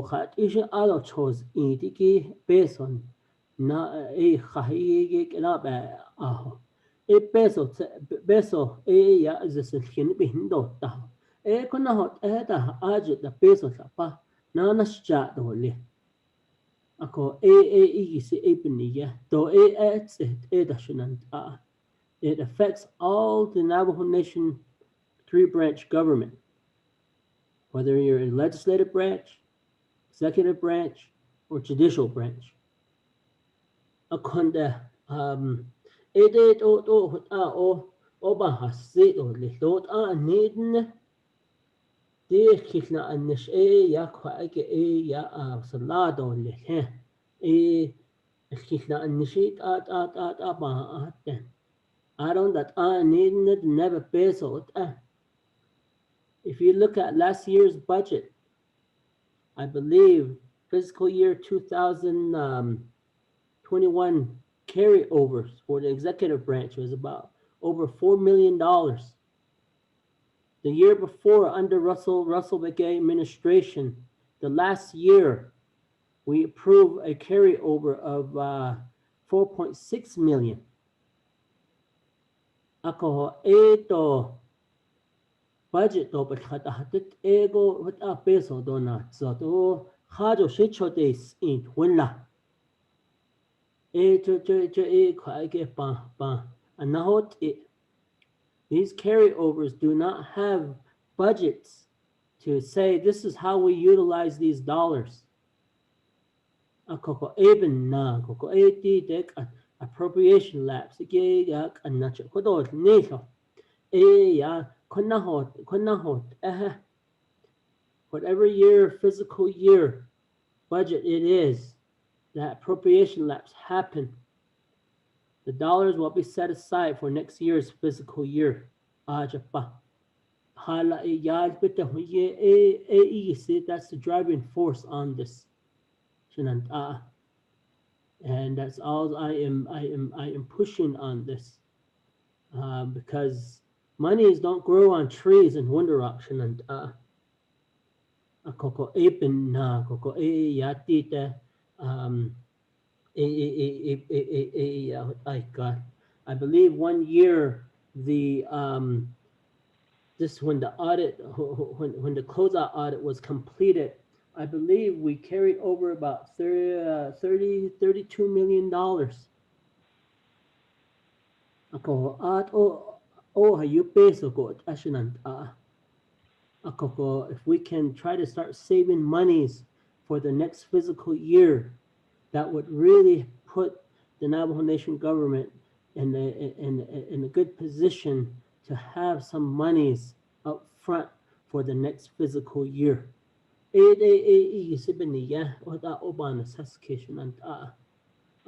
Khat is adult chose intiki peson na e khahi kelaba aho e peso e ya zeselkin bihindo ta e kuna hot e ta ajit da peso sa pa na nascha dole ako e isi e biniya do e da shunan ta it affects all the Navajo Nation three branch government, whether you're in legislative branch, executive branch, or judicial branch. Akonda ede to hot o ba hasit o le lot neden de kitna anish ya kwa ya salado le e kitna anishit at ba at I don't that neden never peso if you look at last year's budget, I believe fiscal year 2021 carryovers for the executive branch was about over $4 million. The year before, under Russell McGay administration, the last year we approved a carryover of 4.6 million. Ako ito budget to but hatit ego with a peso donut so to hajo shicho days in willa e kwa ke pa anahot these carryovers do not have budgets to say this is how we utilize these dollars akoko even na koko eti dek appropriation lapse ge yak anacho kodo neso ya kunahot whatever year physical year budget it is that appropriation lapse happen the dollars will be set aside for next year's physical year ajapa hala that's the driving force on this and that's all I am pushing on this because monies don't grow on trees in Winter Auction and koko epin na koko yatita I got I believe one year the this when the audit when the closeout audit was completed I believe we carried over about $32 million. Ako at hayu peso ko ashinan if we can try to start saving monies for the next physical year, that would really put the Navajo Nation government in a good position to have some monies up front for the next physical year. I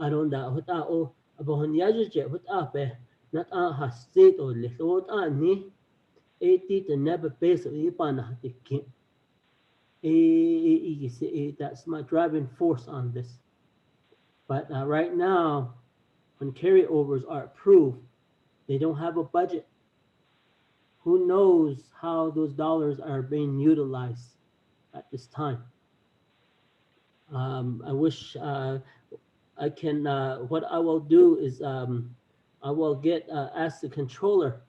don't know abahon yaje not has state or little ni 80 to never base ipana that's my driving force on this but right now when carryovers are approved they don't have a budget who knows how those dollars are being utilized at this time I wish I can what I will do is I will get ask the controller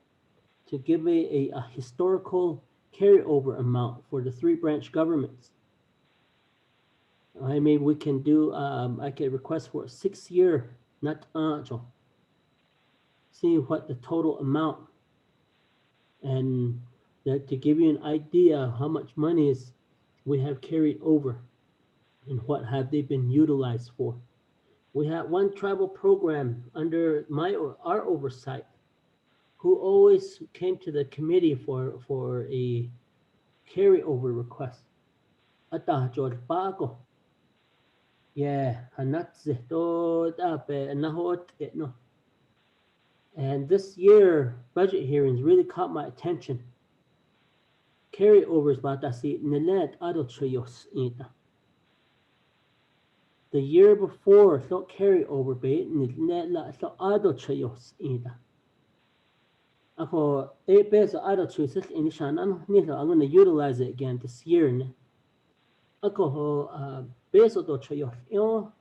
to give me a historical carryover amount for the three branch governments. Maybe we can do, I can request for a 6-year, not see what the total amount and that to give you an idea of how much money is we have carried over and what have they been utilized for. We had one tribal program under our oversight who always came to the committee for a carryover request. Ata George Paco. Yeah, hanatse to tape nahot no. And this year budget hearings really caught my attention. Carryovers batasi nilet adotriyos ita. The year before so carryover be nilet la so adotriyos ita. Ako peso adotriyos in shan I'm going to utilize it again this year. Ako beso do chayo yo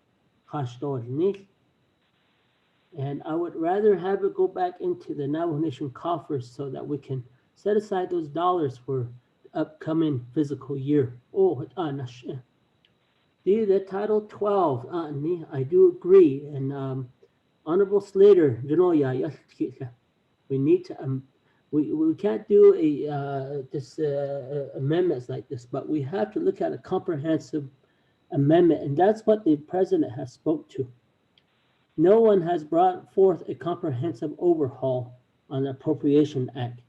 hash do ni. And I would rather have it go back into the Navajo Nation coffers so that we can set aside those dollars for the upcoming fiscal year. Oh, the Title 12, I do agree. And Honorable Slater, we need to, we can't do this amendments like this, but we have to look at a comprehensive amendment, and that's what the president has spoke to. No one has brought forth a comprehensive overhaul on the Appropriation Act.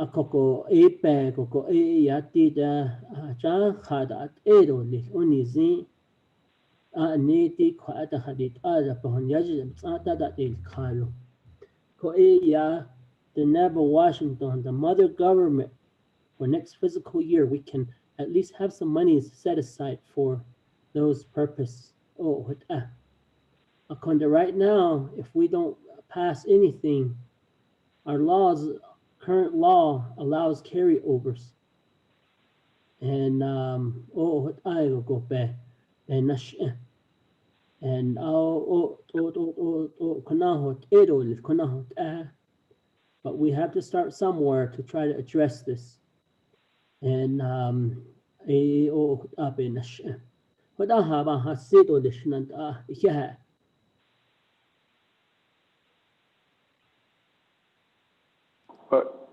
Akoko epe koko yati da ja khada edo li unizi neti khada hadit ada pohon yaji tsata da del khalo. Ko ya the Navajo Washington, the mother government for next fiscal year, we can at least have some money set aside for those purpose. Oh, right now, if we don't pass anything, our current law allows carryovers. And I go back and but we have to start somewhere to try to address this. And yeah. But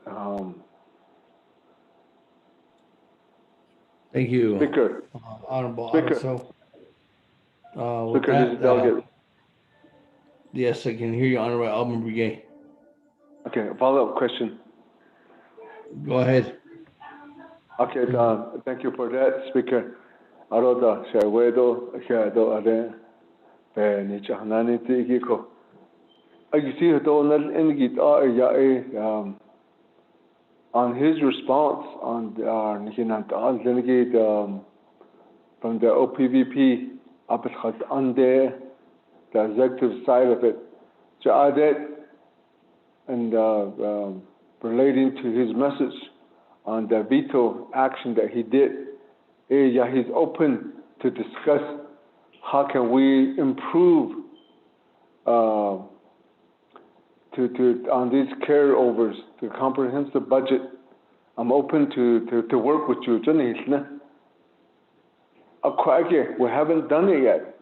thank you, Speaker. Honorable Speaker. Otto. With Speaker, this is that, Delegate. yes, I can hear you, Honorable Alvin Brigade. Okay, follow-up question. Go ahead. Okay, thank you for that, Speaker. Aroda shawedo shado are ni chahnani tigiko. I see it all in on his response on delegate from the OPVP up on the executive side of it. So and relating to his message on the veto action that he did, he's open to discuss how can we improve on these carryovers, the comprehensive budget. I'm open to work with you. We haven't done it yet.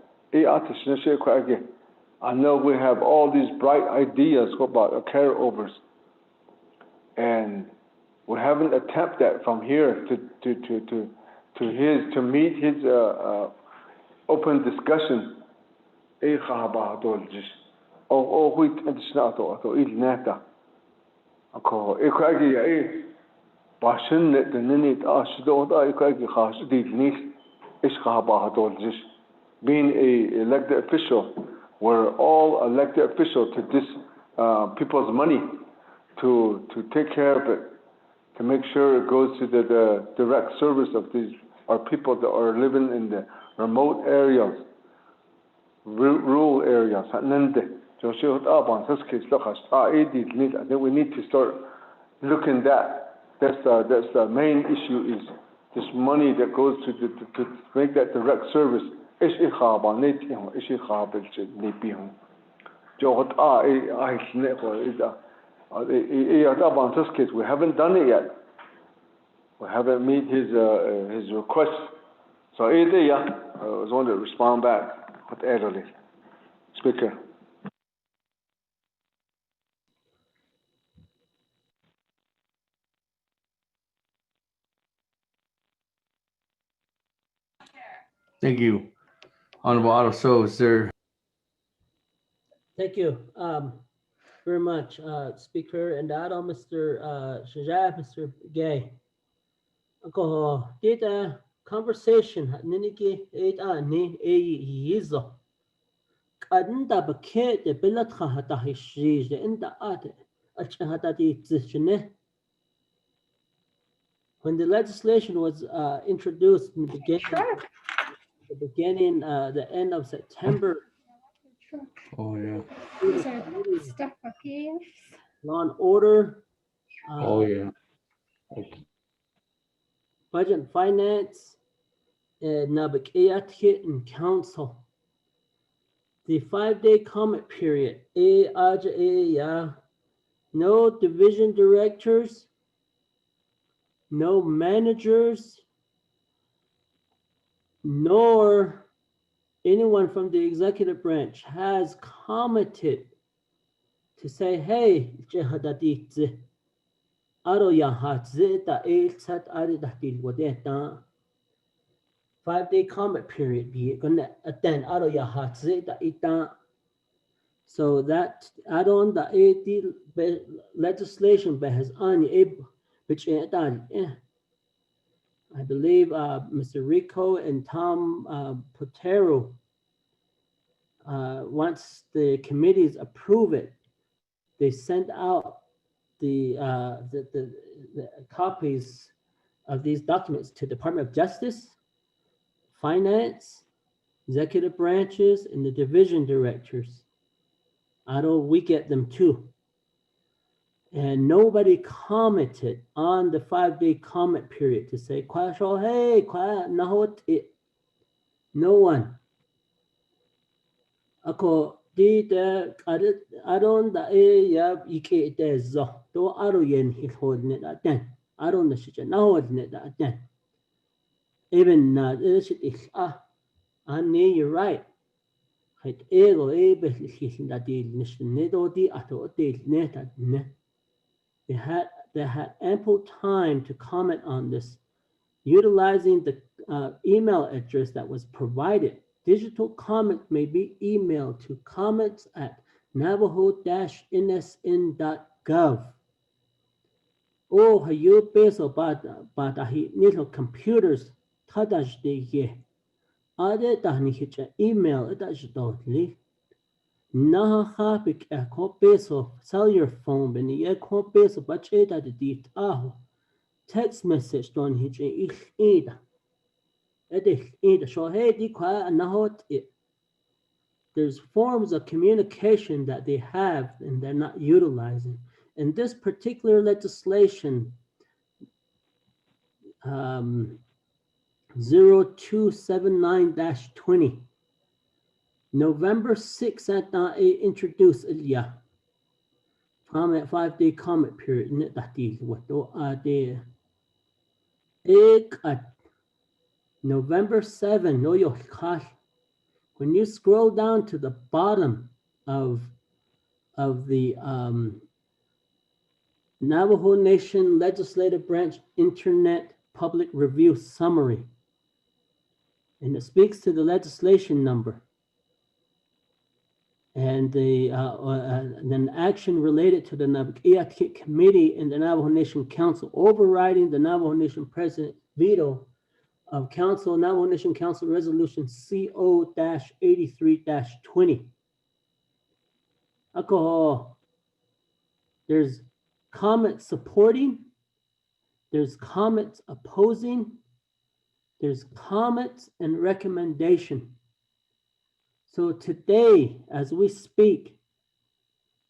I know we have all these bright ideas about carryovers, and we haven't attempted that from here to meet his open discussion. Being an elected official, we're all elected officials to this people's money to take care of it, to make sure it goes to the direct service of these our people that are living in the remote areas, rural areas. I think we need to start looking at that. That's the main issue, is this money that goes to make that direct service. We haven't done it yet. We haven't met his request. So I was going to respond back early. Speaker. Thank you, Honorable Otto. So is there? Thank you very much, Speaker, and that on Mr. Shajab, Mr. Gay. Ako data conversation niniki ni yizo. Kadinda baket de bilat khata hishij de inda ate achahata di zishne. When the legislation was introduced in the beginning, the end of September. Oh yeah. Stuff up here. Law and order. Oh yeah. Budget and Finance, Naabik'íyáti and Council. The 5-day comment period. No division directors, no managers, nor anyone from the executive branch has commented to say, hey, 5-day comment period. So that add-on the legislation has which I believe Mr. Rico and Tom Potero, once the committees approve it, they send out the copies of these documents to Department of Justice, Finance, executive branches, and the division directors. We get them too. And nobody commented on the 5-day comment period to say, hey, no one. Ako dita aron da ya ike tezo to aro yen hihod ne da ten aron da shija na hod ne da ten even na is it you're right. It ego ebe da di ne do di ato di ne da ne. They had ample time to comment on this, utilizing the email address that was provided. Digital comment may be emailed to comments@navajo-nsn.gov. Hayu peso bata nito computers tadash de ye. Ade tahni hicha email adajtotli. Naha hapik peso cellular phone beni ye peso bacheta de dit text message don hicha ida. There's forms of communication that they have and they're not utilizing. In this particular legislation, 0279-20, November 6th at introduced comment 5-day comment period. November 7, when you scroll down to the bottom of the Navajo Nation Legislative Branch Internet Public Review Summary, and it speaks to the legislation number and then action related to the Naabik'íyáti Committee and the Navajo Nation Council, overriding the Navajo Nation President veto of Navajo Nation Council Resolution CO-83-20. There's comments supporting, there's comments opposing, there's comments and recommendation. So today, as we speak,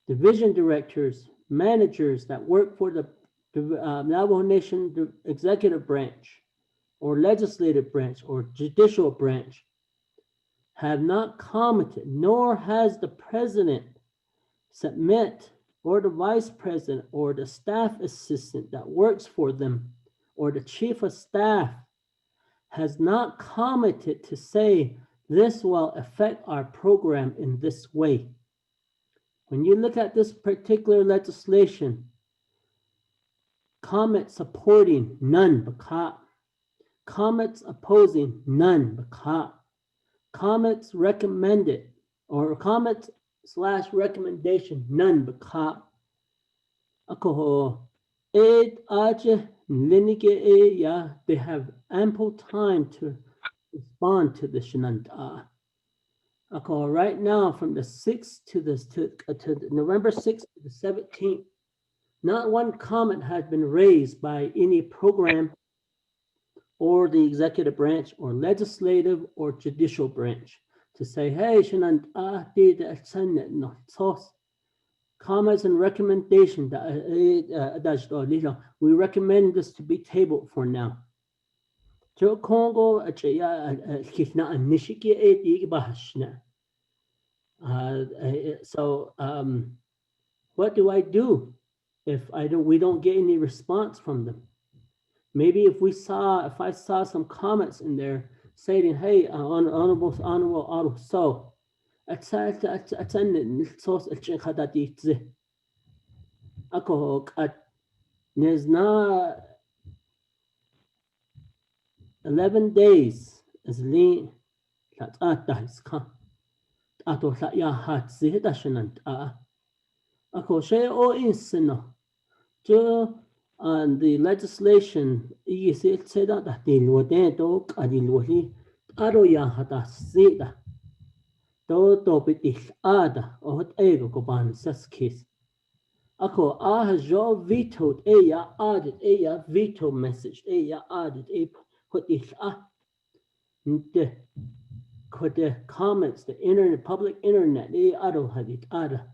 division directors, managers that work for the Navajo Nation Executive Branch or Legislative Branch or Judicial Branch have not commented, nor has the President submit, or the Vice President or the staff assistant that works for them, or the Chief of Staff has not commented to say this will affect our program in this way. When you look at this particular legislation, comments supporting, none, baka. Comments opposing, none, baka. Comments recommended, or comments/recommendation, none, baka. They have ample time to respond to the shenanigans. Right now, from the 6th to November 6th to the 17th, not one comment has been raised by any program or the executive branch or legislative or judicial branch to say, hey, comments and recommendation, we recommend this to be tabled for now. Jo Congo kifna nishiki eti bahashna. So what do I do if we don't get any response from them? Maybe if I saw some comments in there saying, "Hey, honorable auto, so there's not 11 days as lean ato ya hat zihidashanant ako she o insino and the legislation isil seda da dilwade to kadilwali aro ya hata sida to bitil ada o hot ego ko ban saskis ako jo vetoed added veto message added put the comments the internet public internet ado hadit ada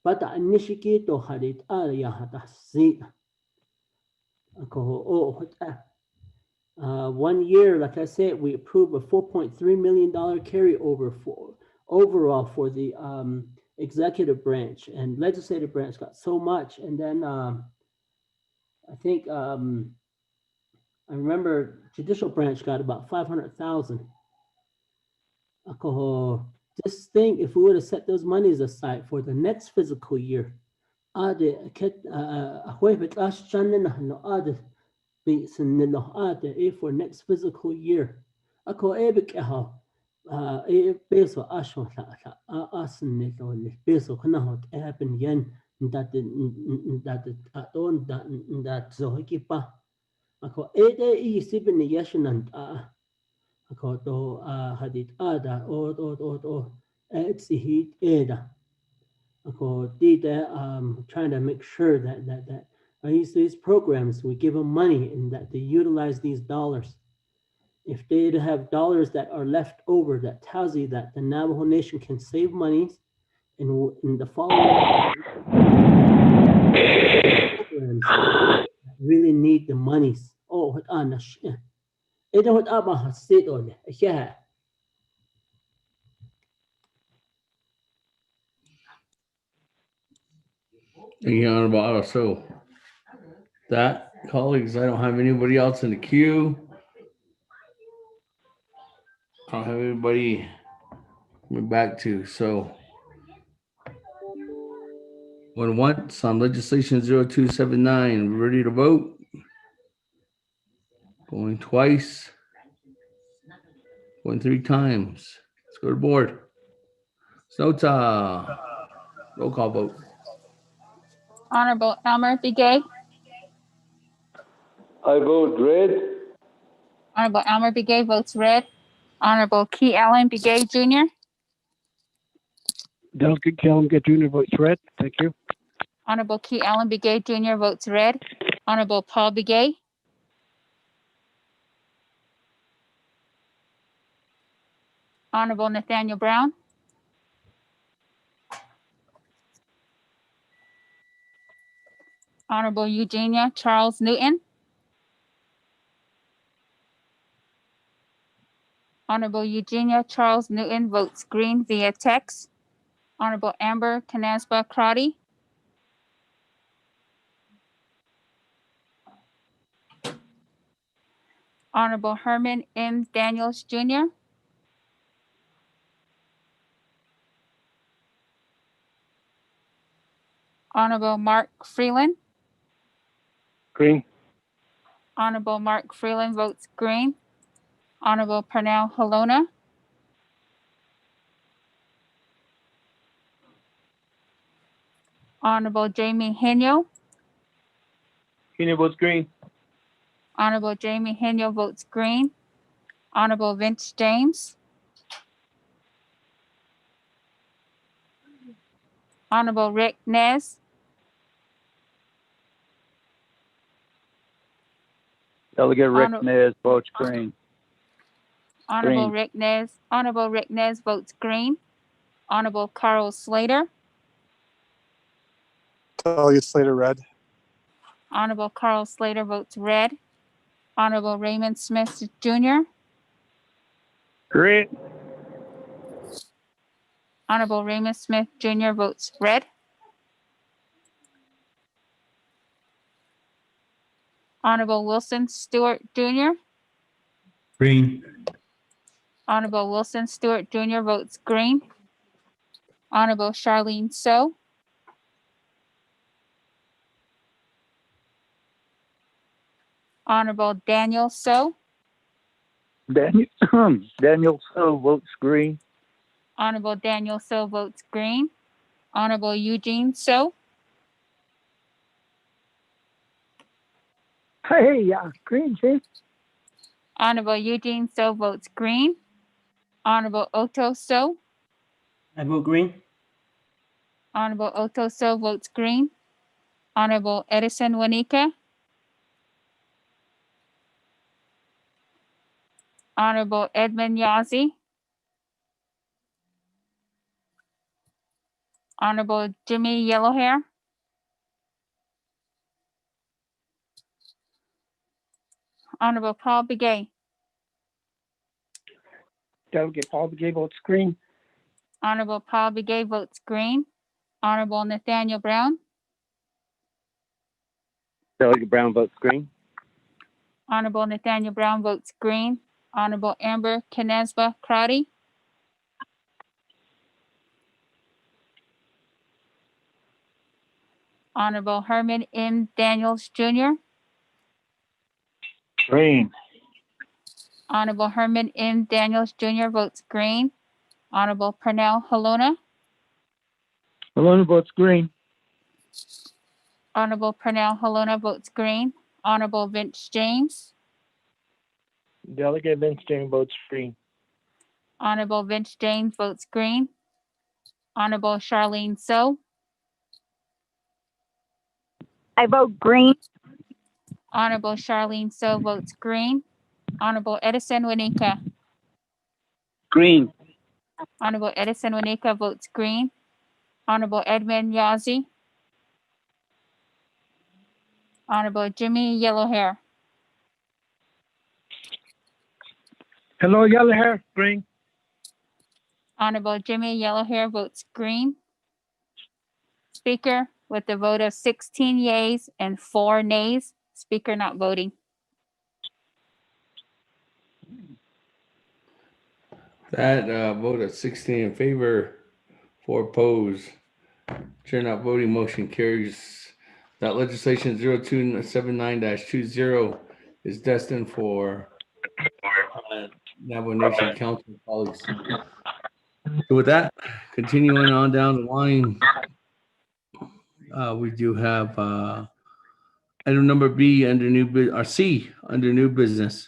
but the initiative hadit ada ya hata sida ako 1 year, like I said, we approved a $4.3 million carryover for overall for the executive branch, and legislative branch got so much. And then I think I remember judicial branch got about 500,000. Just think if we would have set those monies aside for the next fiscal year, for next fiscal year. Ako peso asho asin peso kana happen yen that zohiki pa. Ako isipin yeshanan ako to hadit ada o it's hit eda. Ako trying to make sure that these programs, we give them money and that they utilize these dollars. If they have dollars that are left over, that tells you that the Navajo Nation can save money in the following programs that really need the monies. Oh, what on it what about state on yeah. Thank you, Honorable Otto. So that, colleagues, I don't have anybody else in the queue. I don't have anybody coming back to. So going once on legislation 0279, ready to vote? Going twice. Going 3 times. Let's go to the board. Snowta. Roll call vote. Honorable Elmer Begay. I vote red. Honorable Elmer Begay votes red. Honorable Key Allen Begay Jr. Delegate Callum Jr. votes red. Thank you. Honorable Key Allen Begay Jr. votes red. Honorable Paul Begay. Honorable Nathaniel Brown. Honorable Eugenia Charles Newton. Honorable Eugenia Charles Newton votes green via text. Honorable Amber Canasba Crotty. Honorable Herman M. Daniels Jr. Honorable Mark Freeland. Green. Honorable Mark Freeland votes green. Honorable Pernell Halona. Honorable Jamie Henyo. Henyo votes green. Honorable Jamie Henyo votes green. Honorable Vince James. Honorable Rick Nez. Delegate Rick Nez votes green. Honorable Green. Rick Nez. Honorable Rick Nez votes green. Honorable Carl Slater. Delegate Slater red. Honorable Carl Slater votes red. Honorable Raymond Smith Jr., Green. Honorable Raymond Smith Jr. votes red. Honorable Wilson Stewart Jr., Green. Honorable Wilson Stewart Jr. votes green. Honorable Charlene So, Honorable Daniel So, Daniel, Daniel So votes green. Honorable Daniel So votes green. Honorable Eugene So, Hey, yeah, green, Chief. Honorable Eugene So votes green. Honorable Otto So, I vote green. Honorable Otto So votes green. Honorable Edison Wanika, Honorable Edmund Yazzie, Honorable Jimmy Yellowhair, Honorable Paul Begay, Delegate Paul Begay votes green. Honorable Paul Begay votes green. Honorable Nathaniel Brown, Delegate Brown votes green. Honorable Nathaniel Brown votes green. Honorable Amber Knezba Crotty, Honorable Herman M. Daniels Jr., Green. Honorable Herman M. Daniels Jr. votes green. Honorable Pernell Halona, Malone votes green. Honorable Pernell Halona votes green. Honorable Vince James, Delegate Vince James votes green. Honorable Vince James votes green. Honorable Charlene So, I vote green. Honorable Charlene So votes green. Honorable Edison Wanika, Green. Honorable Edison Wanika votes green. Honorable Edmund Yazzie, Honorable Jimmy Yellowhair, Hello, yellow hair. Green. Honorable Jimmy Yellowhair votes green. Speaker, with a vote of 16 yeas and 4 nays, Speaker not voting. That vote of 16 in favor, 4 opposed. Chair not voting, motion carries. That legislation 0279-20 is destined for Navajo Nation Council colleagues. So with that, continuing on down the line, we do have item number B under C under new business.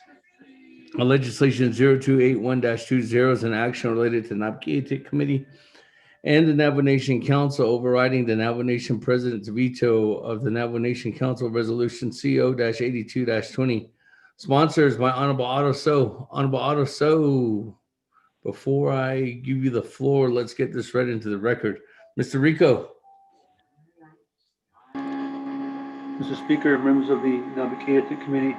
Legislation 0281-20 is an action related to Naabik'íyáti Committee and the Navajo Nation Council overriding the Navajo Nation President's veto of the Navajo Nation Council Resolution CO-82-20. Sponsors by Honorable Otto So. Honorable Otto So, before I give you the floor, let's get this read into the record. Mr. Rico. Mr. Speaker, members of the Naabik'íyáti Committee,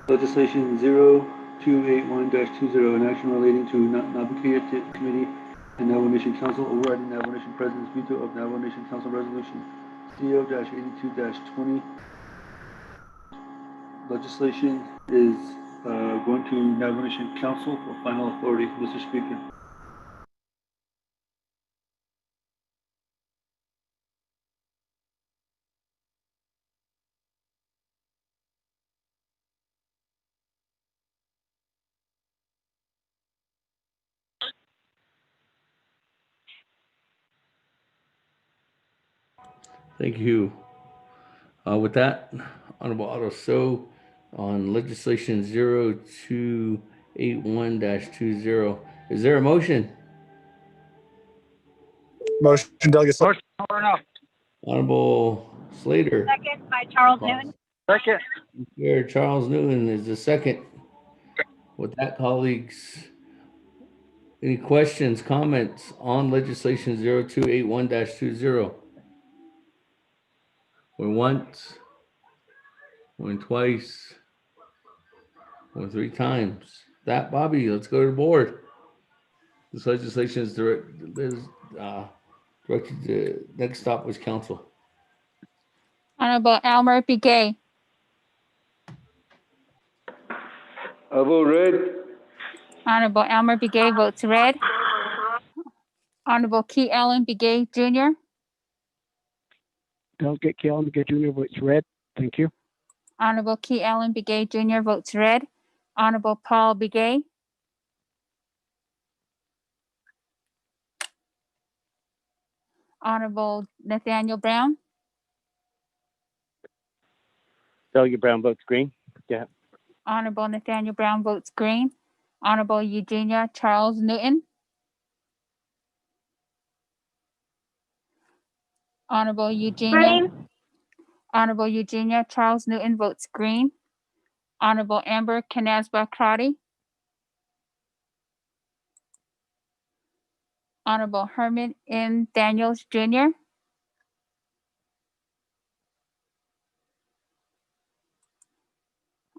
legislation 0281-20, an action relating to Naabik'íyáti Committee and Navajo Nation Council overriding Navajo Nation President's veto of Navajo Nation Council Resolution CO-82-20. Legislation is going to Navajo Nation Council for final authority. Mr. Speaker. Thank you. With that, Honorable Otto So on legislation 0281-20. Is there a motion? Motion, Delegate Slater. Honorable Slater. Second by Charles Newton. Second. Here, Charles Newton is the second. With that, colleagues, any questions, comments on legislation 0281-20? Going once, going twice. Or 3 times. That, Bobby, let's go to the board. This legislation is directed to, next stop was council. Honorable Elmer Begay. I vote red. Honorable Elmer Begay votes red. Honorable Key Allen Begay Jr. Delegate Callan Begay Jr. votes red. Thank you. Honorable Key Allen Begay Jr. votes red. Honorable Paul Begay. Honorable Nathaniel Brown. Delegate Brown votes green. Yeah. Honorable Nathaniel Brown votes green. Honorable Eugenia Charles Newton. Honorable Eugenia. Green. Honorable Eugenia Charles Newton votes green. Honorable Amber Canasba Crotty. Honorable Herman M. Daniels Jr.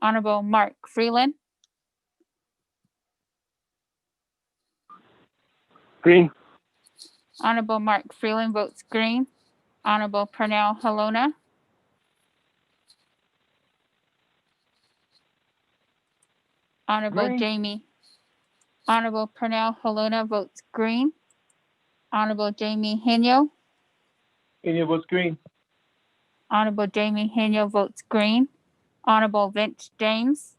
Honorable Mark Freeland. Green. Honorable Mark Freeland votes green. Honorable Pernell Halona. Honorable Green. Jamie. Honorable Pernell Halona votes green. Honorable Jamie Henyo. Any votes green. Honorable Jamie Henyo votes green. Honorable Vince James.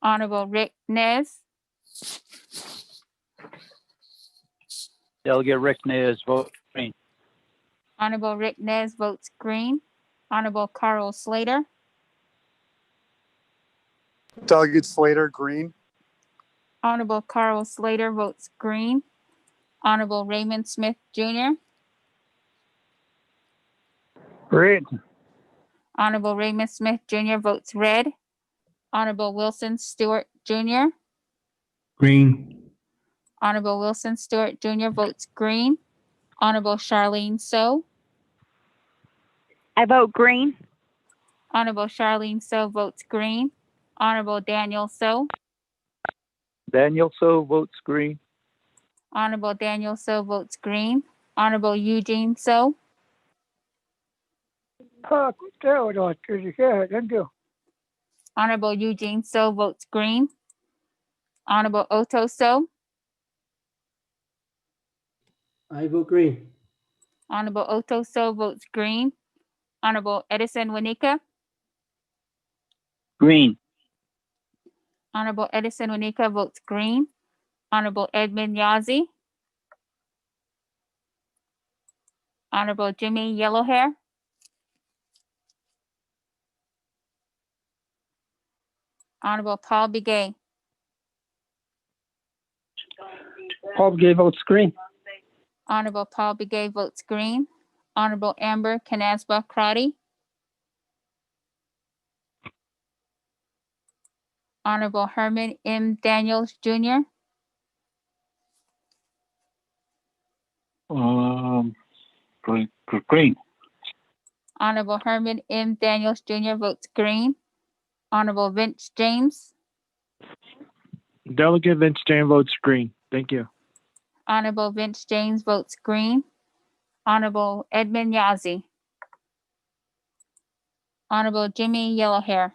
Honorable Rick Nez. Delegate Rick Nez votes green. Honorable Rick Nez votes green. Honorable Carl Slater. Delegate Slater, green. Honorable Carl Slater votes green. Honorable Raymond Smith Jr. Red. Honorable Raymond Smith Jr. votes red. Honorable Wilson Stewart Jr. Green. Honorable Wilson Stewart Jr. votes green. Honorable Charlene So. I vote green. Honorable Charlene So votes green. Honorable Daniel So. Daniel So votes green. Honorable Daniel So votes green. Honorable Eugene So. Honorable Eugene So votes green. Honorable Otto So. I vote green. Honorable Otto So votes green. Honorable Edison Wanika. Green. Honorable Edison Wanika votes green. Honorable Edmund Yazzie. Honorable Jimmy Yellowhair. Honorable Paul Begay. Paul Begay votes green. Honorable Paul Begay votes green. Honorable Amber Canasba Crotty. Honorable Herman M. Daniels Jr. Green. Honorable Herman M. Daniels Jr. votes green. Honorable Vince James. Delegate Vince James votes green. Thank you. Honorable Vince James votes green. Honorable Edmund Yazzie. Honorable Jimmy Yellowhair.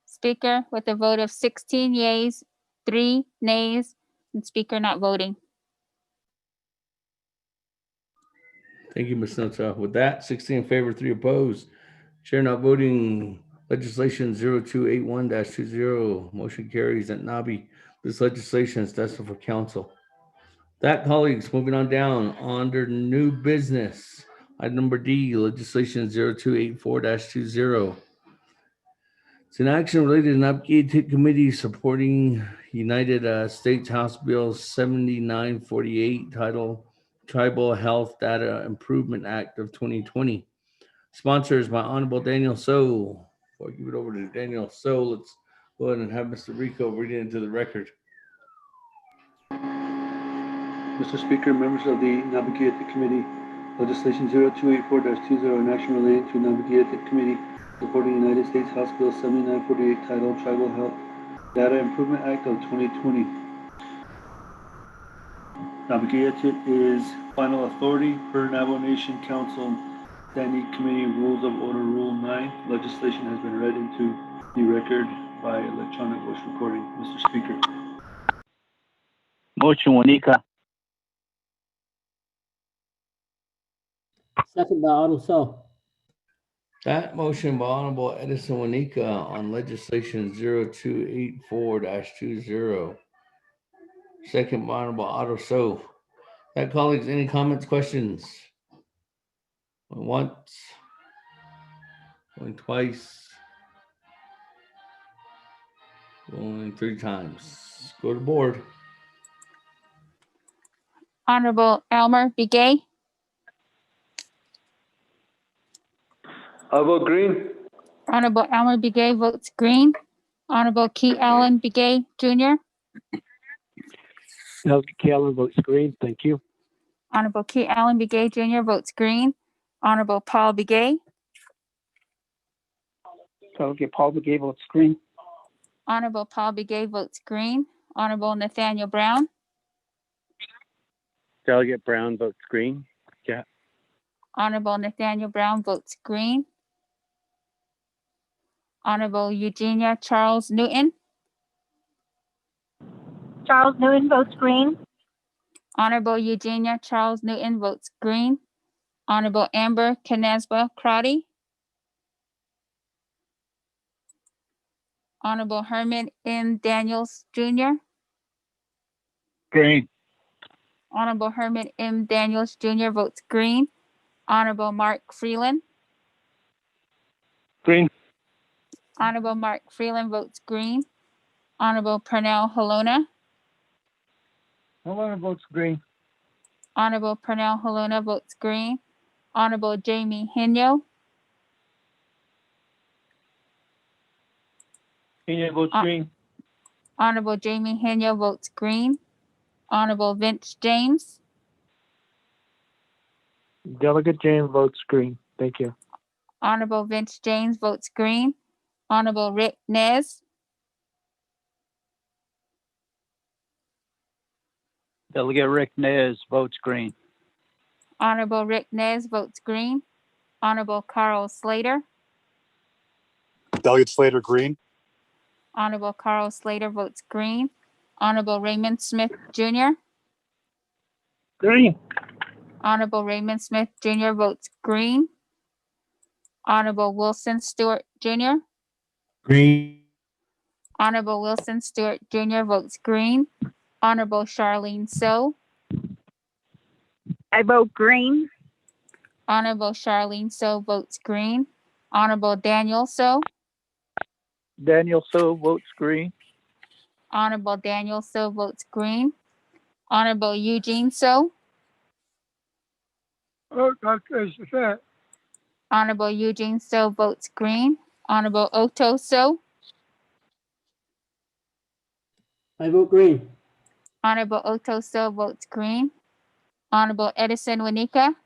Speaker with a vote of 16 yeas, 3 nays, and Speaker not voting. Thank you, Ms. Nota. With that, 16 in favor, 3 opposed. Chair not voting. Legislation 0281-20. Motion carries at Nabi. This legislation is destined for council. That, colleagues, moving on down under new business. Item number D, legislation 0284-20. It's an action related to Naabik'íyáti Committee supporting United States House Bill 7948, titled Tribal Health Data Improvement Act of 2020. Sponsors by Honorable Daniel So. Before I give it over to Daniel So, let's go ahead and have Mr. Rico read it into the record. Mr. Speaker, members of the Naabik'íyáti Committee, Legislation 0284-20, an action relating to Naabik'íyáti Committee supporting United States House Bill 7948 titled Tribal Health Data Improvement Act of 2020. Naabik'íyáti is final authority per Navajo Nation Council Standing Committee Rules of Order Rule 9. Legislation has been read into the record by electronic voice recording. Mr. Speaker. Motion Wanika. Second by Otto Cell. That motion by Honorable Edison Wanika on legislation 0284-20. Second by Honorable Otto So. That, colleagues, any comments, questions? Going once, going twice, going 3 times. Go to board. Honorable Elmer Begay, I vote green. Honorable Elmer Begay votes green. Honorable Key Allen Begay Jr., Delegate Callan votes green. Thank you. Honorable Key Allen Begay Jr. votes green. Honorable Paul Begay, Delegate Paul Begay votes green. Honorable Paul Begay votes green. Honorable Nathaniel Brown, Delegate Brown votes green. Honorable Nathaniel Brown votes green. Honorable Eugenia Charles Newton, Charles Newton votes green. Honorable Eugenia Charles Newton votes green. Honorable Amber Knazba Crotty, Honorable Herman M. Daniels Jr., Green. Honorable Herman M. Daniels Jr. votes green. Honorable Mark Freeland, Green. Honorable Mark Freeland votes green. Honorable Pernell Halona, Malona votes green. Honorable Pernell Halona votes green. Honorable Jamie Henyo, Pena votes green. Honorable Jamie Henyo votes green. Honorable Vince James, Delegate James votes green. Thank you. Honorable Vince James votes green. Honorable Rick Nez, Delegate Rick Nez votes green. Honorable Rick Nez votes green. Honorable Carl Slater, Delegate Slater, green. Honorable Carl Slater votes green. Honorable Raymond Smith Jr., Green. Honorable Raymond Smith Jr. votes green. Honorable Wilson Stewart Jr., Green. Honorable Wilson Stewart Jr. votes green. Honorable Charlene So, I vote green. Honorable Charlene So votes green. Honorable Daniel So, Daniel So votes green. Honorable Daniel So votes green. Honorable Eugene So, Oh, Dr. That. Honorable Eugene So votes green. Honorable Otto So, I vote green. Honorable Otto So votes green. Honorable Edison Wanika,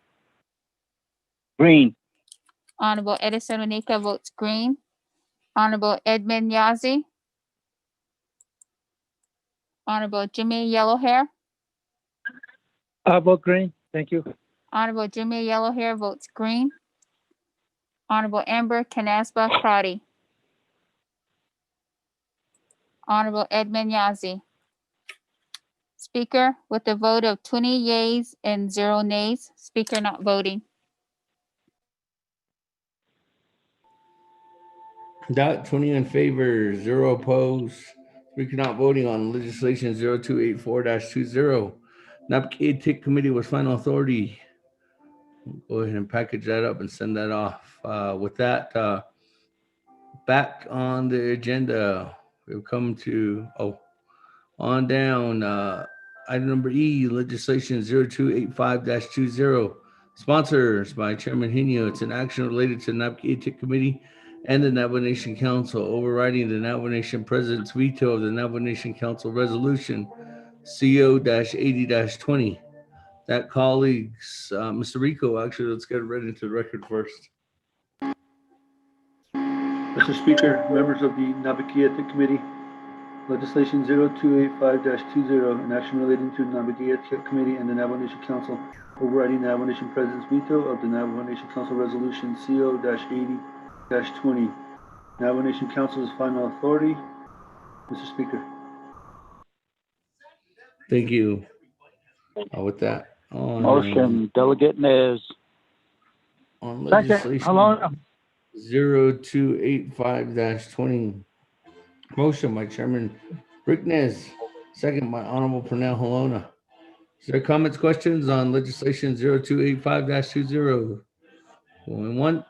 Green. Honorable Edison Wanika votes green. Honorable Edmund Yazi, Honorable Jimmy Yellowhair, I vote green. Thank you. Honorable Jimmy Yellowhair votes green. Honorable Amber Knazba Crotty, Honorable Edmund Yazi. Speaker, with a vote of 20 yeas and 0 nays, Speaker not voting. That 20 in favor, 0 opposed. Speaker not voting on legislation 0284-20. Naabik'íyáti Committee was final authority. Go ahead and package that up and send that off. With that, back on the agenda, we've come to, on down, item number E, legislation 0285-20. Sponsors by Chairman Henio. It's an action related to the Naabik'íyáti Committee and the Navajo Nation Council, overriding the Navajo Nation President's veto of the Navajo Nation Council Resolution CO-80-20. That colleagues, Mr. Rico, actually, let's get it read into the record first. Mr. Speaker, members of the Naabik'íyáti Committee, Legislation 0285-20, an action relating to the Naabik'íyáti Committee and the Navajo Nation Council, overriding the Navajo Nation President's veto of the Navajo Nation Council Resolution CO-80-20. Navajo Nation Council's final authority. Mr. Speaker. Thank you. With that, Motion, Delegate Nez. on Second, legislation hello. 0285-20. Motion by Chairman Rick Nez, second by Honorable Pernell Halona. Is there comments, questions on legislation 0285-20? Going once,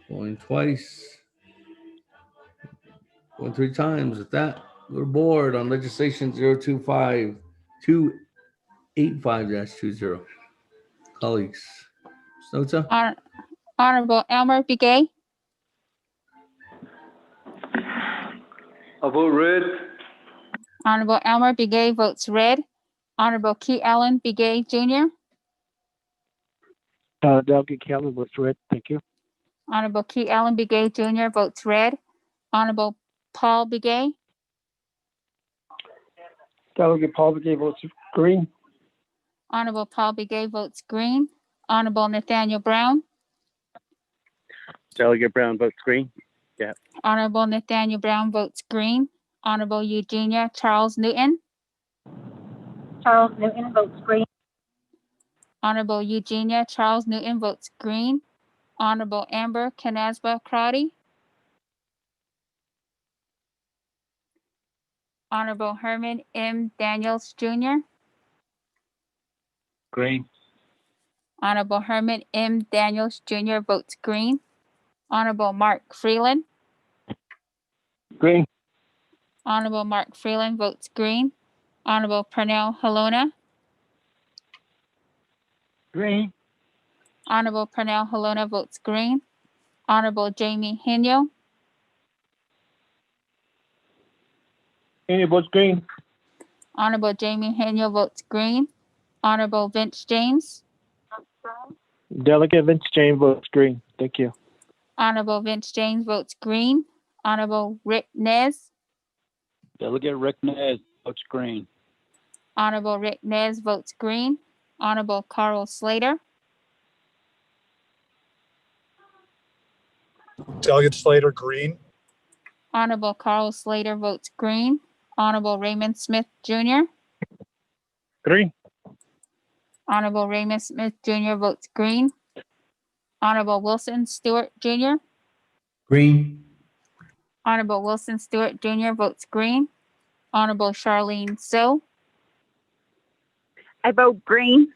going twice, going three times. With that, we're board on legislation 025285-20. Colleagues, Snota? Honorable Elmer Begay, A vote red. Honorable Elmer Begay votes red. Honorable Key Allen Begay Jr., Delegate Kelly votes red. Thank you. Honorable Key Allen Begay Jr. votes red. Honorable Paul Begay, Delegate Paul Begay votes green. Honorable Paul Begay votes green. Honorable Nathaniel Brown, Delegate Brown votes green. Honorable Nathaniel Brown votes green. Honorable Eugenia Charles Newton, Charles Newton votes green. Honorable Eugenia Charles Newton votes green. Honorable Amber Canasba Crotty, Honorable Herman M. Daniels Jr., Green. Honorable Herman M. Daniels Jr. votes green. Honorable Mark Freeland, Green. Honorable Mark Freeland votes green. Honorable Pernell Halona, Green. Honorable Pernell Halona votes green. Honorable Jamie Henyo, Any votes green. Honorable Jamie Henyo votes green. Honorable Vince James, Delegate Vince James votes green. Thank you. Honorable Vince James votes green. Honorable Rick Nez, Delegate Rick Nez votes green. Honorable Rick Nez votes green. Honorable Carl Slater, Delegate Slater, green. Honorable Carl Slater votes green. Honorable Raymond Smith Jr., Green. Honorable Raymond Smith Jr. votes green. Honorable Wilson Stewart Jr., Green. Honorable Wilson Stewart Jr. votes green. Honorable Charlene So, I vote green.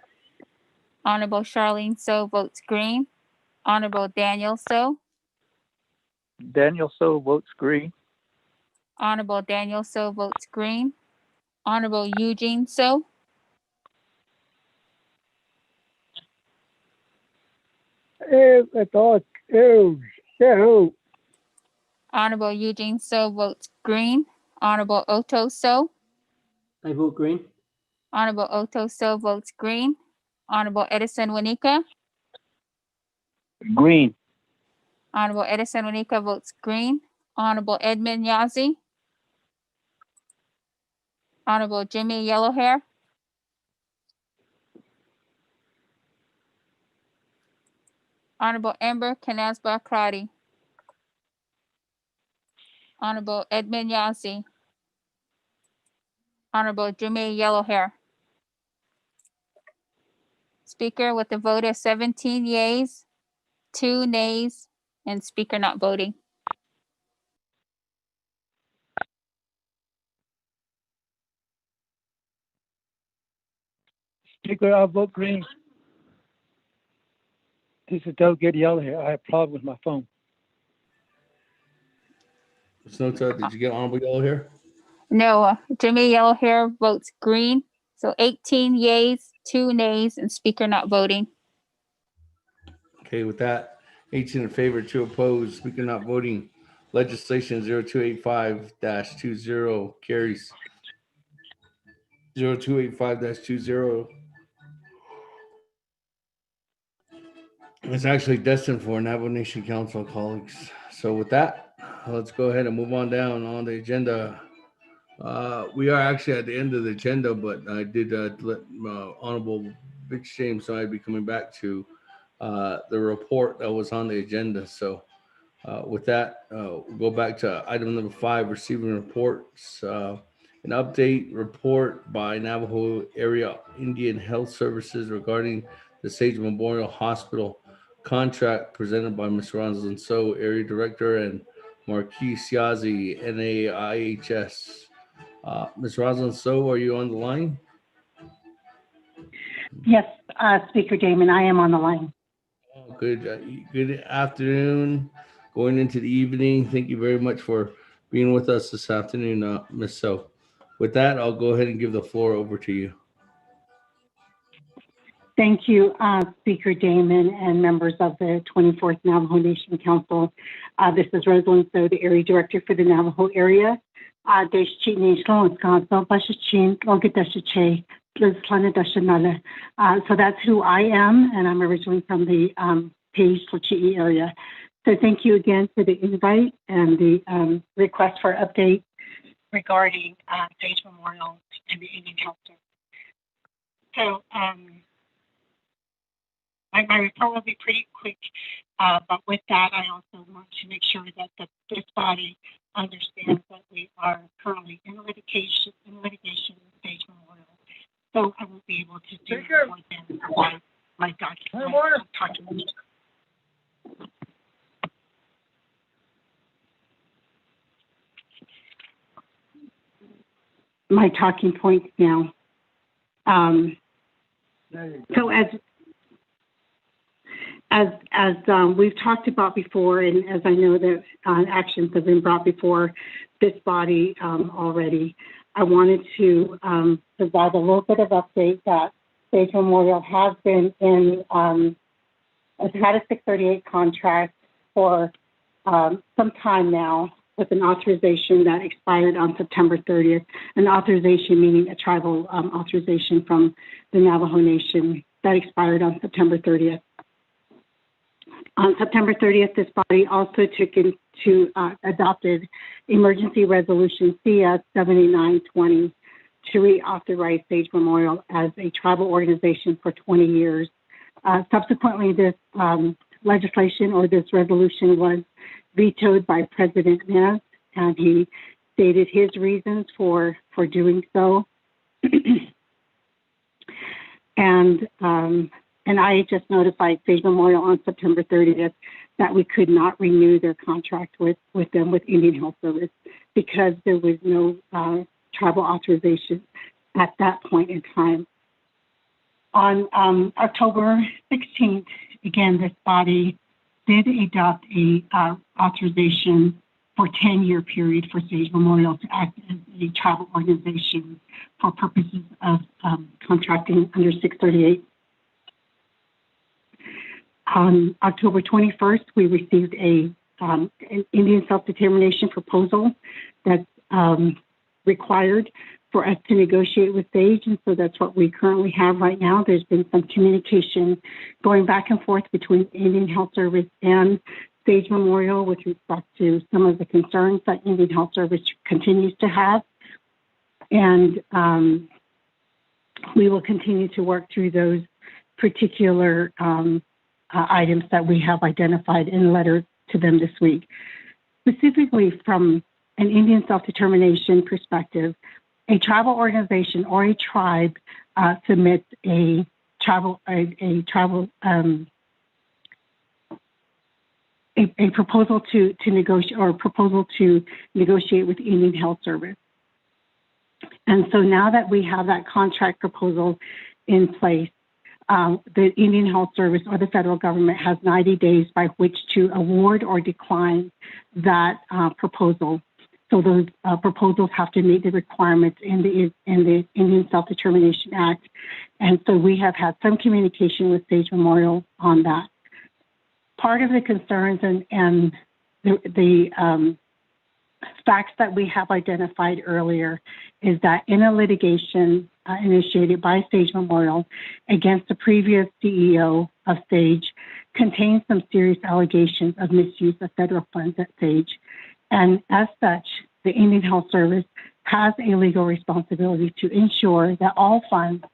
Honorable Charlene So votes green. Honorable Daniel So, Daniel So votes green. Honorable Daniel So votes green. Honorable Eugene So, Honorable Eugene So votes green. Honorable Otto So, I vote green. Honorable Otto So votes green. Honorable Edison Wanika, Green. Honorable Edison Wanika votes green. Honorable Edmund Yazzie, Honorable Jimmy Yellowhair, Honorable Amber Canasba Crotty, Honorable Edmund Yazzie, Honorable Jimmy Yellowhair. Speaker with a vote of 17 yeas, 2 nays, and speaker not voting. Speaker, I vote green. This is Delegate Yellow here. I have a problem with my phone. Snota, did you get Honorable Yellow here? No, Jimmy Yellowhair votes green. So 18 yeas, 2 nays, and speaker not voting. Okay, with that, 18 in favor, 2 opposed, speaker not voting. Legislation 0285-20 carries. 0285-20. It's actually destined for Navajo Nation Council colleagues. So with that, let's go ahead and move on down on the agenda. We are actually at the end of the agenda, but I did let Honorable Vic James know I'd be coming back to the report that was on the agenda. So with that, we'll go back to item number 5, receiving reports. An update report by Navajo Area Indian Health Services regarding the Sage Memorial Hospital contract presented by Ms. Rosalind So, Area Director, and Marquis Siazi, NAIHS. Ms. Rosalind So, are you on the line? Yes, Speaker Damon, I am on the line. Good afternoon, going into the evening. Thank you very much for being with us this afternoon, Ms. So. With that, I'll go ahead and give the floor over to you. Thank you, Speaker Damon and members of the 24th Navajo Nation Council. This is Rosalind So, the Area Director for the Navajo area. So that's who I am, and I'm originally from the Page Tlachi'i area. So thank you again for the invite and the request for update regarding Sage Memorial and the Indian Health Service. So my report will be pretty quick, but with that, I also want to make sure that this body understands that we are currently in litigation with Sage Memorial. So I will be able to do more than provide my document. My talking points now. So as we've talked about before, and as I know that actions have been brought before this body already, I wanted to provide a little bit of update that Sage Memorial has been has had a 638 contract for some time now, with an authorization that expired on September 30th, an authorization meaning a tribal authorization from the Navajo Nation that expired on September 30th. On September 30th, this body also took into adopted Emergency Resolution CS 7920 to reauthorize Sage Memorial as a tribal organization for 20 years. Subsequently, this legislation or this resolution was vetoed by President Nez, and he stated his reasons for doing so. And IHS notified Sage Memorial on September 30th that we could not renew their contract with them with Indian Health Service because there was no tribal authorization at that point in time. On October 16th, again, this body did adopt a authorization for 10-year period for Sage Memorial to act as a tribal organization for purposes of contracting under 638. On October 21st, we received an Indian self-determination proposal that's required for us to negotiate with Sage, and so that's what we currently have right now. There's been some communication going back and forth between Indian Health Service and Sage Memorial with respect to some of the concerns that Indian Health Service continues to have. And we will continue to work through those particular items that we have identified in a letter to them this week. Specifically from an Indian self-determination perspective, a tribal organization or a tribe submits a proposal to negotiate or a proposal to negotiate with Indian Health Service. And so now that we have that contract proposal in place, the Indian Health Service or the federal government has 90 days by which to award or decline that proposal. So those proposals have to meet the requirements in the Indian Self-Determination Act. And so we have had some communication with Sage Memorial on that. Part of the concerns and the facts that we have identified earlier is that in a litigation initiated by Sage Memorial against the previous CEO of Sage contains some serious allegations of misuse of federal funds at Sage. And as such, the Indian Health Service has a legal responsibility to ensure that all funds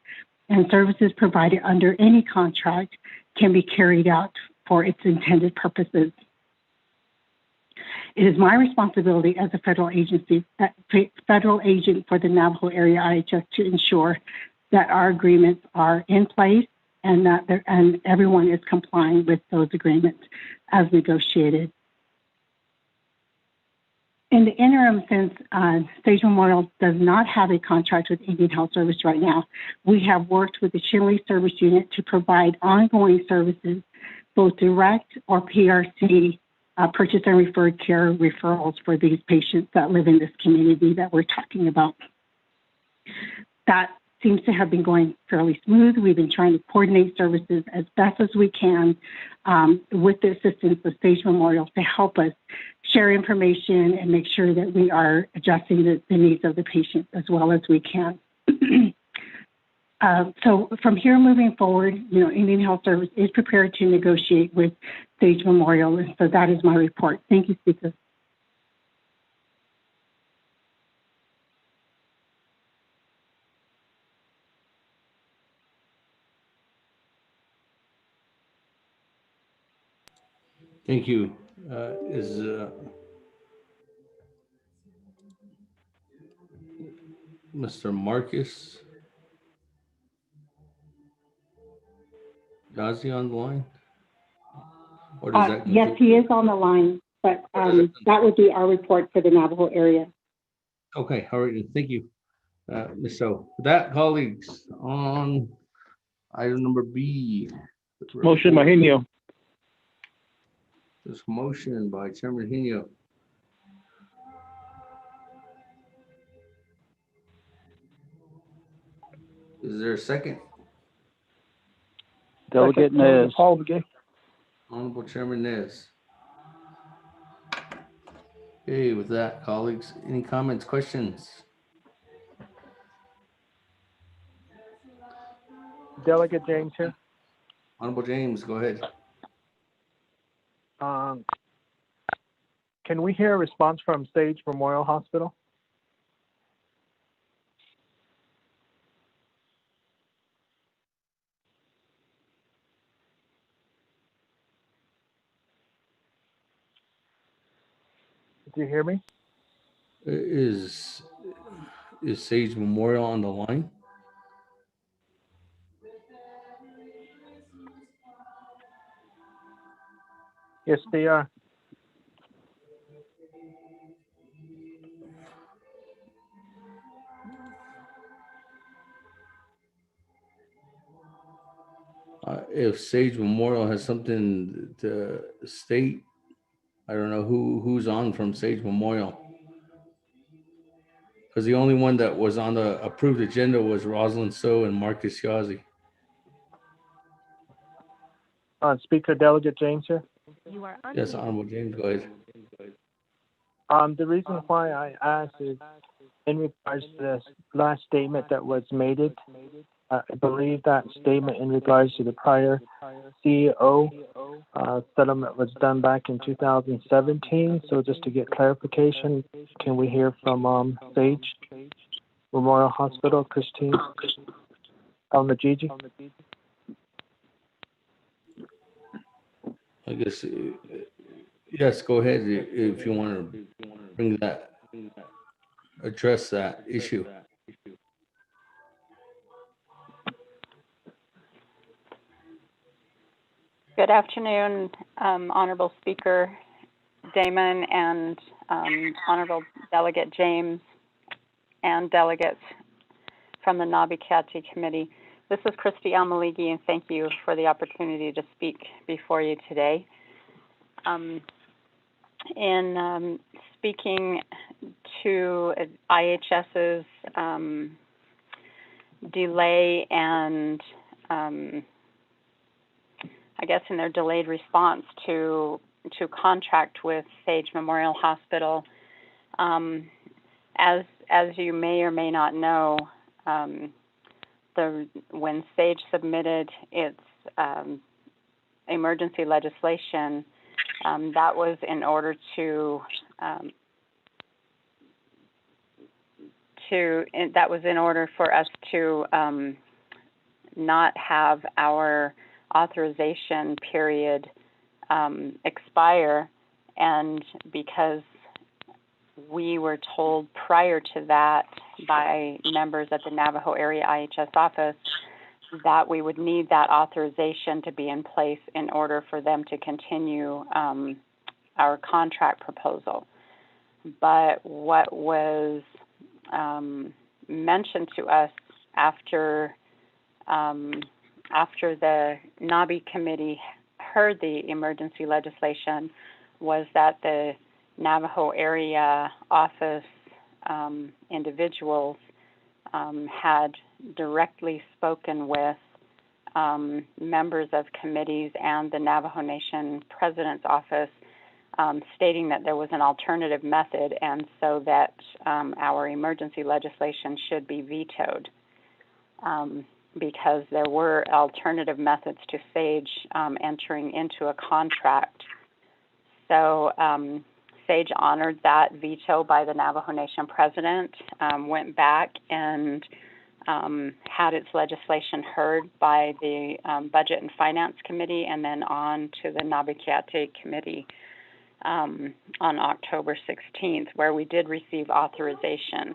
and services provided under any contract can be carried out for its intended purposes. It is my responsibility as a federal agency, federal agent for the Navajo area IHS to ensure that our agreements are in place and that and everyone is complying with those agreements as negotiated. In the interim, since Sage Memorial does not have a contract with Indian Health Service right now, we have worked with the Shinley Service Unit to provide ongoing services, both direct or PRC, purchase and referred care referrals for these patients that live in this community that we're talking about. That seems to have been going fairly smooth. We've been trying to coordinate services as best as we can with the assistance of Sage Memorial to help us share information and make sure that we are adjusting the needs of the patient as well as we can. So from here moving forward, Indian Health Service is prepared to negotiate with Sage Memorial, and so that is my report. Thank you, Speaker. Thank you. Is Mr. Marcus Yazi on the line? Or does that Yes, he is on the line, but that would be our report for the Navajo area. Okay, all right, thank you. So with that, colleagues, on item number B. Motion, Mahinio. This motion by Chairman Hino. Is there a second? Delegate Nez. Honorable Chairman Nez. Okay, with that, colleagues, any comments, questions? Delegate James here. Honorable James, go ahead. Can we hear a response from Sage Memorial Hospital? Do you hear me? Is Sage Memorial on the line? Yes, they are. If Sage Memorial has something to state, I don't know who's on from Sage Memorial. Because the only one that was on the approved agenda was Rosalind So and Marcus Yazi. Speaker Delegate James here. Yes, Honorable James, go ahead. The reason why I asked is in regards to this last statement that was made. I believe that statement in regards to the prior CEO settlement was done back in 2017. So just to get clarification, can we hear from Sage Memorial Hospital, Christine Almajiji? I guess, yes, go ahead if you want to bring that, address that issue. Good afternoon, Honorable Speaker Damon and Honorable Delegate James and delegates from the Naabik'íyáti Committee. This is Christy Almaligi, and thank you for the opportunity to speak before you today. In speaking to IHS's delay and I guess in their delayed response to contract with Sage Memorial Hospital, as you may or may not know, when SAGE submitted its emergency legislation, that was in order for us to not have our authorization period expire, and because we were told prior to that by members at the Navajo Area IHS office that we would need that authorization to be in place in order for them to continue our contract proposal. But what was mentioned to us after the NABI committee heard the emergency legislation was that the Navajo area office individuals had directly spoken with members of committees and the Navajo Nation President's office, stating that there was an alternative method, and so that our emergency legislation should be vetoed, because there were alternative methods to SAGE entering into a contract. So SAGE honored that veto by the Navajo Nation President, went back and had its legislation heard by the Budget and Finance Committee, and then on to the Naabik'íyáti Committee on October 16th, where we did receive authorization.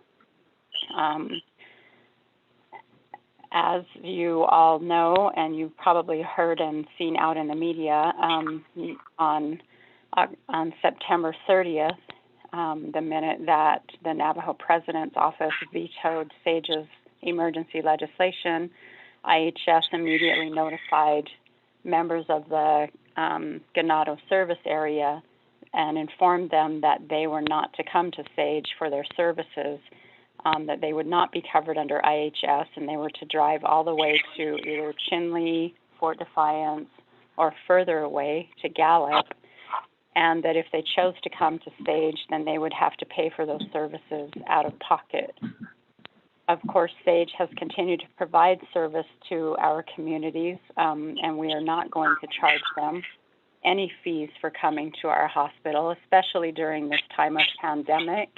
As you all know, and you've probably heard and seen out in the media, on September 30th, the minute that the Navajo President's Office vetoed SAGE's emergency legislation, IHS immediately notified members of the Ganado service area and informed them that they were not to come to SAGE for their services, that they would not be covered under IHS, and they were to drive all the way to either Chinle, Fort Defiance, or further away to Gallup, and that if they chose to come to SAGE, then they would have to pay for those services out of pocket. Of course, SAGE has continued to provide service to our communities, and we are not going to charge them any fees for coming to our hospital, especially during this time of pandemic.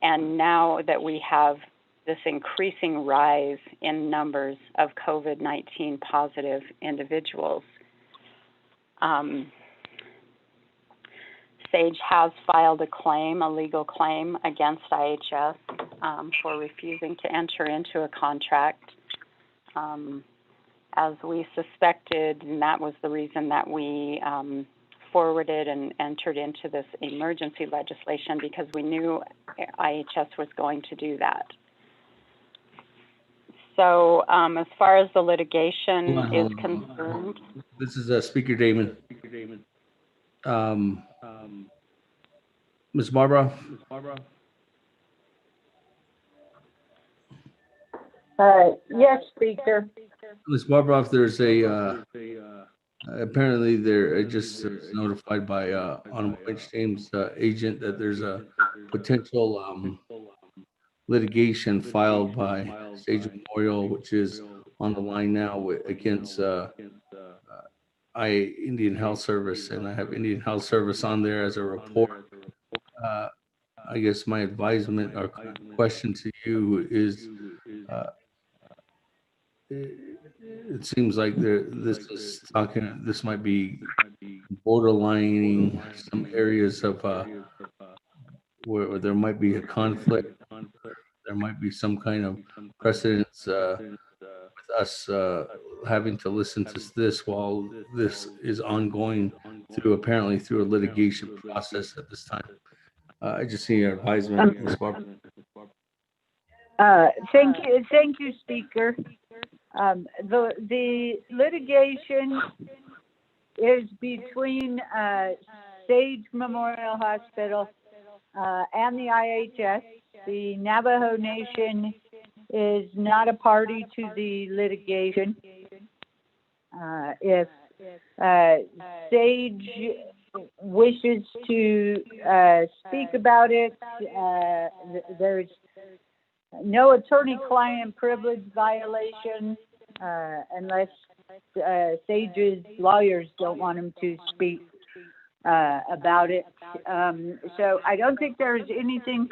And now that we have this increasing rise in numbers of COVID-19 positive individuals. SAGE has filed a claim, a legal claim against IHS for refusing to enter into a contract, as we suspected, and that was the reason that we forwarded and entered into this emergency legislation, because we knew IHS was going to do that. So as far as the litigation is concerned. This is Speaker Damon. Ms. Barbara? Yes, Speaker. Ms. Barbara, if there's apparently they're just notified by Honorable Bench James' agent that there's a potential litigation filed by SAGE Memorial, which is on the line now against Indian Health Service, and I have Indian Health Service on there as a report. I guess my advisement or question to you is, it seems like this might be borderlining some areas of where there might be a conflict. There might be some kind of precedence with us having to listen to this while this is ongoing apparently through a litigation process at this time. I just need your advisement, Ms. Barbara. Thank you, Speaker. The litigation is between SAGE Memorial Hospital and the IHS. The Navajo Nation is not a party to the litigation. If SAGE wishes to speak about it, there's no attorney-client privilege violation, unless Sage's lawyers don't want him to speak about it. So I don't think there's anything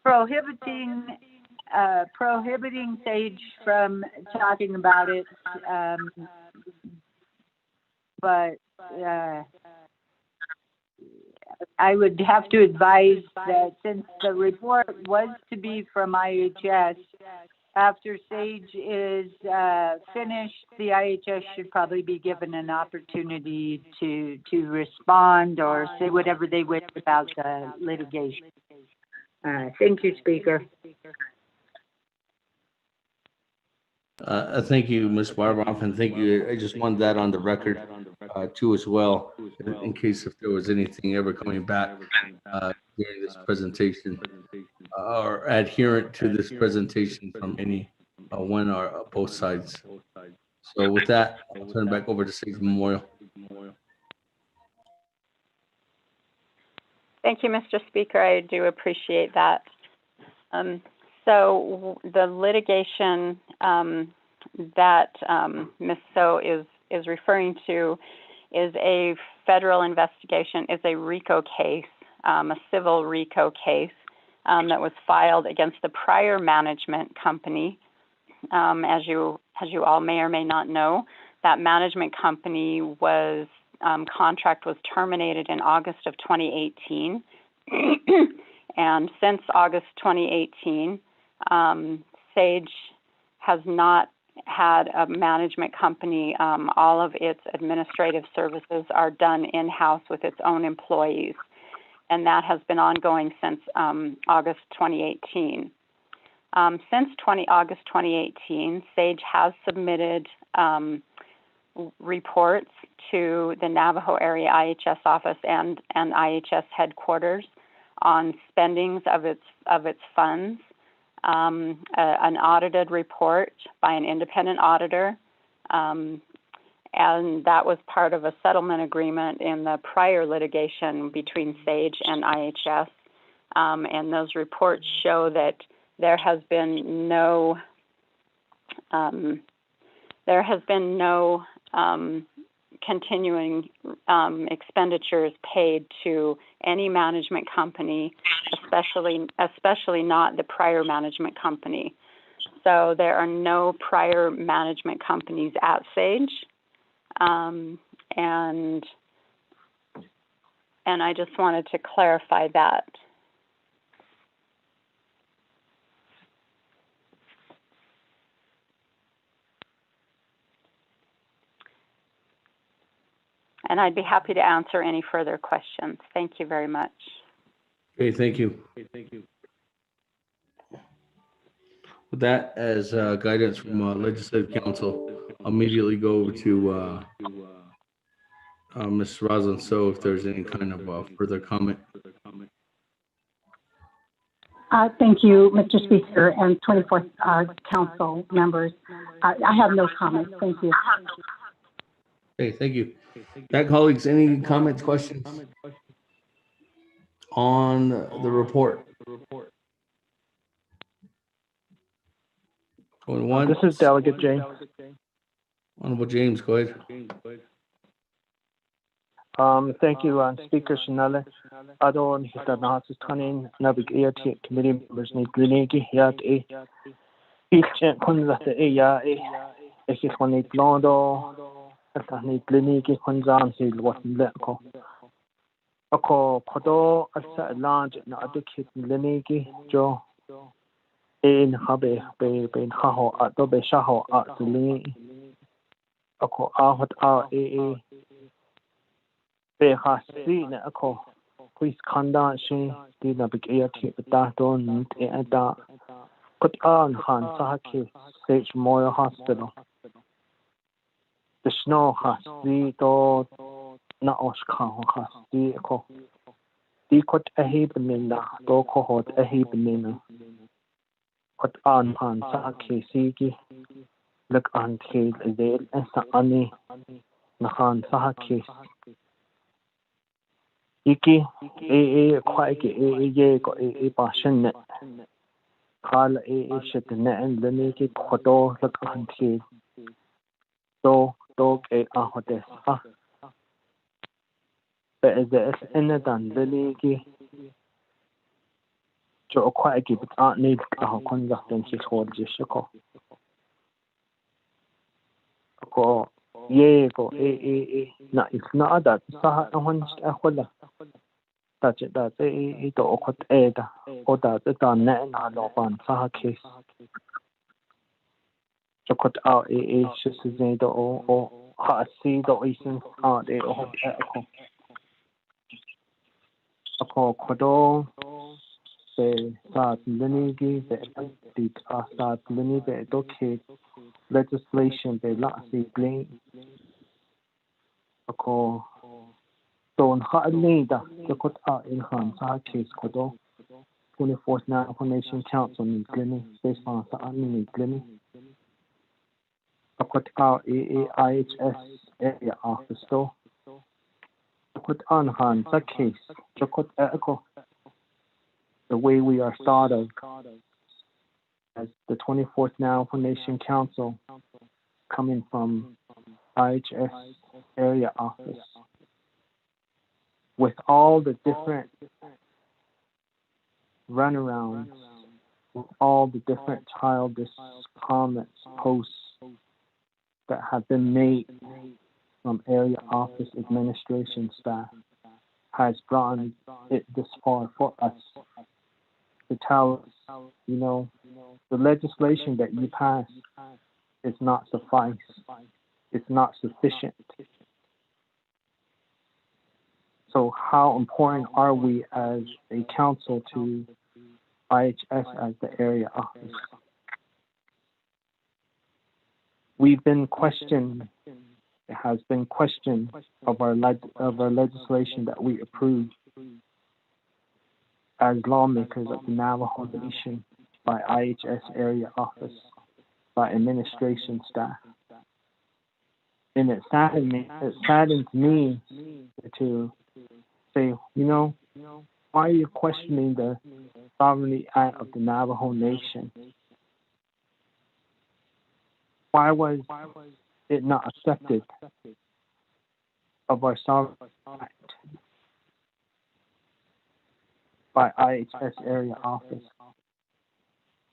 prohibiting Sage from talking about it. But I would have to advise that since the report was to be from IHS, after Sage is finished, the IHS should probably be given an opportunity to respond or say whatever they wish about the litigation. Thank you, Speaker. Thank you, Ms. Barboff, and thank you. I just wanted that on the record too as well, in case if there was anything ever coming back during this presentation or adherent to this presentation from any one or both sides. So with that, I'll turn it back over to Sage Memorial. Thank you, Mr. Speaker. I do appreciate that. So the litigation that Ms. So is referring to is a federal investigation, is a RICO case, a civil RICO case that was filed against the prior management company. As you all may or may not know, that management company was contract was terminated in August of 2018. And since August 2018, Sage has not had a management company. All of its administrative services are done in-house with its own employees. And that has been ongoing since August 2018. Since August 2018, Sage has submitted reports to the Navajo area IHS office and IHS headquarters on spendings of its funds, an audited report by an independent auditor, and that was part of a settlement agreement in the prior litigation between Sage and IHS. And those reports show that there has been no continuing expenditures paid to any management company, especially not the prior management company. So there are no prior management companies at Sage, and I just wanted to clarify that. And I'd be happy to answer any further questions. Thank you very much. Okay, thank you. With that, as guidance from Legislative Council, I'll immediately go over to Ms. Rosalind. So if there's any kind of further comment. Thank you, Mr. Speaker, and 24th Council members. I have no comments. Thank you. Okay, thank you. That, colleagues, any comments, questions on the report? Going once. This is Delegate James. Honorable James, go ahead. Thank you, Speaker Shinale. Adon Hitanahas Tanin, Naabik'íyáti committee members need Naabik'íyáti. Each Kunzat Eya, Ekikoni Blondo. Ni kliniki konzan sil wasle ko ako kodo asa large na adikit kliniki jo in habe be haho adobe shaho atli ako ahot a be hasi na ako quiz kanda shi di Naabik'íyáti ta don e da kot an han sahaki Sage Memorial Hospital. The snow has the do na oshkan has the ko the kot a hebenina do kohot a hebenina kot an han sa kesigi look an kel del esa ani na han sa kes iki quite ye ko passion قال إيش النعم لنيكي خدو لك أنتي دوك أهدس فإذا إن دان لنيكي جو أكواكي بتعني لك كن لحظن شي خورجي شكو أكو ييكو نا إثناء دات صح أهونش أخولا دات دو أخوت دا أو دات دان نعن على بان صح كيس جو كت شسزين دو أو هاسي دو إيسن أكو خدو saat linigi be dit saat lini be doke legislation be la si blame ako don ha'ni da jakot in han sa case kodo 24th National Nation Council ni glini based on sa ni glini akot IHS area office do akot an han sa case jakot ako the way we are thought of as the 24th National Nation Council coming from IHS area office with all the different runarounds, with all the different childish comments, posts that have been made from area office administration staff has brought it this far for us. To tell us, the legislation that you pass is not suffice. It's not sufficient. So how important are we as a council to IHS as the area office? We've been questioned. It has been questioned of our legislation that we approve as lawmakers of the Navajo Nation by IHS area office, by administration staff. And it saddens me to say, why are you questioning the sovereignty act of the Navajo Nation? Why was it not accepted of our sovereignty act by IHS area office?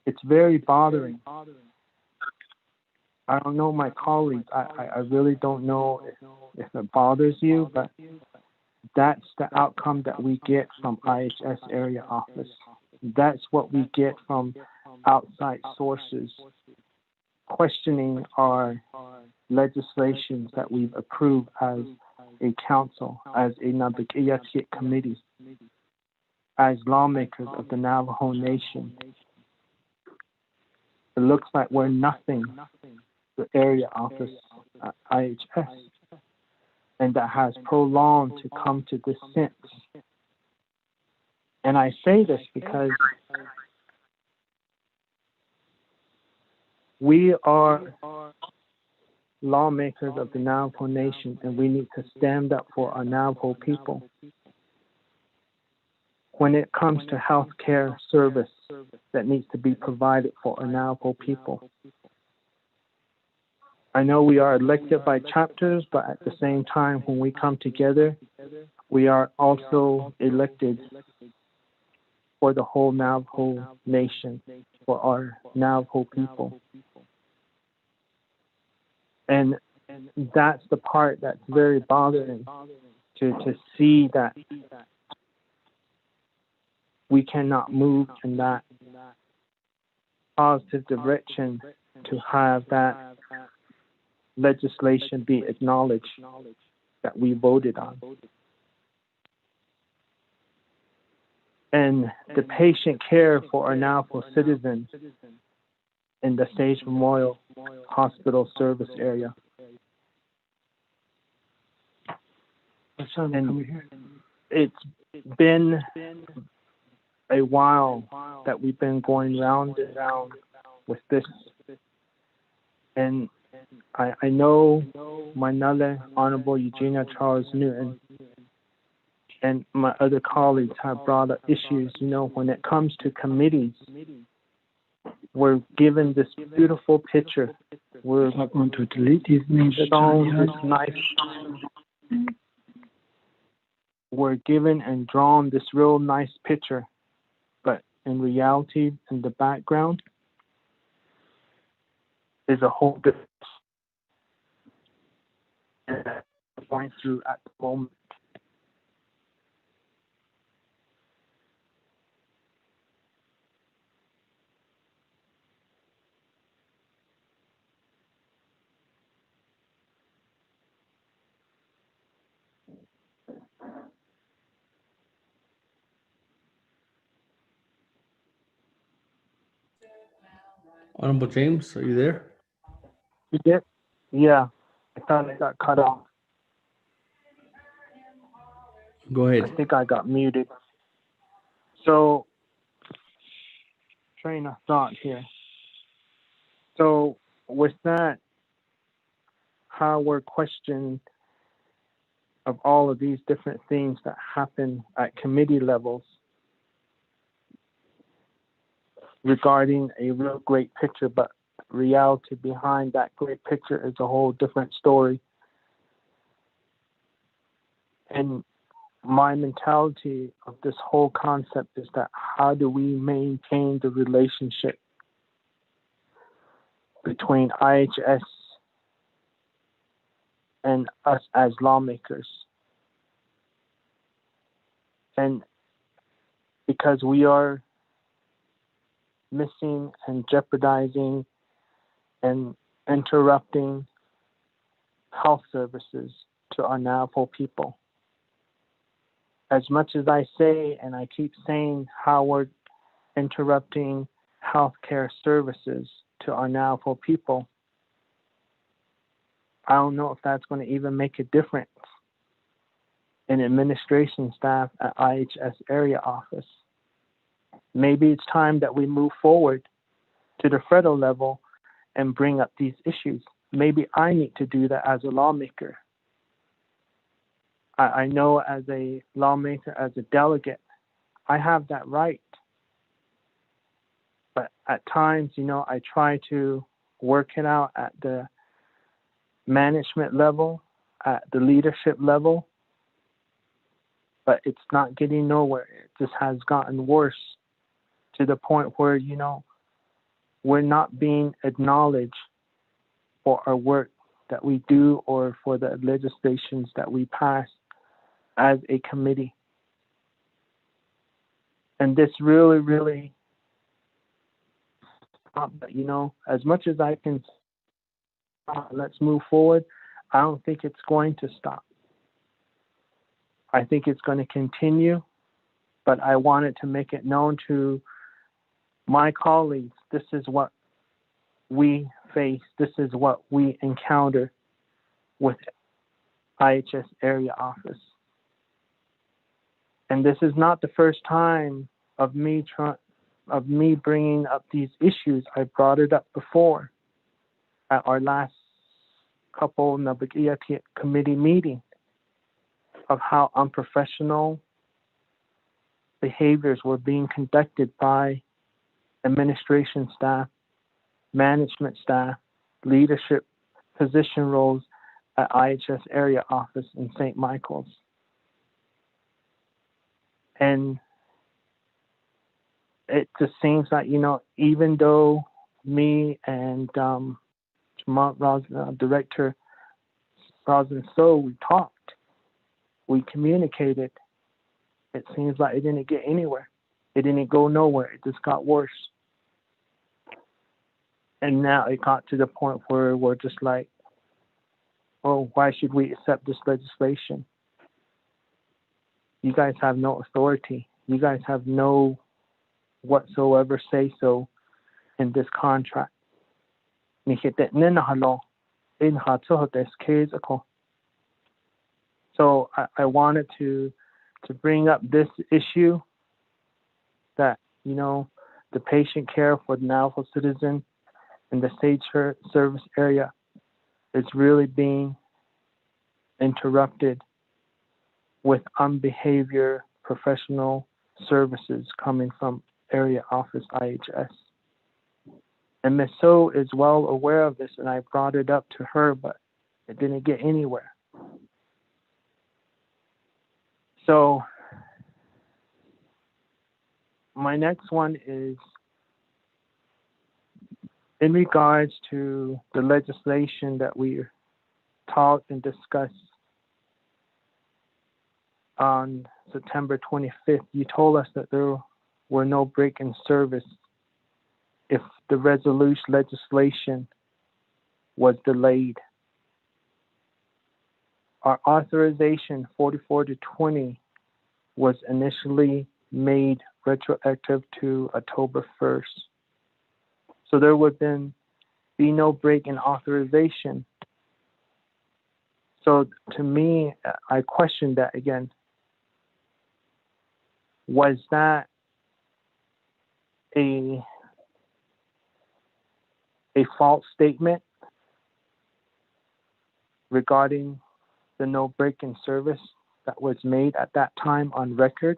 It's very bothering. I don't know my colleagues. I really don't know if it bothers you, but that's the outcome that we get from IHS area office. That's what we get from outside sources questioning our legislations that we've approved as a council, as a Naabik'íyáti committee, as lawmakers of the Navajo Nation. It looks like we're nothing, the area office at IHS, and that has prolonged to come to this sense. And I say this because we are lawmakers of the Navajo Nation, and we need to stand up for our Navajo people. When it comes to health care service that needs to be provided for our Navajo people. I know we are elected by chapters, but at the same time, when we come together, we are also elected for the whole Navajo Nation, for our Navajo people. And that's the part that's very bothering, to see that we cannot move in that positive direction to have that legislation be acknowledged that we voted on. And the patient care for our Navajo citizens in the Sage Memorial Hospital service area. And it's been a while that we've been going round and round with this. And I know my Nale, Honorable Eugenia Charles Newton, and my other colleagues have brought up issues, when it comes to committees we're given this beautiful picture. We're going to delete his name. shown this nice. We're given and drawn this real nice picture, but in reality, in the background, is a whole different going through at the moment. Honorable James, are you there? You did? Yeah, I thought I got cut off. Go I ahead. think I got muted. So, train of thought here. So, with that, how we're questioned of all of these different things that happen at committee levels regarding a real great picture, but reality behind that great picture is a whole different story. And my mentality of this whole concept is that how do we maintain the relationship between IHS and us as lawmakers? And because we are missing and jeopardizing and interrupting health services to our Navajo people. As much as I say, and I keep saying how we're interrupting healthcare services to our Navajo people, I don't know if that's going to even make a difference in administration staff at IHS area office. Maybe it's time that we move forward to the federal level and bring up these issues. Maybe I need to do that as a lawmaker. I know as a lawmaker, as a delegate, I have that right. But at times, I try to work it out at the management level, at the leadership level, but it's not getting nowhere. It just has gotten worse to the point where, we're not being acknowledged for our work that we do or for the legislations that we pass as a committee. And this really, really, as much as I can, let's move forward, I don't think it's going to stop. I think it's going to continue, but I wanted to make it known to my colleagues, this is what we face, this is what we encounter with IHS area office. And this is not the first time of me bringing up these issues. I brought it up before at our last couple Naabik'íyáti committee meeting of how unprofessional behaviors were being conducted by administration staff, management staff, leadership position roles at IHS area office in St. Michael's. And it just seems like, even though me and Director Rosin So, we talked, we communicated, it seems like it didn't get anywhere. It didn't go nowhere. It just got worse. And now it got to the point where we're just like, oh, why should we accept this legislation? You guys have no authority. You guys have no whatsoever say so in this contract. So I wanted to bring up this issue that, the patient care for the Navajo citizen in the state service area is really being interrupted with unbehavior professional services coming from area office IHS. And Ms. So is well aware of this, and I brought it up to her, but it didn't get anywhere. So my next one is in regards to the legislation that we talked and discussed on September 25th. You told us that there were no break in service if the resolution legislation was delayed. Our authorization 44 to 20 was initially made retroactive to October 1st. So there would then be no break in authorization. So to me, I question that again. Was that a false statement regarding the no break in service that was made at that time on record?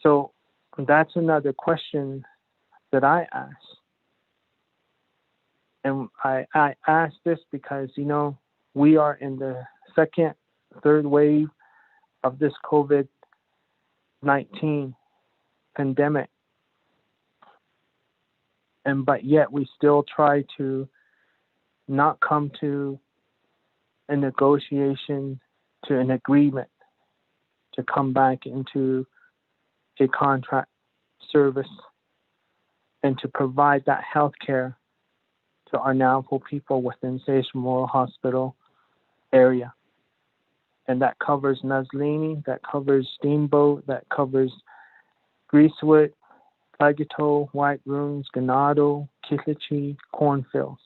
So that's another question that I ask. And I ask this because, you know, we are in the second, third wave of this COVID-19 pandemic. But yet we still try to not come to a negotiation, to an agreement, to come back into a contract service and to provide that health care to our Navajo people within Sage Memorial Hospital area. And that covers Nazlini, that covers Steamboat, that covers Greasewood, Plagato, White Ruins, Ganado, Kitlichi, Cornfields.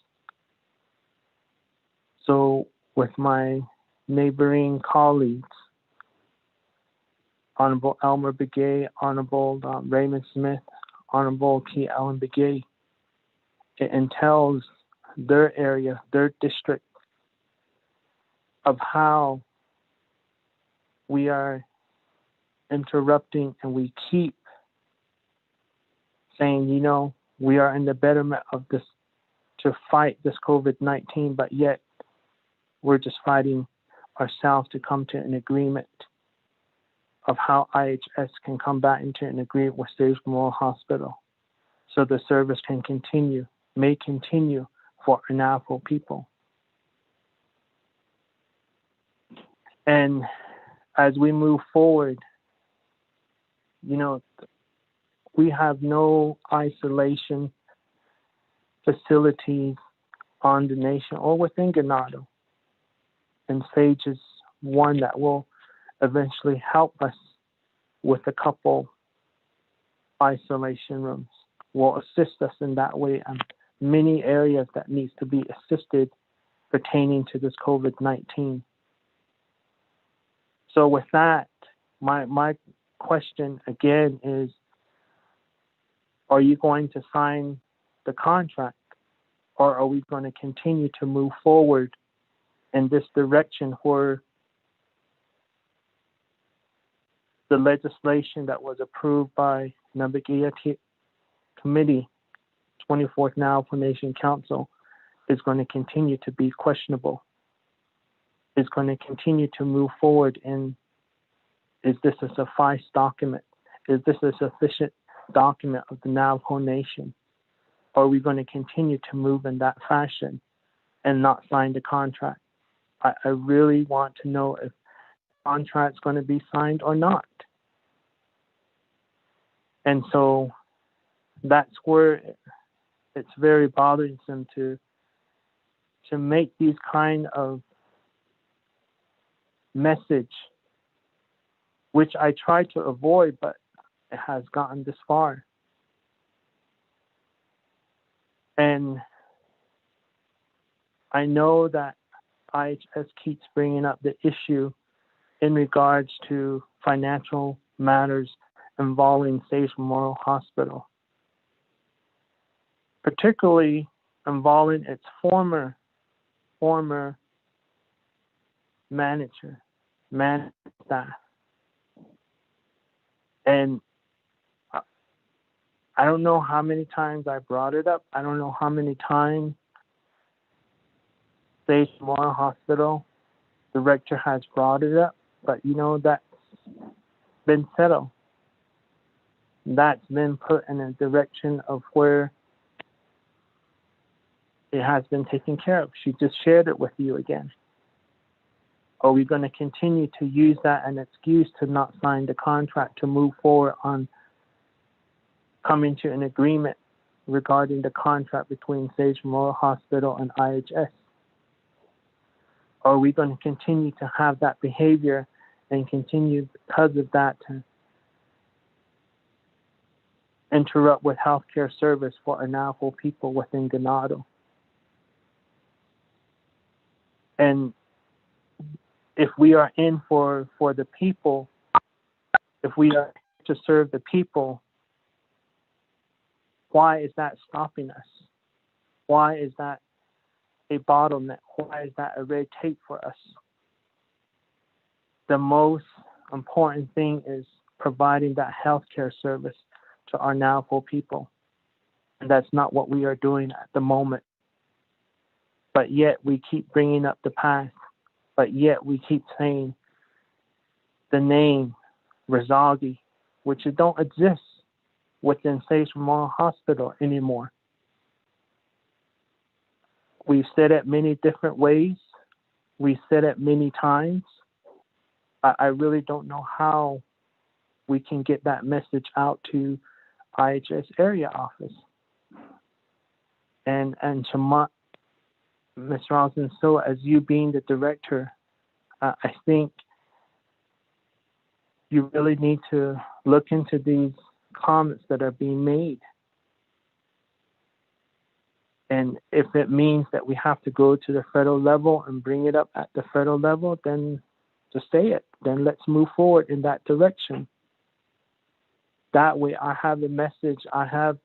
So with my neighboring colleagues, Honorable Elmer Begay, Honorable Raymond Smith, Honorable T. Allen Begay, it entails their area, their district, of how we are interrupting and we keep saying, you know, we are in the betterment of this to fight this COVID-19, but yet we're just fighting ourselves to come to an agreement of how IHS can come back into an agreement with Sage Memorial Hospital so the service can continue, may continue for our Navajo people. And as we move forward, you know, we have no isolation facilities on the nation or within Ganado. And Sage is one that will eventually help us with a couple isolation rooms, will assist us in that way and many areas that needs to be assisted pertaining to this COVID-19. So with that, my question again is, are you going to sign the contract, or are we going to continue to move forward in this direction where the legislation that was approved by Naabik'íyáti Committee, 24th Navajo Nation Council, is going to continue to be questionable? Is going to continue to move forward in, is this a suffice document? Is this a sufficient document of the Navajo Nation? Or are we going to continue to move in that fashion and not sign the contract? I really want to know if the contract's going to be signed or not. And so that's where it's very bothersome to make these kind of message, which I try to avoid, but it has gotten this far. And I know that IHS keeps bringing up the issue in regards to financial matters involving Sage Memorial Hospital, particularly involving its former manager, staff. And I don't know how many times I brought it up. I don't know how many times Sage Memorial Hospital director has brought it up, but that's been settled. That's been put in a direction of where it has been taken care of. She just shared it with you again. Are we going to continue to use that as an excuse to not sign the contract to move forward on coming to an agreement regarding the contract between Sage Memorial Hospital and IHS? Are we going to continue to have that behavior and continue because of that to interrupt with healthcare service for our Navajo people within Ganado? And if we are in for the people, if we are to serve the people, why is that stopping us? Why is that a bottleneck? Why is that a red tape for us? The most important thing is providing that healthcare service to our Navajo people. And that's not what we are doing at the moment. But yet we keep bringing up the past. But yet we keep saying the name Razagi, which it don't exist within Sage Memorial Hospital anymore. We've said it many different ways. We've said it many times. I really don't know how we can get that message out to IHS area office. And to Ms. Rosin, so as you being the director, I think you really need to look into these comments that are being made. And if it means that we have to go to the federal level and bring it up at the federal level, then just say it. Then let's move forward in that direction. That way I have a message, I have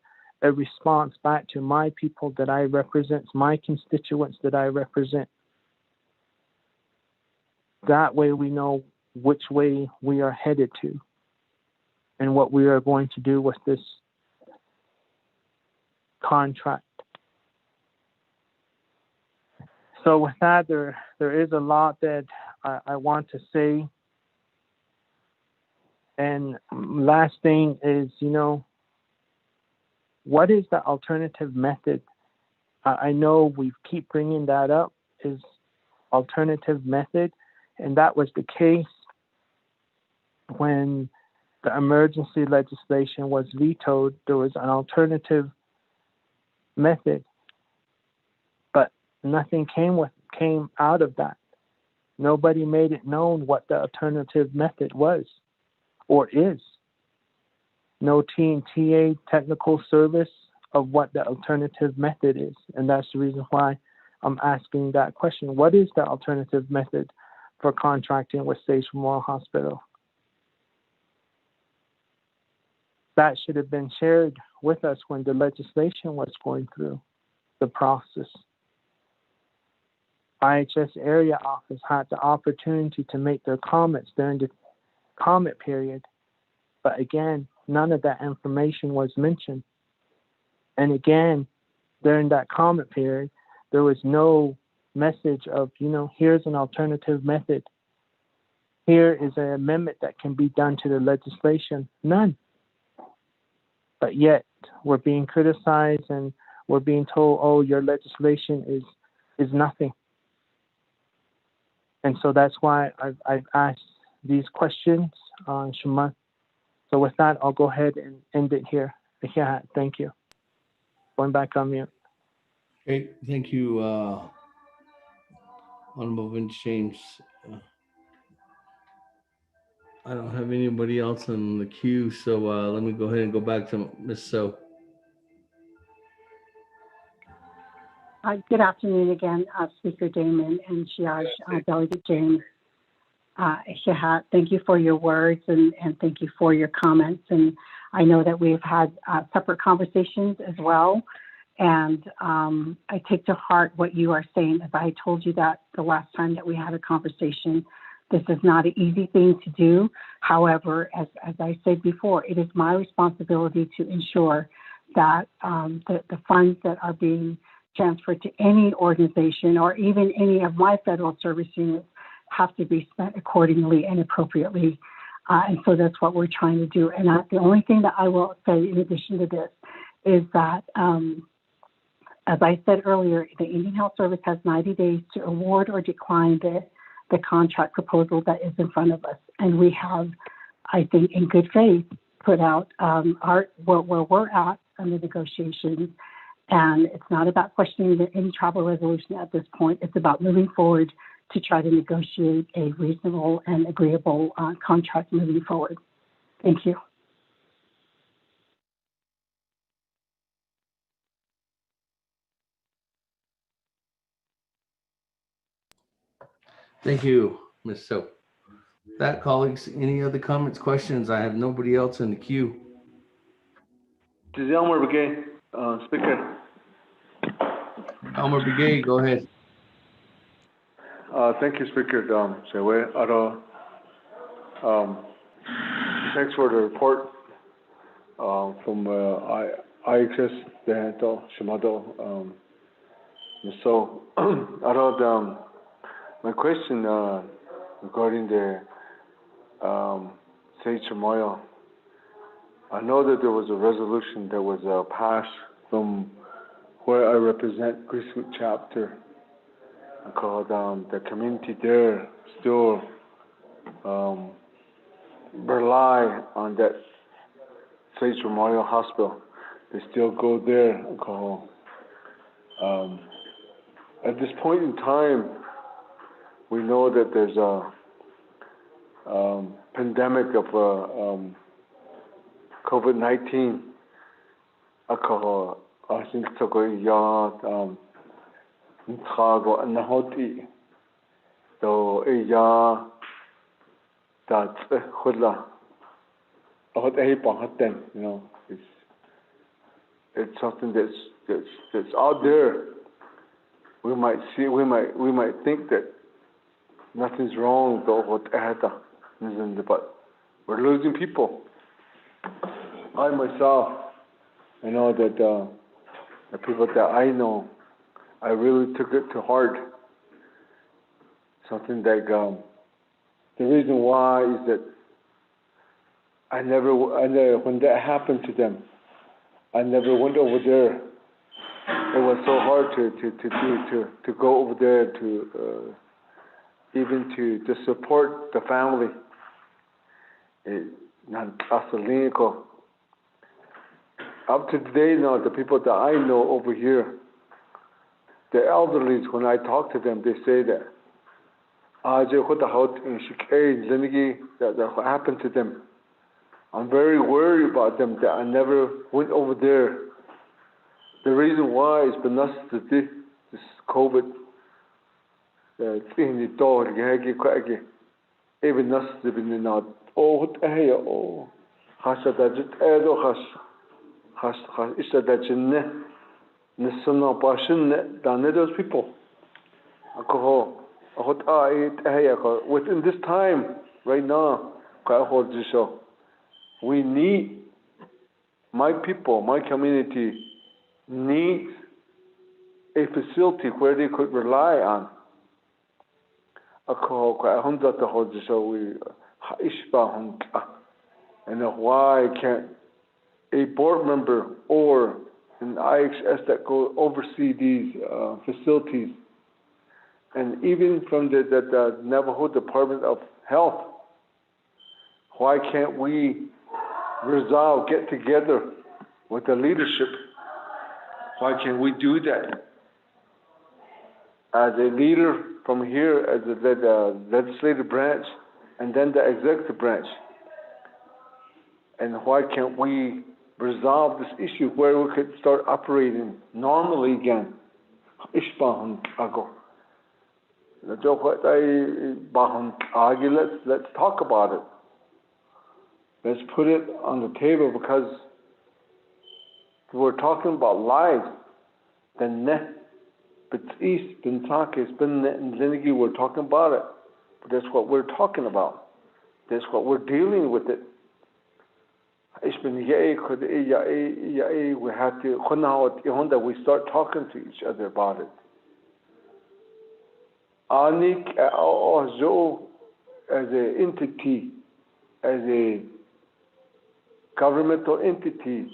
a response back to my people that I represent, my constituents that I represent. That way we know which way we are headed to and what we are going to do with this contract. So with that, there is a lot that I want to say. And last thing is, what is the alternative method? I know we keep bringing that up, is alternative method. And that was the case when the emergency legislation was vetoed. There was an alternative method, but nothing came out of that. Nobody made it known what the alternative method was or is. No TNTA technical service of what the alternative method is. And that's the reason why I'm asking that question. What is the alternative method for contracting with Sage Memorial Hospital? That should have been shared with us when the legislation was going through the process. IHS area office had the opportunity to make their comments during the comment period. But again, none of that information was mentioned. And again, during that comment period, there was no message of, here's an alternative method. Here is an amendment that can be done to the legislation. None. But yet, we're being criticized and we're being told, oh, your legislation is nothing. And so that's why I've asked these questions, Shema. So with that, I'll go ahead and end it here. Yeah, thank you. Going back on mute. Okay, thank you, Honorable Vince James. I don't have anybody else in the queue, so let me go ahead and go back to Ms. So. Good afternoon again, Speaker Damon and Shiaj, Delegate James. Shahat, thank you for your words and thank you for your comments. And I know that we've had separate conversations as well. And I take to heart what you are saying. As I told you that the last time that we had a conversation, this is not an easy thing to do. However, as I said before, it is my responsibility to ensure that the funds that are being transferred to any organization or even any of my federal service units have to be spent accordingly and appropriately. And so that's what we're trying to do. And the only thing that I will say in addition to this is that, as I said earlier, the Indian Health Service has 90 days to award or decline the contract proposal that is in front of us. And we have, I think, in good faith, put out where we're at on the negotiations. And it's not about questioning any travel resolution at this point. It's about moving forward to try to negotiate a reasonable and agreeable contract moving forward. Thank you. Thank you, Ms. Soap. That, colleagues, any other comments, questions? I have nobody else in the queue. This is Elmer Begay, Speaker. Elmer Begay, go ahead. Thank you, Speaker. Thanks for the report from IHS, Dehanto, Shimado. So, my question regarding the Sage Memorial, I know that there was a resolution that was passed from where I represent Grassroots Chapter, called the community there still rely on that Sage Memorial Hospital. They still go there and call. At this point in time, we know that there's a pandemic of COVID-19. I think Ntago and Nahoti. So, that's Hudla. You know, it's something that's out there. We might think that nothing's wrong but we're losing people. I myself, I know that the people that I know, I really took it to heart. Something like the reason why is that I never when that happened to them, I never went over there. It was so hard to go over there to even to support the family. Up to today now, the people that I know over here, the elderlies, when I talk to them, they say that what happened to them. I'm very worried about them that I never went over there. The reason why is because this COVID. Even us living not those people. Within this time, right now, we need, my people, my community needs a facility where they could rely on. And why can't a board member or an IHS that go oversee these facilities, and even from the Navajo Department of Health, why can't we get together with the leadership? Why can't we do that? As a leader from here, as the legislative branch, and then the executive branch. And why can't we resolve this issue where we could start operating normally again? Let's talk about it. Let's put it on the table, because we're talking about lives. We're talking about it. But that's what we're talking about. That's what we're dealing with it. we have to, we start talking to each other about it. Anik as an entity, as a governmental entity,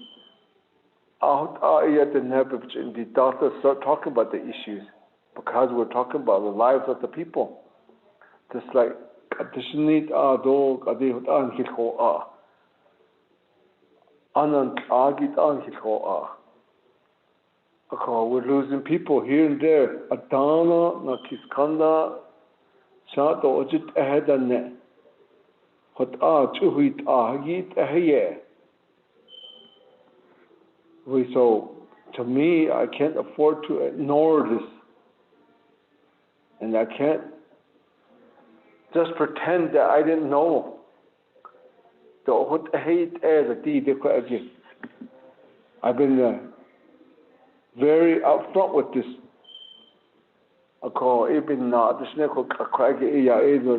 the doctors start talking about the issues because we're talking about the lives of the people. Just like we're losing people here and there. Adana, Nakiskanda, Shato, Ojit Ahedane, Chuhit Ahit Ahaye. So, to me, I can't afford to ignore this. And I can't just pretend that I didn't know. I've been very upfront with this.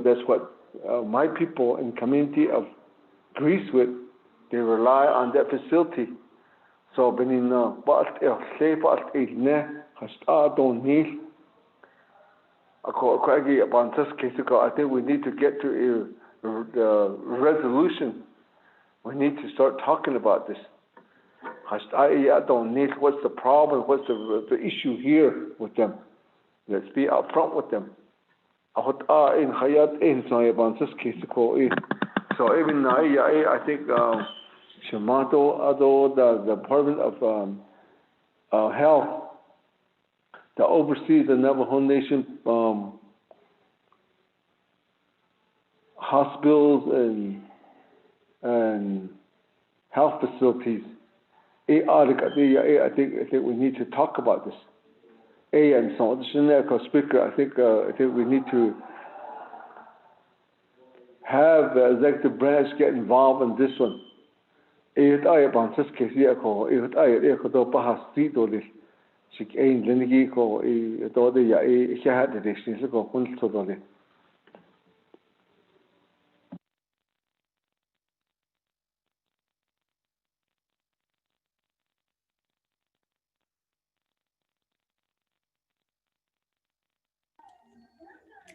That's what my people in community of Greece with. They rely on that facility. So I think we need to get to a resolution. We need to start talking about this. What's the problem? What's the issue here with them? Let's be upfront with them. So even I think Shamato, the Department of Health, that oversees the Navajo Nation hospitals and health facilities. I think we need to talk about this. And so, Speaker, I think we need to have the executive branch get involved in this one.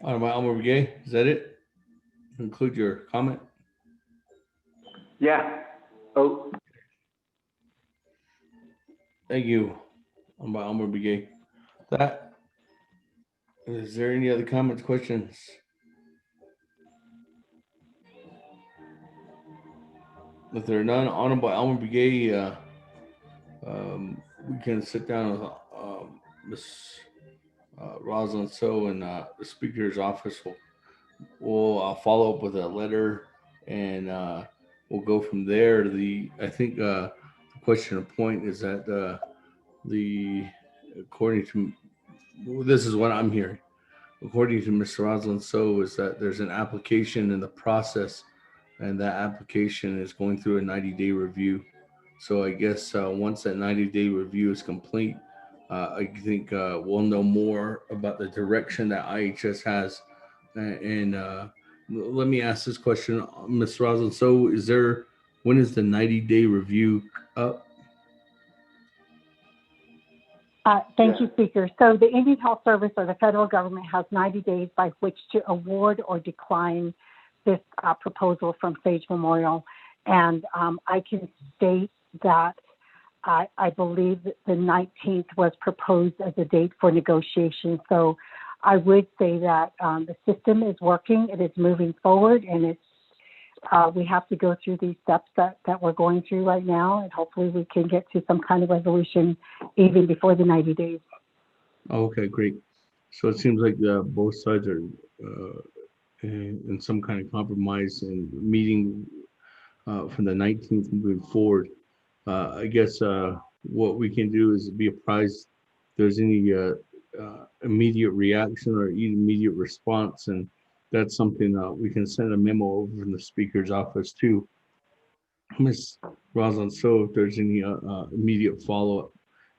Almar Gay, is that it? Include your comment? Yeah. Oh. Thank you, Almar Gay. That, is there any other comments, questions? If there are none, Honorable Almar Begay, we can sit down with Ms. Rosalind So and the Speaker's office will follow up with a letter, and we'll go from there. I think the question of point is that according to, this is what I'm hearing, according to Mr. Rosalind So, is that there's an application in the process, and that application is going through a 90-day review. So I guess once that 90-day review is complete, I think we'll know more about the direction that IHS has. And let me ask this question, Ms. Rosalind. So when is the 90-day review up? Thank you, Speaker. So the Indian Health Service or the federal government has 90 days by which to award or decline this proposal from Sage Memorial. And I can state that I believe that the 19th was proposed as a date for negotiation. So I would say that the system is working, it is moving forward, and it's we have to go through these steps that we're going through right now, and hopefully we can get to some kind of resolution even before the 90 days. Okay, great. So it seems like both sides are in some kind of compromise and meeting from the 19th moving forward. I guess what we can do is be apprised if there's any immediate reaction or immediate response, and that's something we can send a memo over from the Speaker's office to Ms. Rosalind. So if there's any immediate follow-up,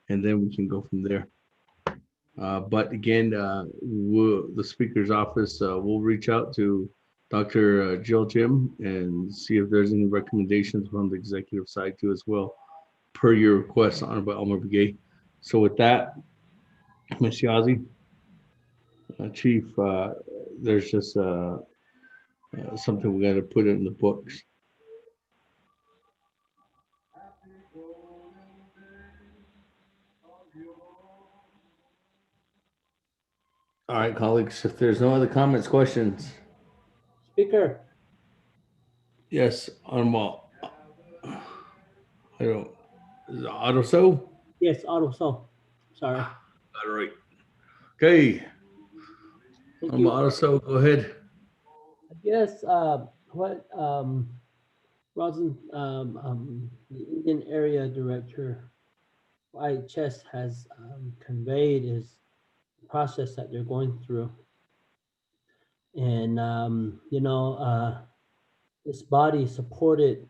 and then we can go from there. But again, the Speaker's office will reach out to Dr. Jill Jim and see if there's any recommendations from the executive side too as well, per your request, Honorable Elmer Begay. So with that, Ms. Yazzie, Chief, there's just something we got to put in the books. All right, colleagues, if there's no other comments, questions. Speaker. Yes, Honorable. I don't. Is it Otto so? Yes, Otto so. Sorry. All right. Okay. Thank Honorable you. Otto so, go ahead. I guess what Rosin, the Indian Area Director, IHS, has conveyed is the process that they're going through. And, this body supported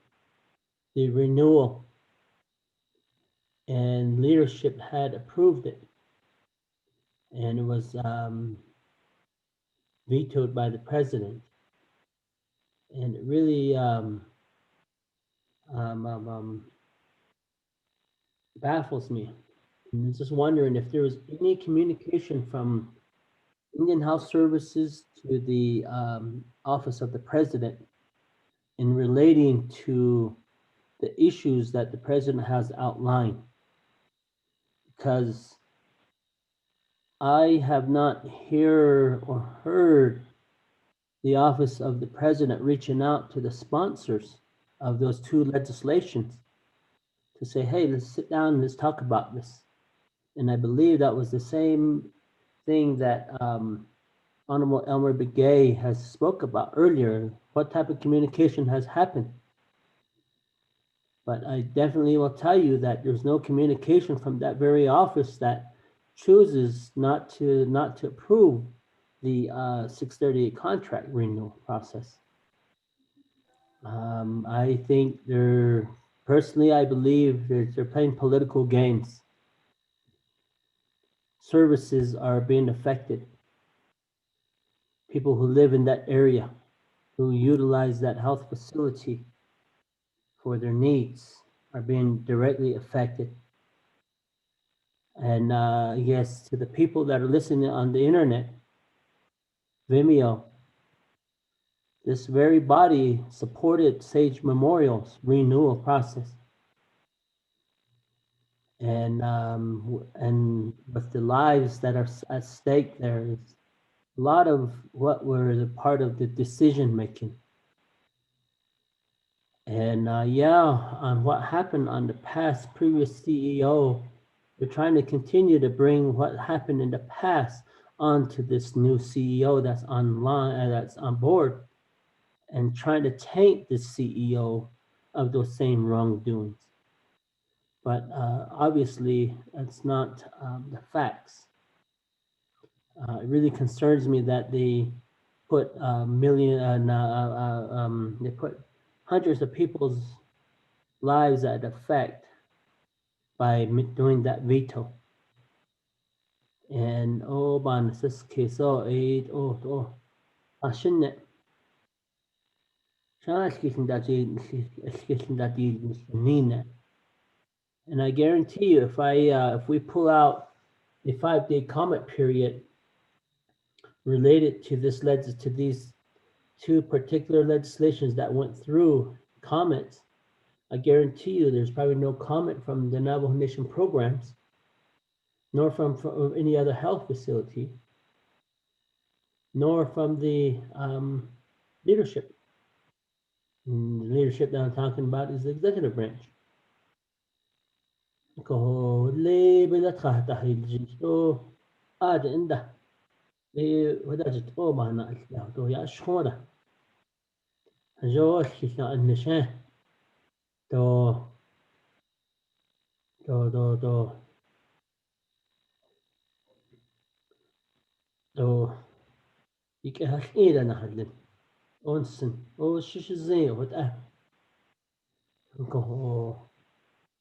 the renewal and leadership had approved it. And it was vetoed by the president. And it really baffles me. And I'm just wondering if there was any communication from Indian Health Services to the Office of the President in relating to the issues that the President has outlined. Because I have not heard the Office of the President reaching out to the sponsors of those two legislations to say, hey, let's sit down and let's talk about this. And I believe that was the same thing that Honorable Elmer Begay has spoke about earlier. What type of communication has happened? But I definitely will tell you that there's no communication from that very office that chooses not to approve the 638 contract renewal process. I think personally, I believe they're playing political games. Services are being affected. People who live in that area, who utilize that health facility for their needs, are being directly affected. And yes, to the people that are listening on the internet, Vimeo, this very body supported Sage Memorial's renewal process. And with the lives that are at stake, there's a lot of what were the part of the decision making. And on what happened on the past previous CEO, they're trying to continue to bring what happened in the past onto this new CEO that's online, that's on board, and trying to taint the CEO of those same wrongdoings. But obviously, that's not the facts. It really concerns me that they put they put hundreds of people's lives at effect by doing that veto. And ban this case ashine and I guarantee you, if we pull out a 5-day comment period related to these two particular legislations that went through comments, I guarantee you there's probably no comment from the Navajo Nation programs, nor from any other health facility, nor from the leadership. And the leadership that I'm talking about is the executive branch.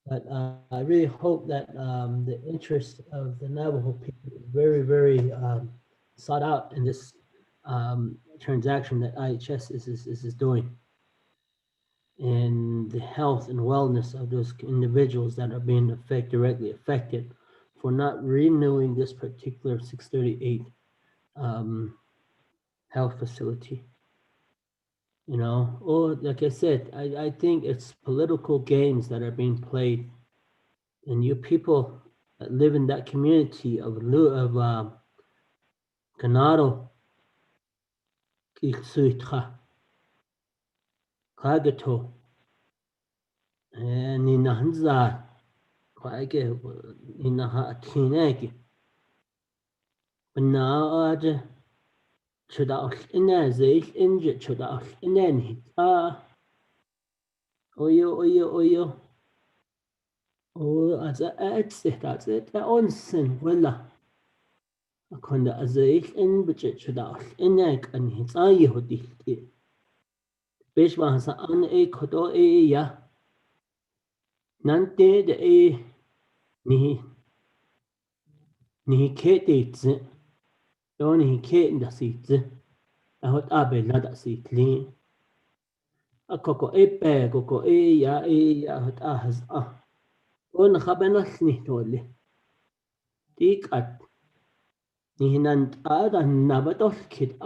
But I really hope that the interest of the Navajo people is very, very sought out in this transaction that IHS is doing, and the health and wellness of those individuals that are being directly affected for not renewing this particular 638 health facility. You know, or like I said, I think it's political games that are being played, and you people that live in that community of Ganado, Kisuitra, Kagato, and Ninahanza, Kwage, Ninaha Tinegi, Banaja, Chudach Inazil, Injit Chudach Inani, Oyo, oh, as that's it, onsen, willa. كنا أزايك إن بتشداش إنك أن هتاي هديك بيش ما هسا أن كتو يا نانتي ده نهي كيتيتز لو نهي كيت دسيتز أهوت أبل لا دسيتلين أكوكو بيكوكو يا هوت أهز ونخبنسني تولي ديك نهنان نبتوش كيد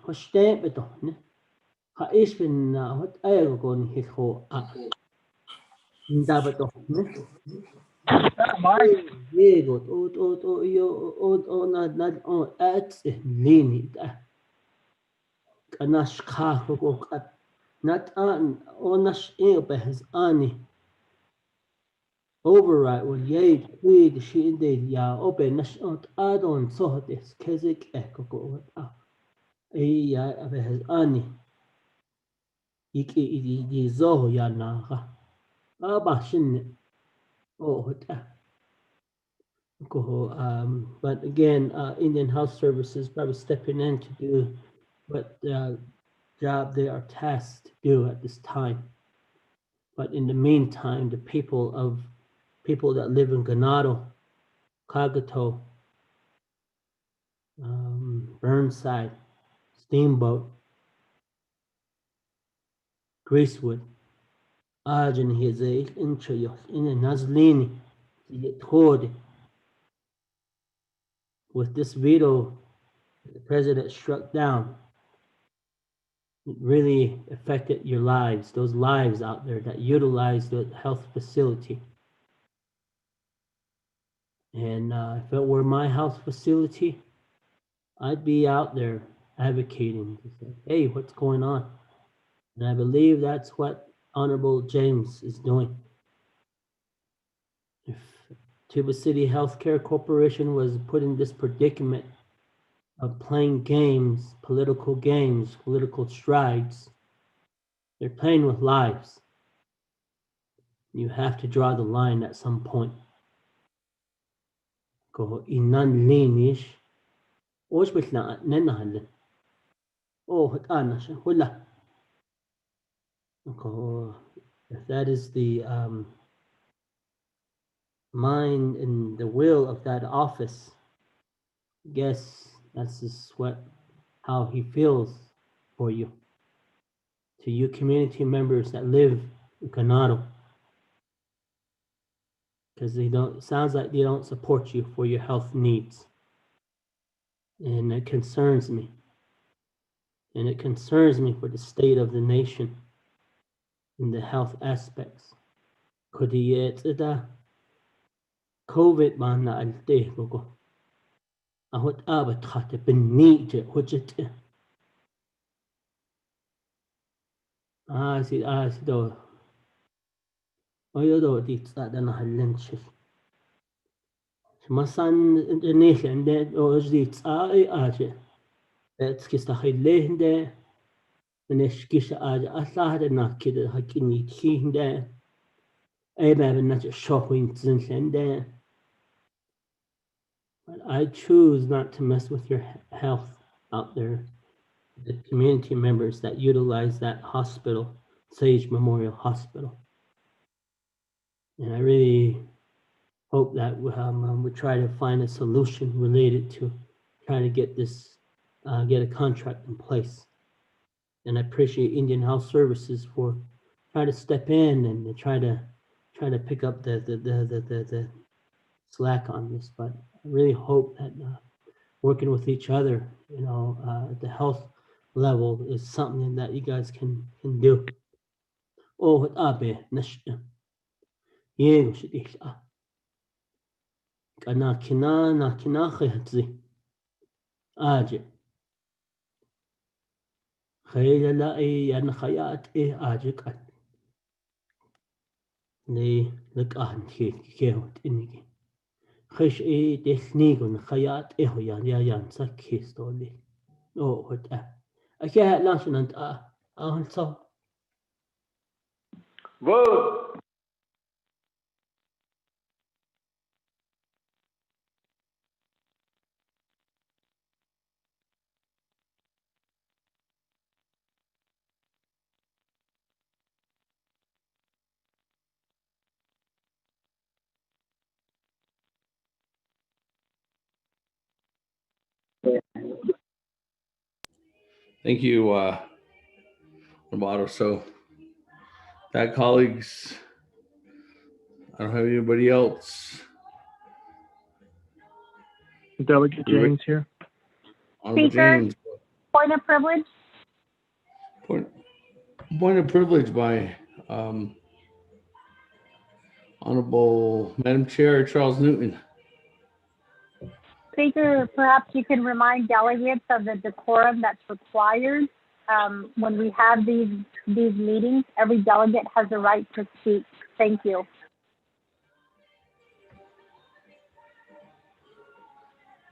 هشتي بتوهن هايش بنا هوت أيغون هيخو نبتوهن Diego, at Lini, Kanash Kako, not an Onash Eobeh's Ani. Override or yea, weed, she indeed, ya, open Nash out Adon, so this Kesik Echo, ya, Abeh's Ani. Iki Zoho Yana, Abashin, oh, but again, Indian Health Services probably stepping in to do what job they are tasked to do at this time. But in the meantime, the people that live in Ganado, Cagato, Burnside, Steamboat, Greasewood, Ajin Hize, Inchayos, in Nazlini, Tord, with this veto the president struck down, it really affected your lives, those lives out there that utilize the health facility. And if it were my health facility, I'd be out there advocating to say, hey, what's going on? And I believe that's what Honorable James is doing. If Tuba City Healthcare Corporation was put in this predicament of playing games, political strides, they're playing with lives. You have to draw the line at some point. Ko inan linish, osh bitla nenahan. Oh, hatana siya, wala. Ko, if that is the mind and the will of that office, I guess that's just how he feels for you. To you community members that live in Ganado, because sounds like they don't support you for your health needs. And it concerns me. And it concerns me for the state of the nation in the health aspects. Kodiyetida COVID bana alte gogo. Ahot abatrate benije hojete. Si do. Oyodo ditsa dana halenche. Masan nation de ojitsa aje. It's kistahilende. Neshkisha aja asahde nakide hakini chinde. Ebe not showing zinlende. But I choose not to mess with your health out there. The community members that utilize that hospital, Sage Memorial Hospital. And I really hope that we try to find a solution related to trying to get a contract in place And I appreciate Indian Health Services for trying to step in and try to pick up the slack on this. But I really hope that working with each other, at the health level is something that you guys can do. Oh, abe nashta. Yego shidich kana kina khatzi. Aje. Khayla la yan khayat ajik at. Ni lakan kehot inigi. Khish technigun khayat yan sakistoli. Oh, what I can't listen and so. Vote. Thank you, Roboto. So that, colleagues, I don't have anybody else. Delegate James here. Honorable Speaker. James. Point of privilege. Point of privilege by Honorable Madam Chair Charles Newton. Speaker, perhaps you can remind delegates of the decorum that's required when we have these meetings. Every delegate has the right to speak. Thank you.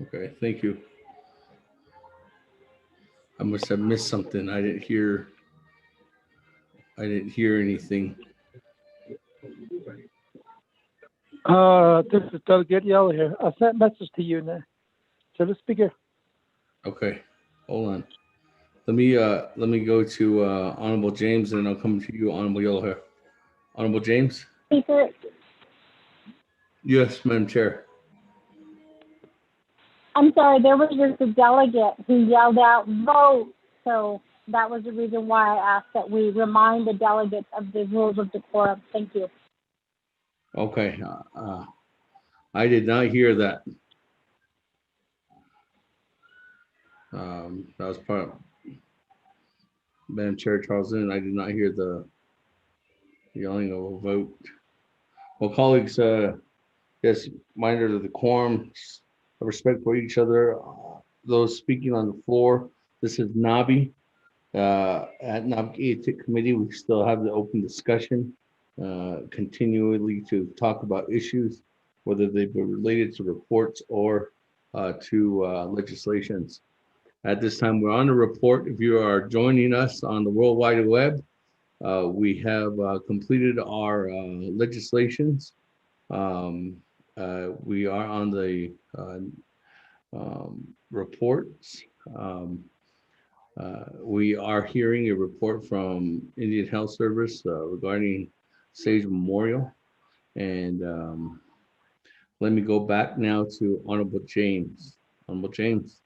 Okay, thank you. I must have missed something. I didn't hear anything. This is Delegate Yellow here. I sent a message to you now. To the speaker. Okay, hold on. Let me go to Honorable James, and then I'll come to you, Honorable Yellow Hair. Honorable James? Speaker, Yes, Madam Chair. I'm sorry, there was just a delegate who yelled out, vote. So that was the reason why I asked that we remind the delegates of the rules of decorum. Thank you. Okay, I did not hear that. That was part of Madam Chair Charles Newton. I did not hear the yelling of a vote. Well, colleagues, yes, reminder of the quorum, respect for each other. Those speaking on the floor, this is Nabi. At Naabik'íyáti committee, we still have the open discussion, continually to talk about issues, whether they be related to reports or to legislations. At this time, we're on the report. If you are joining us on the World Wide Web, we have completed our legislations. We are on the reports. We are hearing a report from Indian Health Service regarding Sage Memorial. And let me go back now to Honorable James. Honorable James.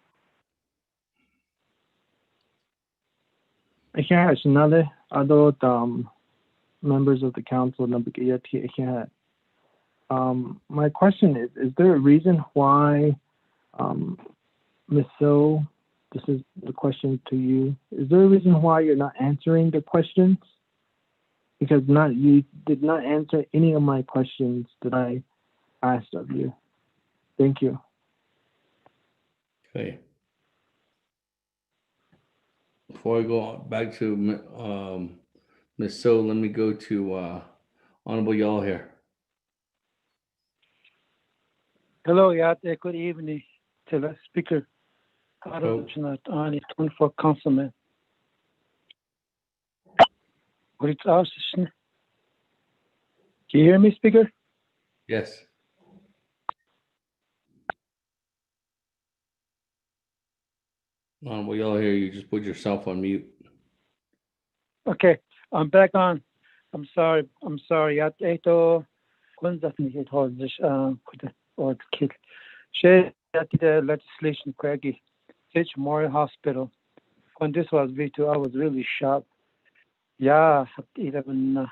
I can't have another other members of the council. My question is there a reason why, Ms. So, this is the question to you. Is there a reason why you're not answering the questions? Because you did not answer any of my questions that I asked of you. Thank you. Okay. Before I go back to Ms. So, let me go to Honorable Y'all here. Hello, Yate. Good evening to the speaker. On 24 councilman. Can you hear me, speaker? Yes. Honorable Y'all here, you just put yourself on mute. Okay, I'm back on. I'm sorry. Yate to kunzatni or kid. Share the legislation Craigie, Sage Memorial Hospital. when this was vetoed, I was really shocked. Yeah, even net,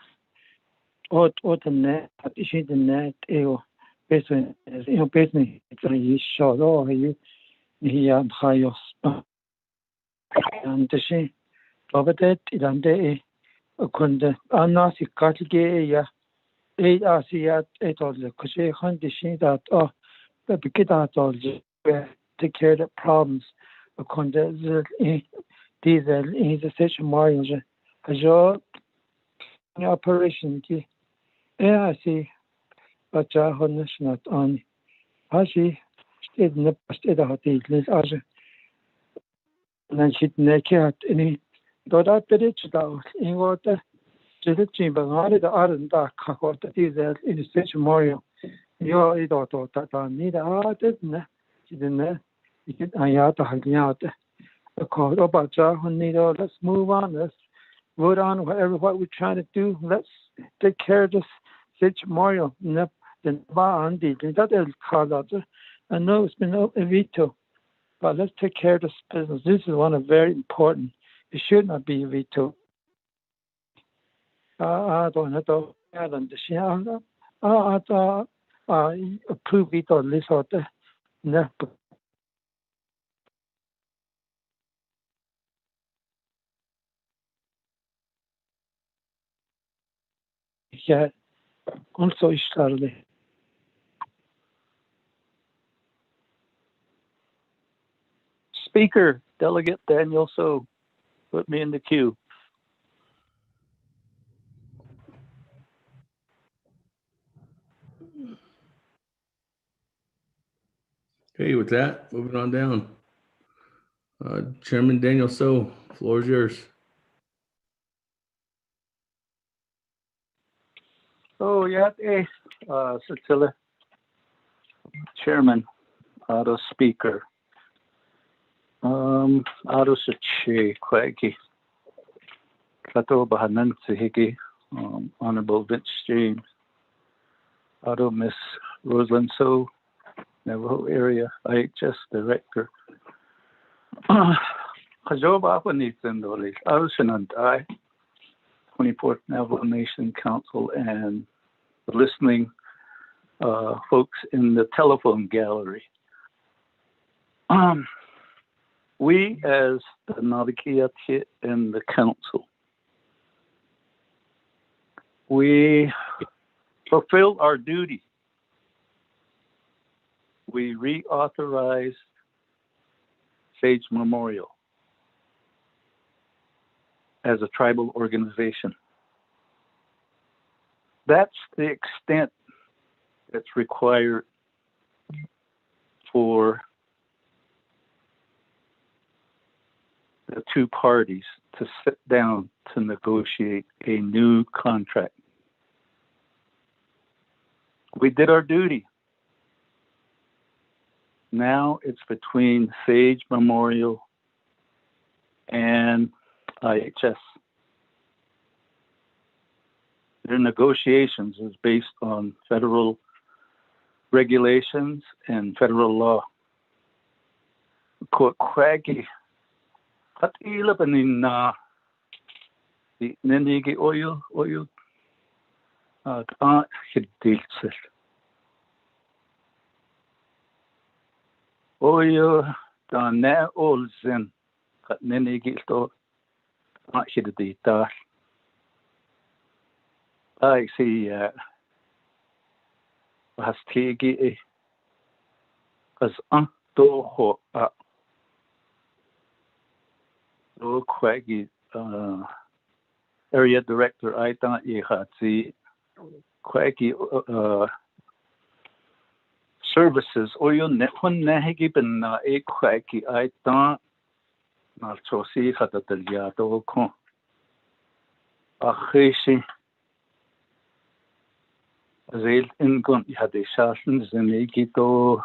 the net, basically, it's short or you high and the she, Robert, it kunde annasi katige ya asiyat etolje kushe handishin that the bikita tolje take care of the problems kunde diesel in the station margin ajo operation ki asi bacha honnesnat on asi sted ne sted hati les aje nan shit ne kat any doda pedich da ingota just chimba the aran da kakota diesel in the station margin yo idoto ta ni da ne didn't you can ayata hagyata the code about let's move on, let's vote on what we're trying to do, let's take care of this situation. Mario the I know it's been a veto, but let's take care of this business. This is one of very important. It should not be a veto. I don't know. I don't approve veto list of the yeah, also started. Speaker, Delegate Daniel So, put me in the queue. Okay, with that, moving on down. Chairman Daniel So, floor is yours. Oh, yeah, Cecilia. Chairman, auto speaker. Auto Sachi, Quaggy. Kato Bahanan Sihiki, Honorable Vince James. Auto Miss Rosalind So, Navajo Area IHS Director. Kajoba Apanithan Dolis, Aushanandai, 24th Navajo Nation Council, and the listening folks in the telephone gallery. We, as the Naabik'íyáti and the council, we fulfill our duty. We reauthorize Sage Memorial as a tribal organization. That's the extent that's required for the two parties to sit down to negotiate a new contract. We did our duty. Now it's between Sage Memorial and IHS. Their negotiations is based on federal regulations and federal law. Quaggy. Hatila banina the Nenigi oil hidilsel. Oil da ne olsen kat Nenigi to hidita. I see has tigi as do ho Quaggy area director I thought you had the Quaggy services or you nehigi ben a Quaggy I thought not so see had the Deliato con a heshi Zale in gun you had a shashin zenigito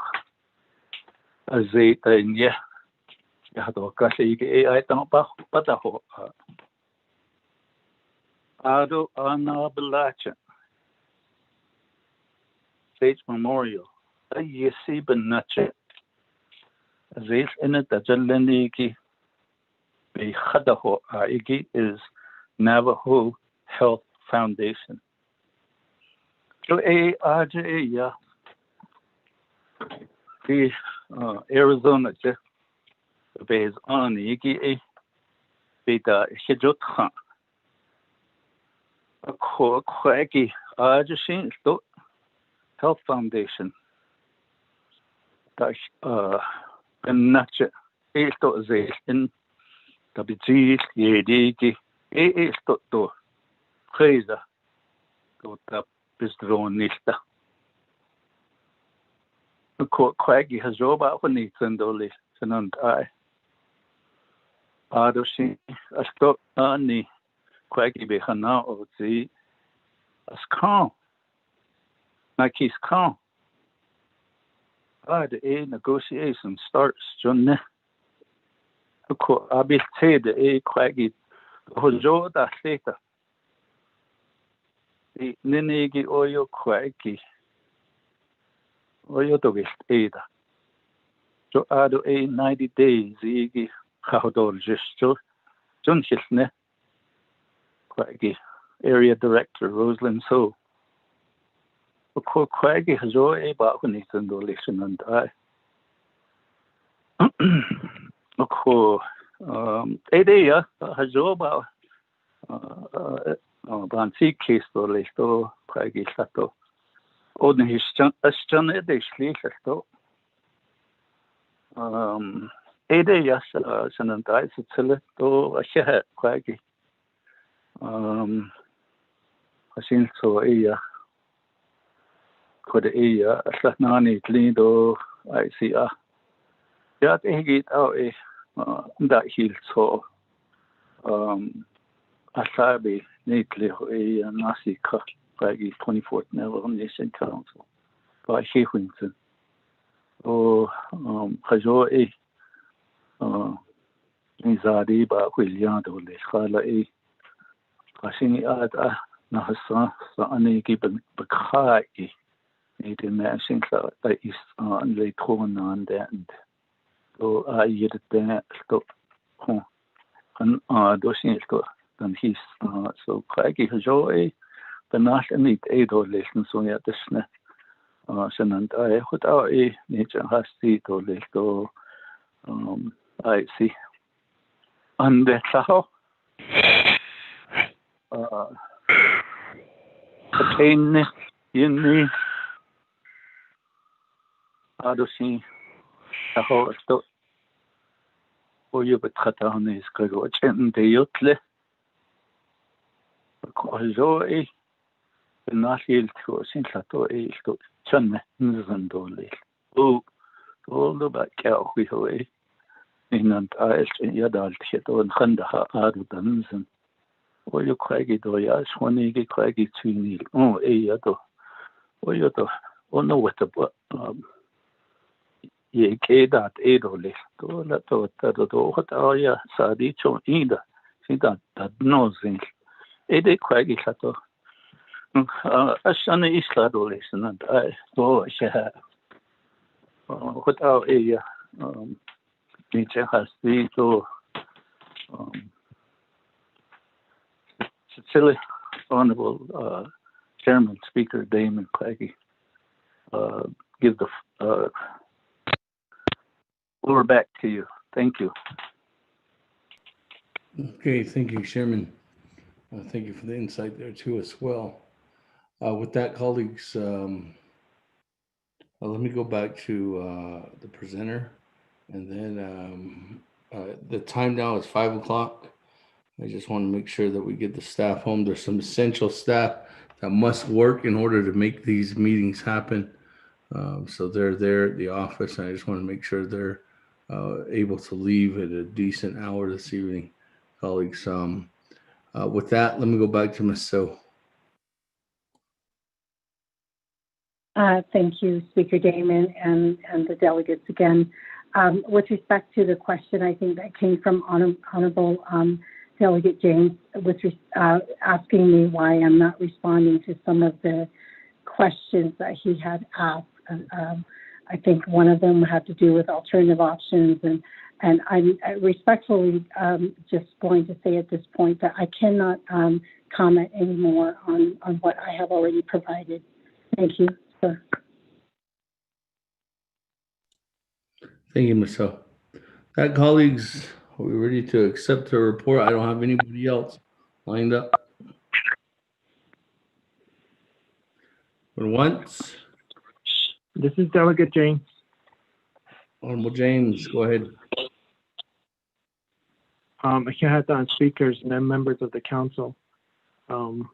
a zeta in yeah. I don't know. Ado Naabik'íyáti Sage Memorial. I see Benache. Zales in it, the Jeleniki be Hadaho Aigi is Navajo Health Foundation. So ya the Arizona je base on Igi be da Hijotha. A Quaggy Ajashin Health Foundation. Dash Nacha Esto in WG Yedigi Esto to Fraser to the Bistronista. The Quaggy has Roba when it's in the list and I. Adoshi a stop Annie Quaggy Behana or the as calm. Nike's calm. The negotiation starts John. I will say the Quaggy Hojo da later. The Ninigi Oyo Quaggy Oyo to West Ada. So I do 90 days, Igi Howdol Gesture, John Hilne Quaggy, Area Director Rosalind So. Quaggy has already bought when he's in the election and I. Idea has about Bansi case to Listo, Quaggy Sato. Only his son, they sleep at all. Idea, San and I, it's a little a share Quaggy. I think so, could a Satnani Lindo, I see that he out that he'll so Asabi neatly a Nasi cut by his 24th Never Nation Council by Shewinson. Oh, Hajo Nizadi by William to Lishala Passing at Nahasa Sani given Bakai. It imagines that is on the tone on that. So I get that stop. And dosing it than he's so Quaggy has joy, the national need aid or lessons on at the snap. San and I put out a nature has seat or little I see. And that's how attain in me. Adosi how sto o you betratan is Gregor Chen de Yotle. Joy the Nashil to Sinsato is to Chan Nzandoli. Oh, all about cow we away. In and I in Yadal hit on Handaha Adams and or you Quaggy doyas, one eggy Quaggy 2 nil. Oh, Yado. Or you do. Oh, no, what about Ye that Adolist, or let what are ya Sadicho either. See that knows things. Ede Quaggy Sato. A son is Ladolist, and I go share. What our area nature has the to Cecilia Honorable Chairman Speaker Damon Quaggy give the floor back to you. Thank you. Okay, thank you, Chairman. Thank you for the insight there too as well. With that, colleagues, let me go back to the presenter, and then the time now is 5 o'clock. I just want to make sure that we get the staff home. There's some essential staff that must work in order to make these meetings happen. So they're there at the office, and I just want to make sure they're able to leave at a decent hour this evening, colleagues. With that, let me go back to Ms. So. Thank you, Speaker Damon and the delegates again. With respect to the question, I think that came from Honorable Delegate James, with asking me why I'm not responding to some of the questions that he had asked. I think one of them had to do with alternative options, and And I'm respectfully just going to say at this point that I cannot comment anymore on what I have already provided. Thank you, sir. Thank you, Michelle. That, colleagues, are we ready to accept the report? I don't have anybody else lined up. For once, This is Delegate James. Honorable James, go ahead. I can have on speakers and then members of the council. In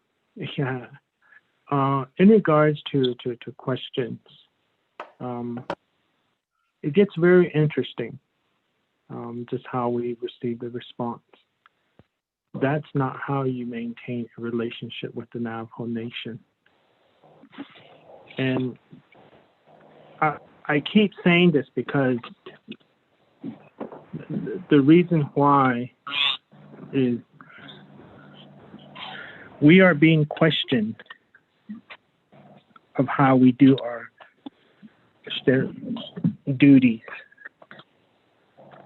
regards to questions, it gets very interesting, just how we receive the response. That's not how you maintain a relationship with the Navajo Nation. And I keep saying this because the reason why is we are being questioned of how we do our duties,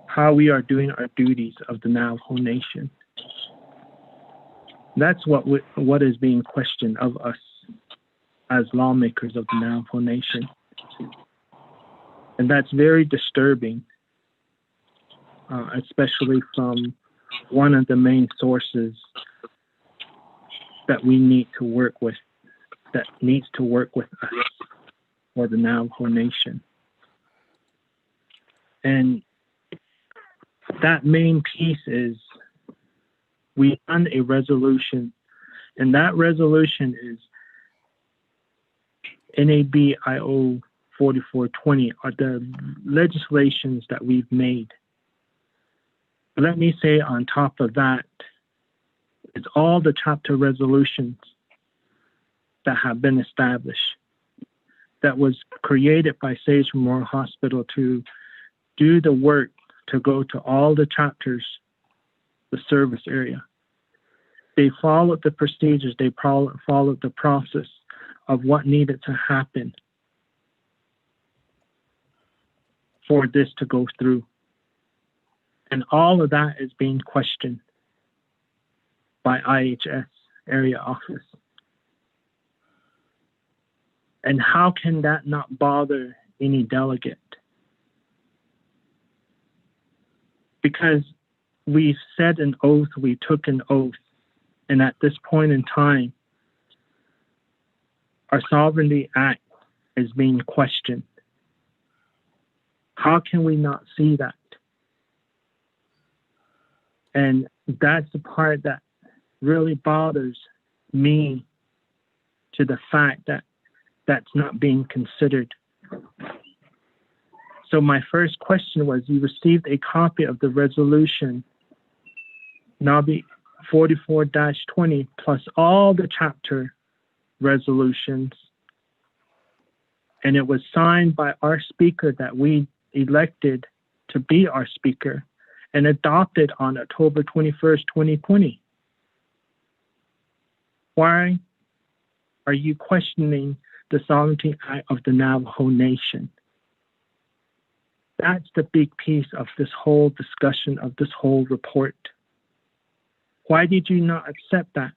how we are doing our duties of the Navajo Nation. That's what is being questioned of us as lawmakers of the Navajo Nation. And that's very disturbing, especially from one of the main sources that we need to work with, that needs to work with us for the Navajo Nation. And that main piece is we done a resolution, and that resolution is NABIO 4420 are the legislations that we've made. But let me say on top of that, it's all the chapter resolutions that have been established, that was created by Sage Memorial Hospital to do the work to go to all the chapters, the service area. They followed the procedures, they followed the process of what needed to happen for this to go through. And all of that is being questioned by IHS area office. And how can that not bother any delegate? Because we said an oath, we took an oath, and at this point in time, our Sovereignty Act is being questioned. How can we not see that? And that's the part that really bothers me, to the fact that that's not being considered. So my first question was, you received a copy of the resolution, NABI 44-20, plus all the chapter resolutions, and it was signed by our speaker that we elected to be our speaker and adopted on October 21st, 2020. Why are you questioning the Sovereignty Act of the Navajo Nation? That's the big piece of this whole discussion, of this whole report. Why did you not accept that?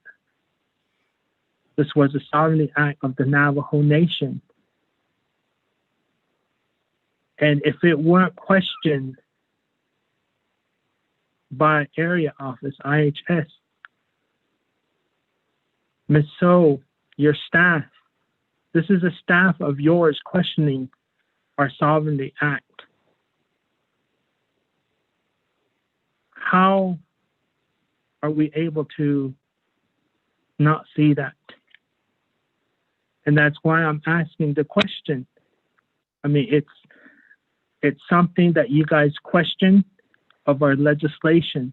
This was a Sovereignty Act of the Navajo Nation. And if it weren't questioned by area office, IHS, Ms. So, your staff, this is a staff of yours questioning our Sovereignty Act. How are we able to not see that? And that's why I'm asking the question. I mean, it's something that you guys question of our legislation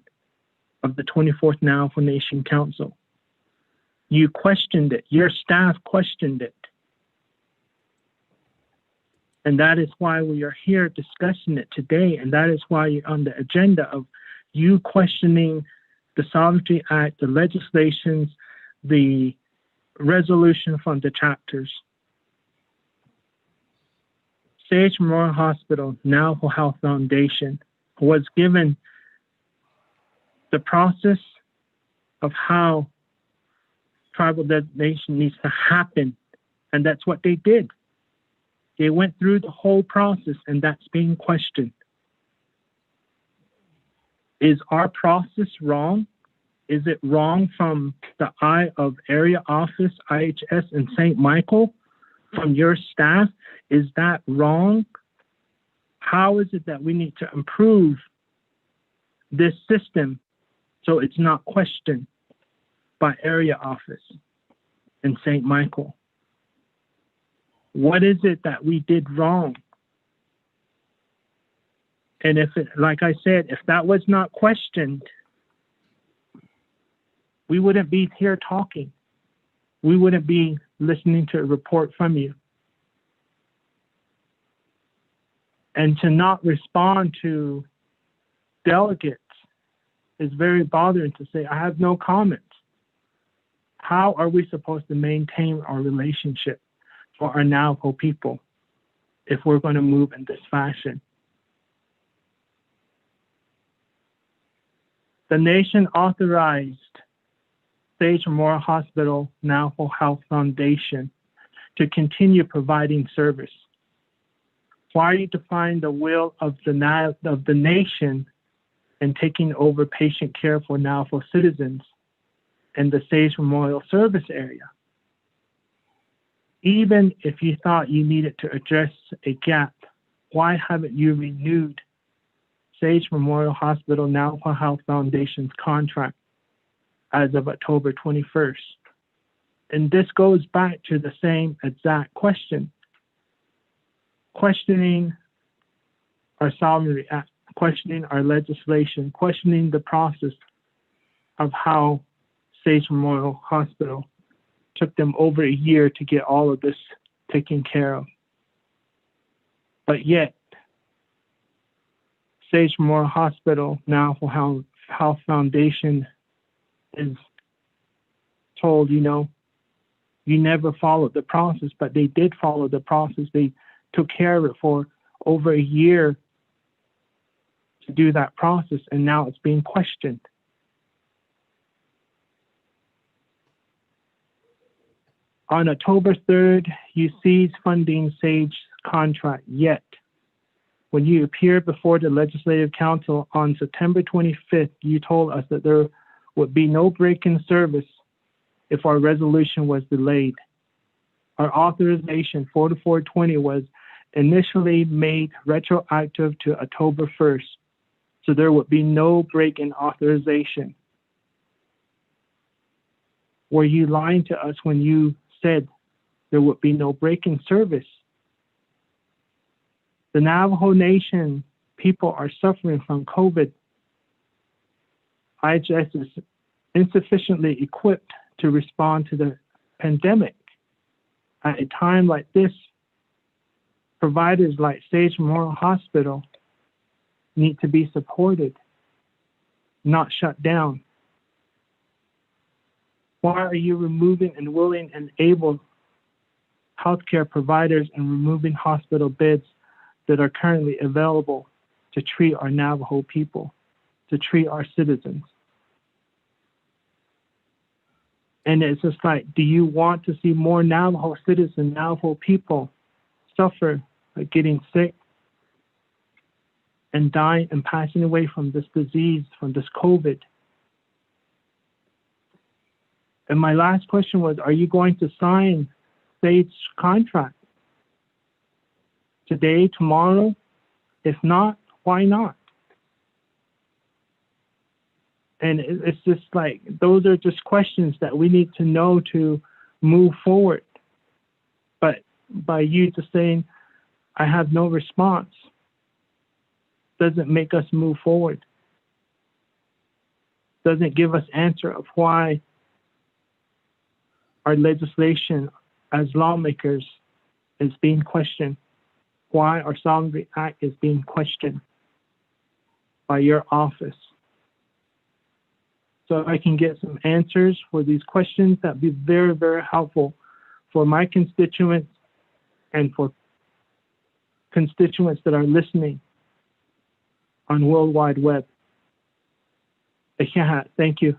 of the 24th Navajo Nation Council. You questioned it. Your staff questioned it. And that is why we are here discussing it today. And that is why you're on the agenda of you questioning the Sovereignty Act, the legislations, the resolution from the chapters. Sage Memorial Hospital, Navajo Health Foundation was given the process of how tribal designation needs to happen, and that's what they did. They went through the whole process, and that's being questioned. Is our process wrong? Is it wrong from the eye of area office, IHS, and St. Michael, from your staff? Is that wrong? How is it that we need to improve this system so it's not questioned by area office and St. Michael? What is it that we did wrong? And if it, like I said, if that was not questioned, we wouldn't be here talking. We wouldn't be listening to a report from you. And to not respond to delegates is very bothering, to say, I have no comments. How are we supposed to maintain our relationship for our Navajo people if we're going to move in this fashion? The nation authorized Sage Memorial Hospital Navajo Health Foundation to continue providing service. Why are you defying the will of the nation and taking over patient care for Navajo citizens in the Sage Memorial Service area? Even if you thought you needed to address a gap, why haven't you renewed Sage Memorial Hospital Navajo Health Foundation's contract as of October 21st? And this goes back to the same exact question. Questioning our sovereignty act, questioning our legislation, questioning the process of how Sage Memorial Hospital took them over a year to get all of this taken care of. But yet, Sage Memorial Hospital Navajo Health Foundation is told, you never followed the process, but they did follow the process. They took care of it for over a year to do that process, and now it's being questioned. On October 3rd, you ceased funding Sage's contract, yet when you appeared before the Legislative Council on September 25th, you told us that there would be no break in service if our resolution was delayed. Our authorization 4420 was initially made retroactive to October 1st, so there would be no break in authorization. Were you lying to us when you said there would be no break in service? The Navajo Nation people are suffering from COVID. IHS is insufficiently equipped to respond to the pandemic. At a time like this, providers like Sage Memorial Hospital need to be supported, not shut down. Why are you removing and willing and able healthcare providers and removing hospital beds that are currently available to treat our Navajo people, to treat our citizens? And it's just like, do you want to see more Navajo citizens, Navajo people suffer by getting sick and dying and passing away from this disease, from this COVID? And my last question was, are you going to sign Sage's contract today, tomorrow? If not, why not? And it's just like, those are just questions that we need to know to move forward. But by you just saying, I have no response, doesn't make us move forward. Doesn't give us answer of why our legislation as lawmakers is being questioned, why our Sovereignty Act is being questioned by your office. So if I can get some answers for these questions, that'd be very, very helpful for my constituents and for constituents that are listening on World Wide Web. Thank you.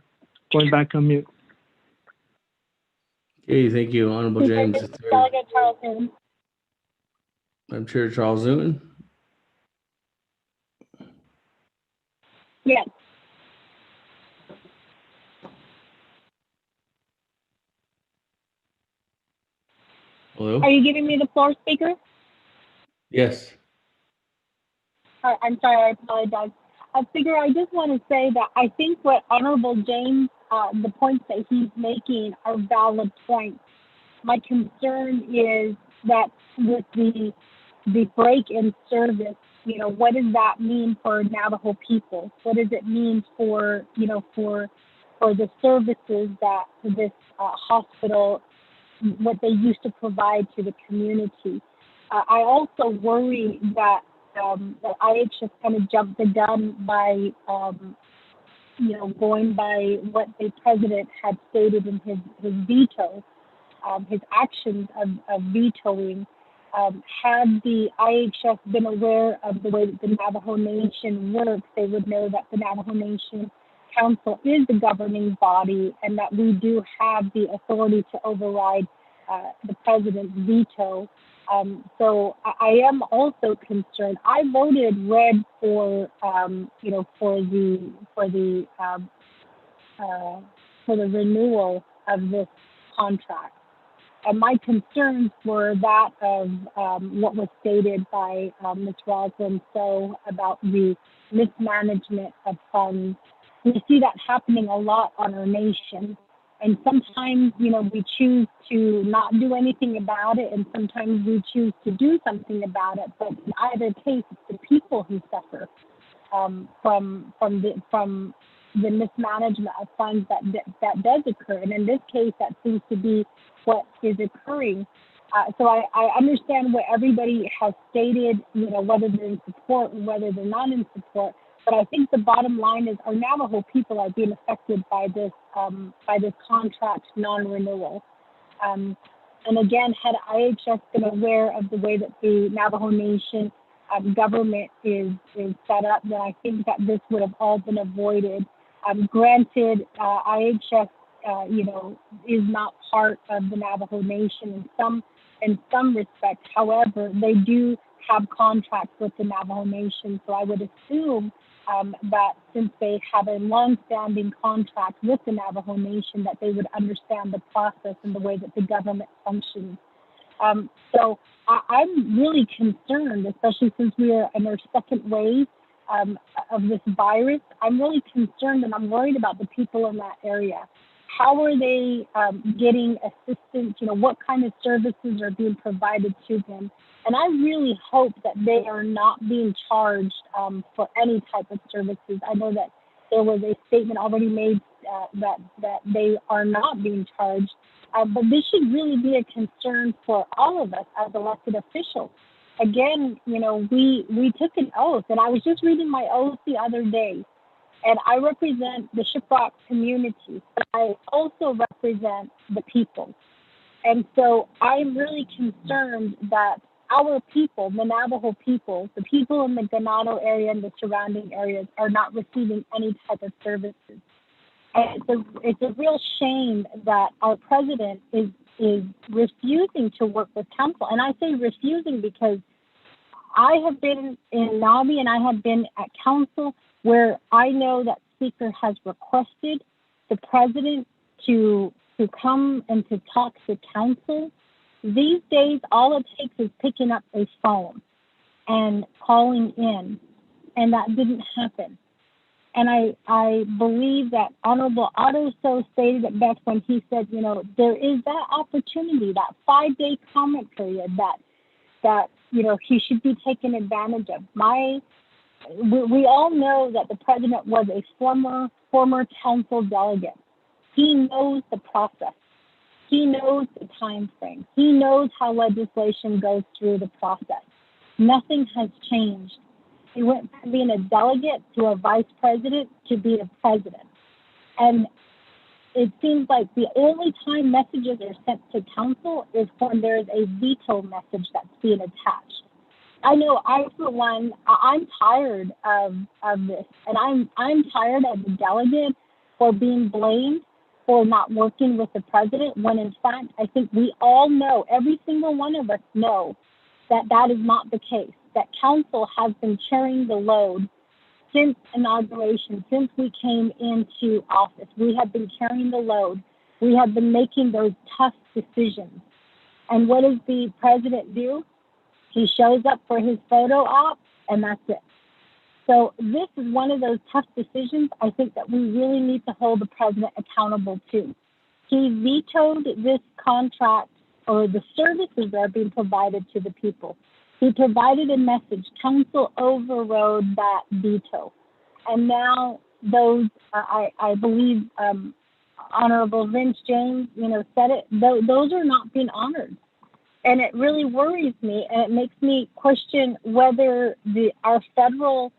Going back on mute. Okay, thank you, Honorable James III. Delegate Charles Newton. Madam Chair Charles Newton. Yes. Hello? Are you giving me the floor, Speaker? Yes. I'm sorry, I apologize. Speaker, I just want to say that I think what Honorable James, the points that he's making are valid points. My concern is that with the break in service, you know, what does that mean for Navajo people? What does it mean for, you know, for the services that this hospital, what they used to provide to the community? I also worry that that IH has kind of jumped the gun by, you know, going by what the president had stated in his veto, his actions of vetoing. Had the IHS been aware of the way that the Navajo Nation works, they would know that the Navajo Nation Council is the governing body and that we do have the authority to override the president's veto. So I am also concerned. I voted red for, you know, for the renewal of this contract. And my concerns were that of what was stated by Ms. Roslyn So about the mismanagement of funds. We see that happening a lot on our nation. And sometimes, you know, we choose to not do anything about it, and sometimes we choose to do something about it. But in either case, it's the people who suffer from the mismanagement of funds that does occur. And in this case, that seems to be what is occurring. So I understand what everybody has stated, you know, whether they're in support and whether they're not in support. But I think the bottom line is our Navajo people are being affected by this contract non-renewal. And again, had IHS been aware of the way that the Navajo Nation government is set up, then I think that this would have all been avoided. Granted, IHS, you know, is not part of the Navajo Nation in some respects. However, they do have contracts with the Navajo Nation, so I would assume that since they have a long-standing contract with the Navajo Nation, that they would understand the process and the way that the government functions. So I'm really concerned, especially since we are in our second wave of this virus. I'm really concerned and I'm worried about the people in that area. How are they getting assistance? You know, what kind of services are being provided to them? And I really hope that they are not being charged for any type of services. I know that there was a statement already made that they are not being charged. But this should really be a concern for all of us as elected officials. Again, you know, we took an oath, and I was just reading my oath the other day. And I represent the Shiprock community, but I also represent the people. And so I'm really concerned that our people, the Navajo people, the people in the Ganado area and the surrounding areas are not receiving any type of services. And it's a real shame that our president is refusing to work with council. And I say refusing because I have been in Nabi and I have been at council where I know that Speaker has requested the president to come and to talk to council. These days, all it takes is picking up a phone and calling in, and that didn't happen. And I believe that Honorable Otto So stated it best when he said, you know, there is that opportunity, that 5-day comment period that you know, he should be taken advantage of. We all know that the president was a former council delegate. He knows the process. He knows the time frame. He knows how legislation goes through the process. Nothing has changed. He went from being a delegate to a vice president to be a president. And it seems like the only time messages are sent to council is when there's a veto message that's being attached. I know I, for one, I'm tired of this, and I'm tired of the delegate for being blamed for not working with the president, when in fact, I think we all know, every single one of us know, that that is not the case, that council has been carrying the load since inauguration, since we came into office. We have been carrying the load. We have been making those tough decisions. And what does the president do? He shows up for his photo op, and that's it. So this is one of those tough decisions I think that we really need to hold the president accountable to. He vetoed this contract, or the services that are being provided to the people. He provided a message. Council overrode that veto. And now those, I believe Honorable Vince James, said it, those are not being honored. And it really worries me, and it makes me question whether our federal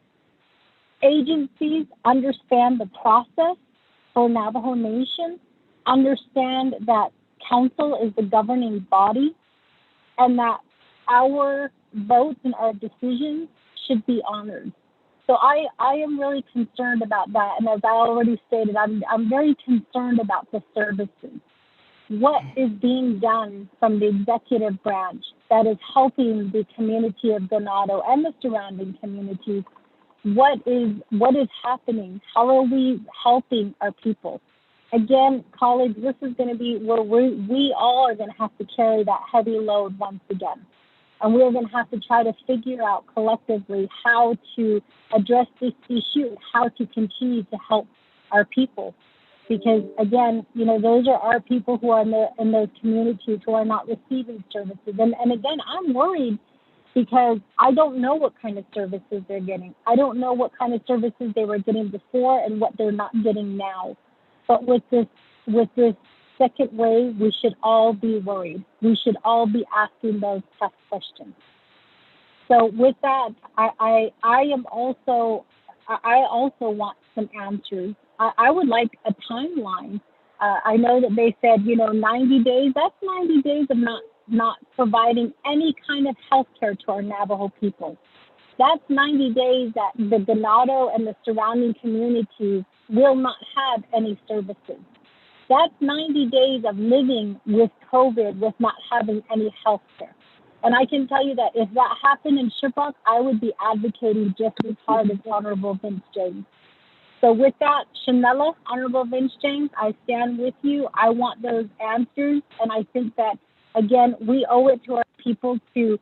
agencies understand the process for Navajo Nation, understand that council is the governing body, and that our votes and our decisions should be honored. So I am really concerned about that. And as I already stated, I'm very concerned about the services. What is being done from the executive branch that is helping the community of Ganado and the surrounding communities? What is happening? How are we helping our people? Again, colleagues, this is going to be where we all are going to have to carry that heavy load once again. And we're going to have to try to figure out collectively how to address this issue and how to continue to help our people. Because again, those are our people who are in those communities who are not receiving services. And again, I'm worried because I don't know what kind of services they're getting. I don't know what kind of services they were getting before and what they're not getting now. But with this second wave, we should all be worried. We should all be asking those tough questions. So with that, I also want some answers. I would like a timeline. I know that they said, 90 days. That's 90 days of not providing any kind of health care to our Navajo people. That's 90 days that the Ganado and the surrounding communities will not have any services. That's 90 days of living with COVID with not having any health care. And I can tell you that if that happened in Shiprock, I would be advocating just as hard as Honorable Vince James. So with that, Shanella, Honorable Vince James, I stand with you. I want those answers. And I think that, again, we owe it to our people to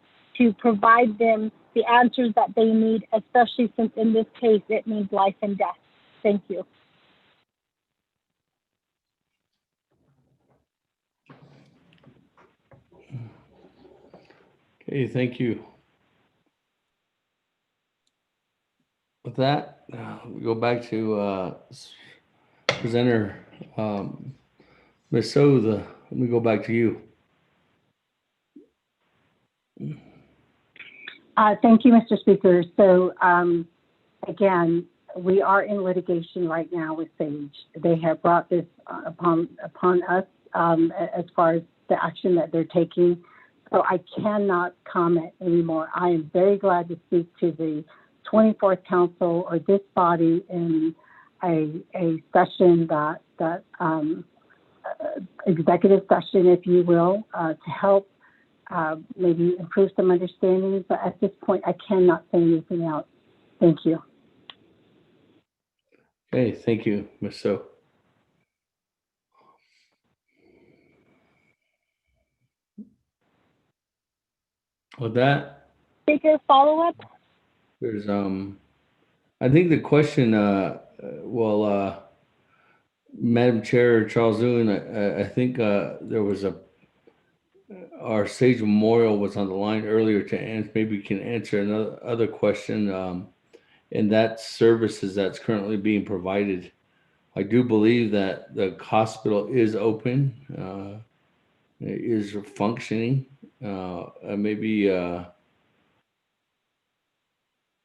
provide them the answers that they need, especially since in this case, it means life and death. Thank you. Okay, thank you. With that, we go back to presenter Ms. Souther. Let me go back to you. Thank you, Mr. Speaker. So again, we are in litigation right now with SAGE. They have brought this upon us as far as the action that they're taking. So I cannot comment anymore. I am very glad to speak to the 24th Council or this body in a session that executive session, if you will, to help maybe improve some understanding. But at this point, I cannot say anything else. Thank you. Okay, thank you, Ms. So. With that, Speaker, follow-up? there's I think the question Madam Chair Charles Newman, I think there was our Sage Memorial was on the line earlier to answer, maybe you can answer another other question, and that services that's currently being provided. I do believe that the hospital is open, is functioning, maybe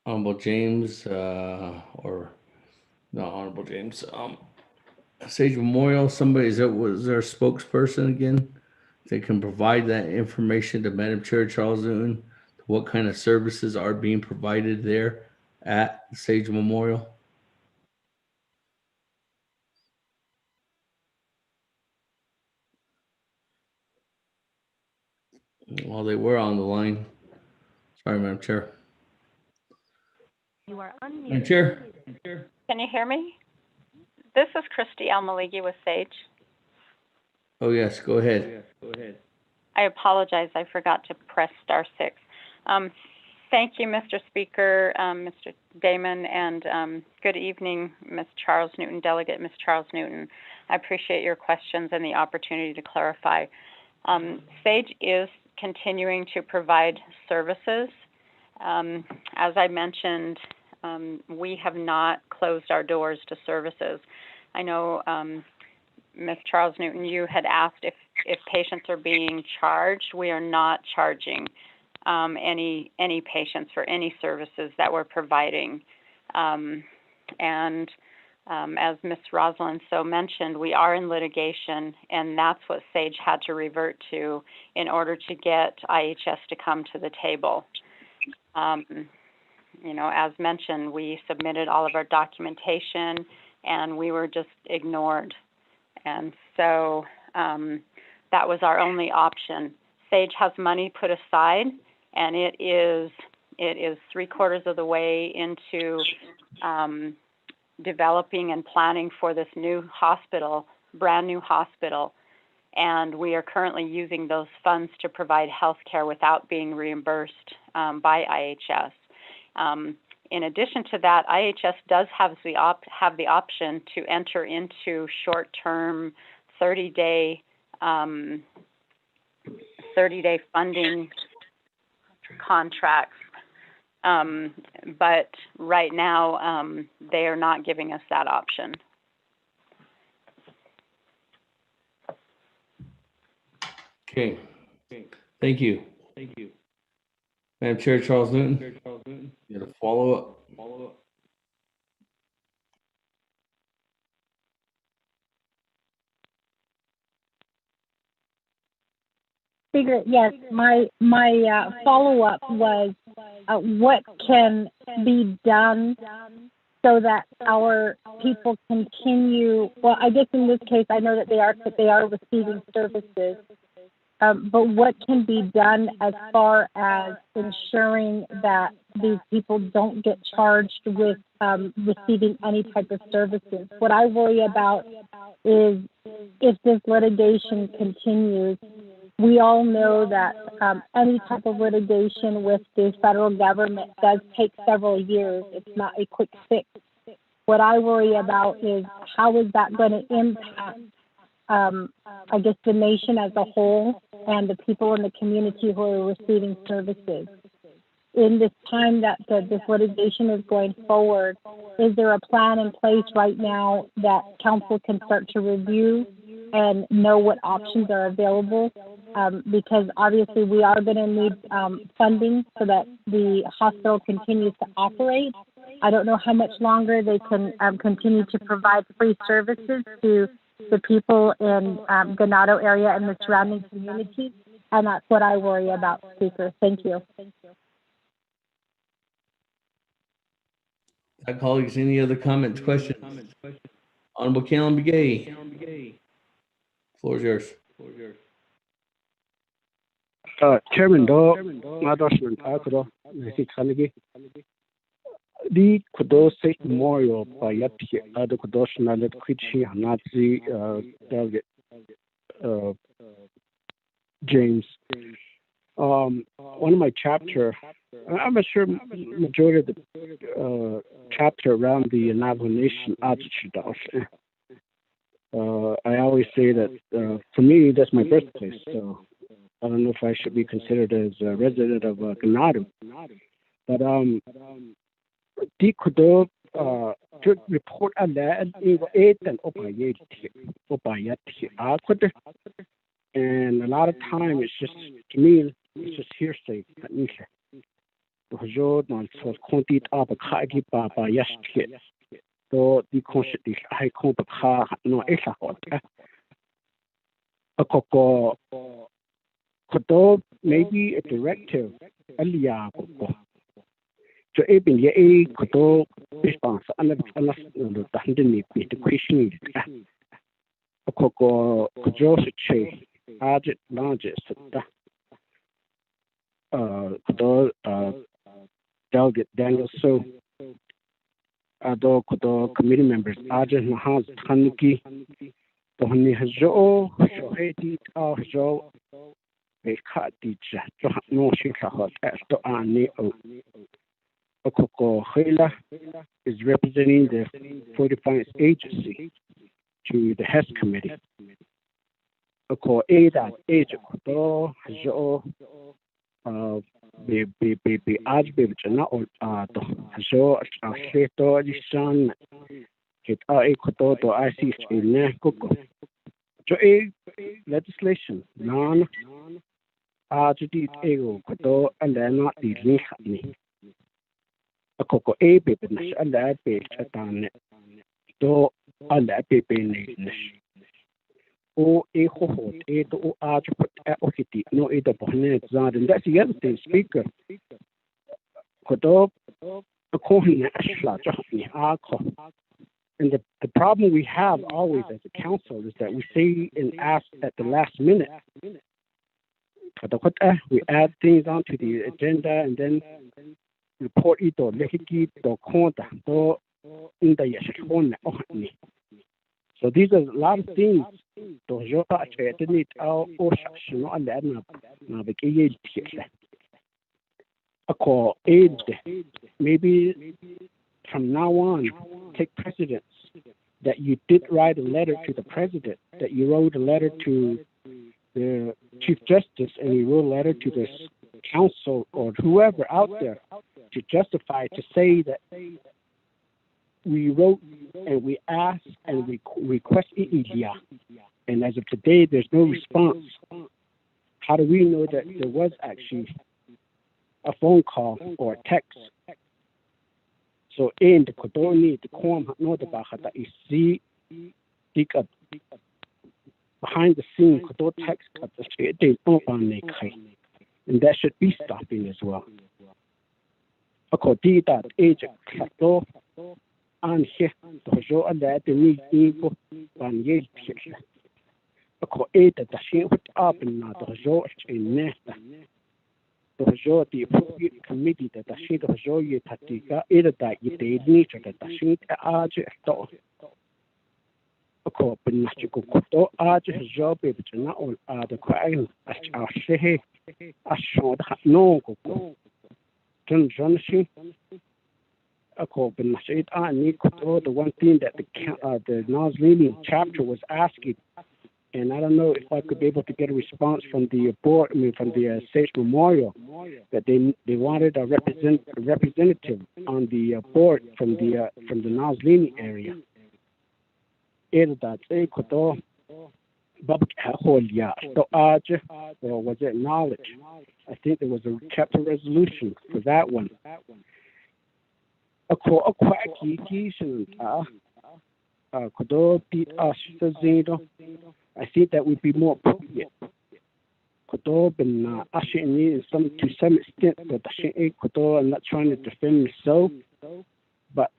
Honorable James, or not Honorable James, Sage Memorial, was their spokesperson again? They can provide that information to Madam Chair Charles Newton to what kind of services are being provided there at Sage Memorial? Well, they were on the line. Sorry, Madam Chair. You are unmuted. Madam Chair. Can you hear me? This is Christy Almaligi with Sage. Oh, yes, go ahead. I apologize, I forgot to press *6. Thank you, Mr. Speaker, Mr. Damon, and good evening, Ms. Charles Newton, Delegate Ms. Charles Newton. I appreciate your questions and the opportunity to clarify. Sage is continuing to provide services. As I mentioned, we have not closed our doors to services. I know, Ms. Charles Newton, you had asked if patients are being charged. We are not charging any patients for any services that we're providing. As Ms. Rosalind so mentioned, we are in litigation, and that's what Sage had to revert to in order to get IHS to come to the table. As mentioned, we submitted all of our documentation, and we were just ignored. And so that was our only option. Sage has money put aside, and it is 3/4 of the way into developing and planning for this new hospital, brand new hospital. And we are currently using those funds to provide health care without being reimbursed by IHS. In addition to that, IHS does have the option to enter into short-term 30-day funding contracts. But right now, they are not giving us that option. Okay. Thank you. Madam Chair, Charles Newton. You got a follow-up? Speaker, yes, my follow-up was what can be done so that our people continue. Well, I guess in this case, I know that they are receiving services, but what can be done as far as ensuring that these people don't get charged with receiving any type of services? What I worry about is if this litigation continues. We all know that any type of litigation with the federal government does take several years. It's not a quick fix. What I worry about is how is that going to impact, I guess, the nation as a whole and the people in the community who are receiving services. In this time that this litigation is going forward, is there a plan in place right now that council can start to review and know what options are available? Because obviously we are going to need funding so that the hospital continues to operate. I don't know how much longer they can continue to provide free services to the people in Ganado area and the surrounding communities, and that's what I worry about, Speaker. Thank you. Colleagues, any other comments, questions? Honorable Callan Begay. Floor is yours. Chairman, the Kudo State Memorial by Yati, the Kudoshna that Quichi Nazi Delegate James. One of my chapter, I'm not sure majority of the chapter around the Navajo Nation attitude. I always say that for me, that's my birthplace. So I don't know if I should be considered as a resident of Ganado. But the Kudo to report on that, and and a lot of time it's just, to me, it's just hearsay. So the constitution I can't no maybe a directive Alia Coco. So Abin Ye Coto response, unless the Hundred the question a Coco Joseph Argent largest. Coto Delegate Daniel So. Ado Kodo committee members Arjun Mahaz Taniki Tohni Hajo Shoheti Al Hajo Bekat Teacher no Shikahot to Ani Okoko Hela is representing the 45th agency to the HES committee. Oko Ada Age Kodo Hajo be Archbishop na to so to Lishan it Koto to IC in Coco. So legislation non Archdi Ego Koto and then not the link a Coco baby and that page at an to and that baby O Ehohot, O Archput, Okiti, no Eda Bonet Zad, and that's the other thing, Speaker. Kodo, a Kohina Ashla, Johnny, Arco. And the problem we have always as a council is that we say and ask at the last minute. We add things onto the agenda and then report it or Lekiki, or Konda, or in the Yashon. So these are a lot of things. To need our ocean and Naabik'íyáti. I call aid. Maybe from now on, take precedence that you did write a letter to the president, that you wrote a letter to the Chief Justice, and you wrote a letter to the council or whoever out there to justify, to say that we wrote and we asked and we request India. And as of today, there's no response. How do we know that there was actually a phone call or a text? So in the Kodoni, the Kwam no the Bahata is see behind the scene Kodo text at the street and that should be stopping as well. Akodi that agent Kato and here to show that the need info on Yale. Ako that the shame put up in the show in Nesta. To show the appropriate committee that the sheet of show you Tatika, either that you did nature that the sheet Arch at all. Ako Pinachiko Koto Arch has job able to not all the crying as our Shehe, as short no go. John Johnson. Ako Pinachit and Nikoto, the one thing that the Nazrini chapter was asking. And I don't know if I could be able to get a response from the board, from the Sage Memorial, that they wanted a representative on the board from the Nazlini area. Or was it knowledge? I think there was a chapter resolution for that one. I think that would be more appropriate. To some extent, but I'm not trying to defend myself, but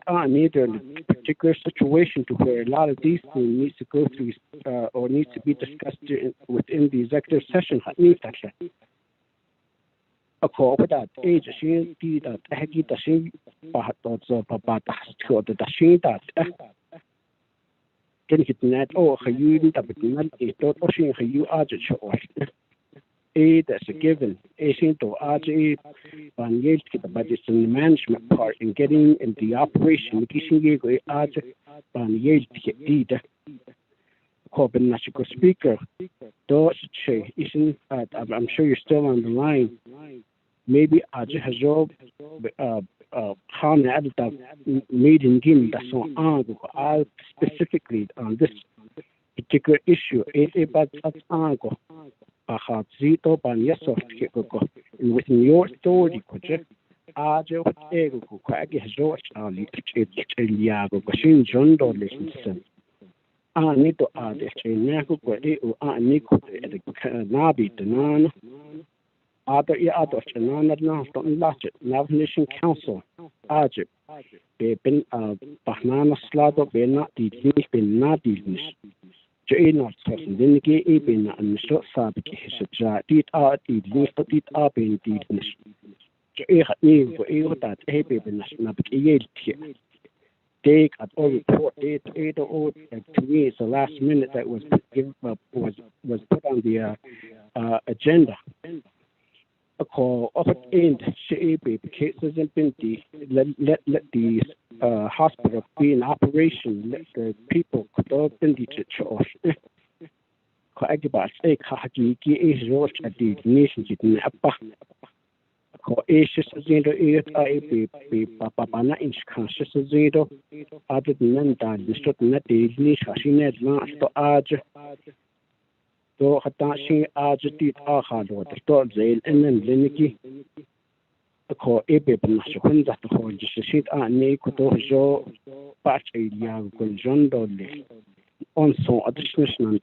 I need a particular situation to where a lot of these things needs to go through or needs to be discussed within the executive session. A call with that age, she did that. I get the same, but also about the machine that. Net or you need a bit not a thought ocean you are just that's a given. Asian to RJ on Yale but it's in the management part in getting in the operation kissing you RJ on Yale did Corbin National Speaker those isn't I'm sure you're still on the line. Maybe RJ has job how that meeting game that's on specifically on this particular issue. But within your authority, could you ego has George John Dollison. I need to add a Nabi the non Other Chanana Nation Council, Ajib, Bin Bahnana Slado, Bena, the Lish, Bin Nadilish. Jaina Dinigi, Ibn and Mr. Sabiki, Did are the Lish, but did are being Dilish. Jaina knew for you that Abin Naabik'íyáti. Take at all report 8 to me it's the last minute that was given was put on the agenda. A call of it end the cases in Binti let the hospital be in operation, let the people could all Binti to church. Coagibas a kaji is roach at the nation in Appa. Ko Asia's zero eight be Papana in conscious zero. Other than that, the short net is Nishashinet last to Aj. So Hatashi Aj did Ahad or the store zail and then Liniki. Ko Ebe Nashun that the whole shit and Nikoto Jo Patch a young Gonjondo. Also, additional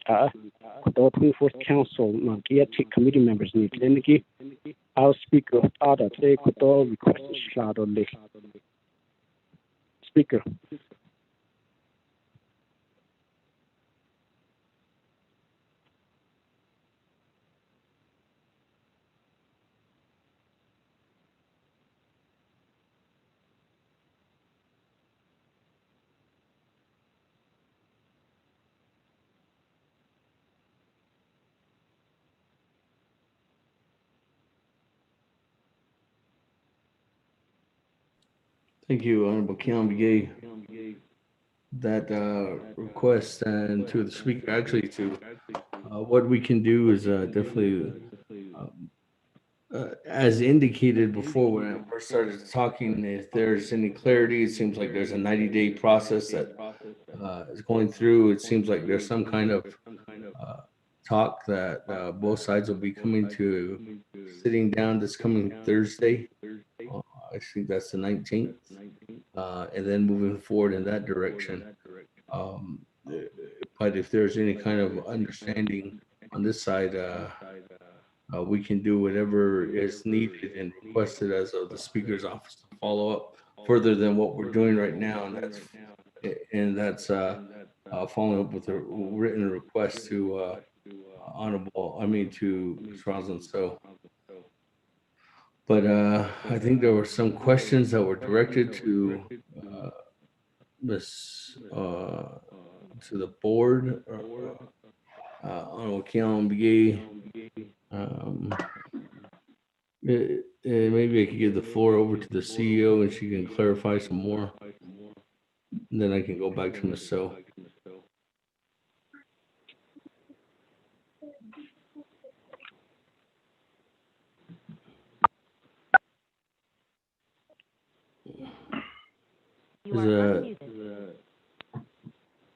Koto 24th Council Naabik'íyáti committee members need Liniki. Our speaker of other they could all request a shot on the speaker. Thank you, Honorable Kiambigay. That request and to the speaker, actually, to what we can do is definitely, as indicated before when I first started talking, if there's any clarity, it seems like there's a 90-day process that is going through. It seems like there's some kind of talk that both sides will be coming to sitting down this coming Thursday. I think that's the 19th. And then moving forward in that direction. But if there's any kind of understanding on this side, we can do whatever is needed and requested as of the speaker's office to follow up further than what we're doing right now, and that's following up with a written request to to Ms. Roslyn. So, but I think there were some questions that were directed to to the board. Honorable Kiambigay. Maybe I could give the floor over to the CEO and she can clarify some more. And then I can go back to Ms. So.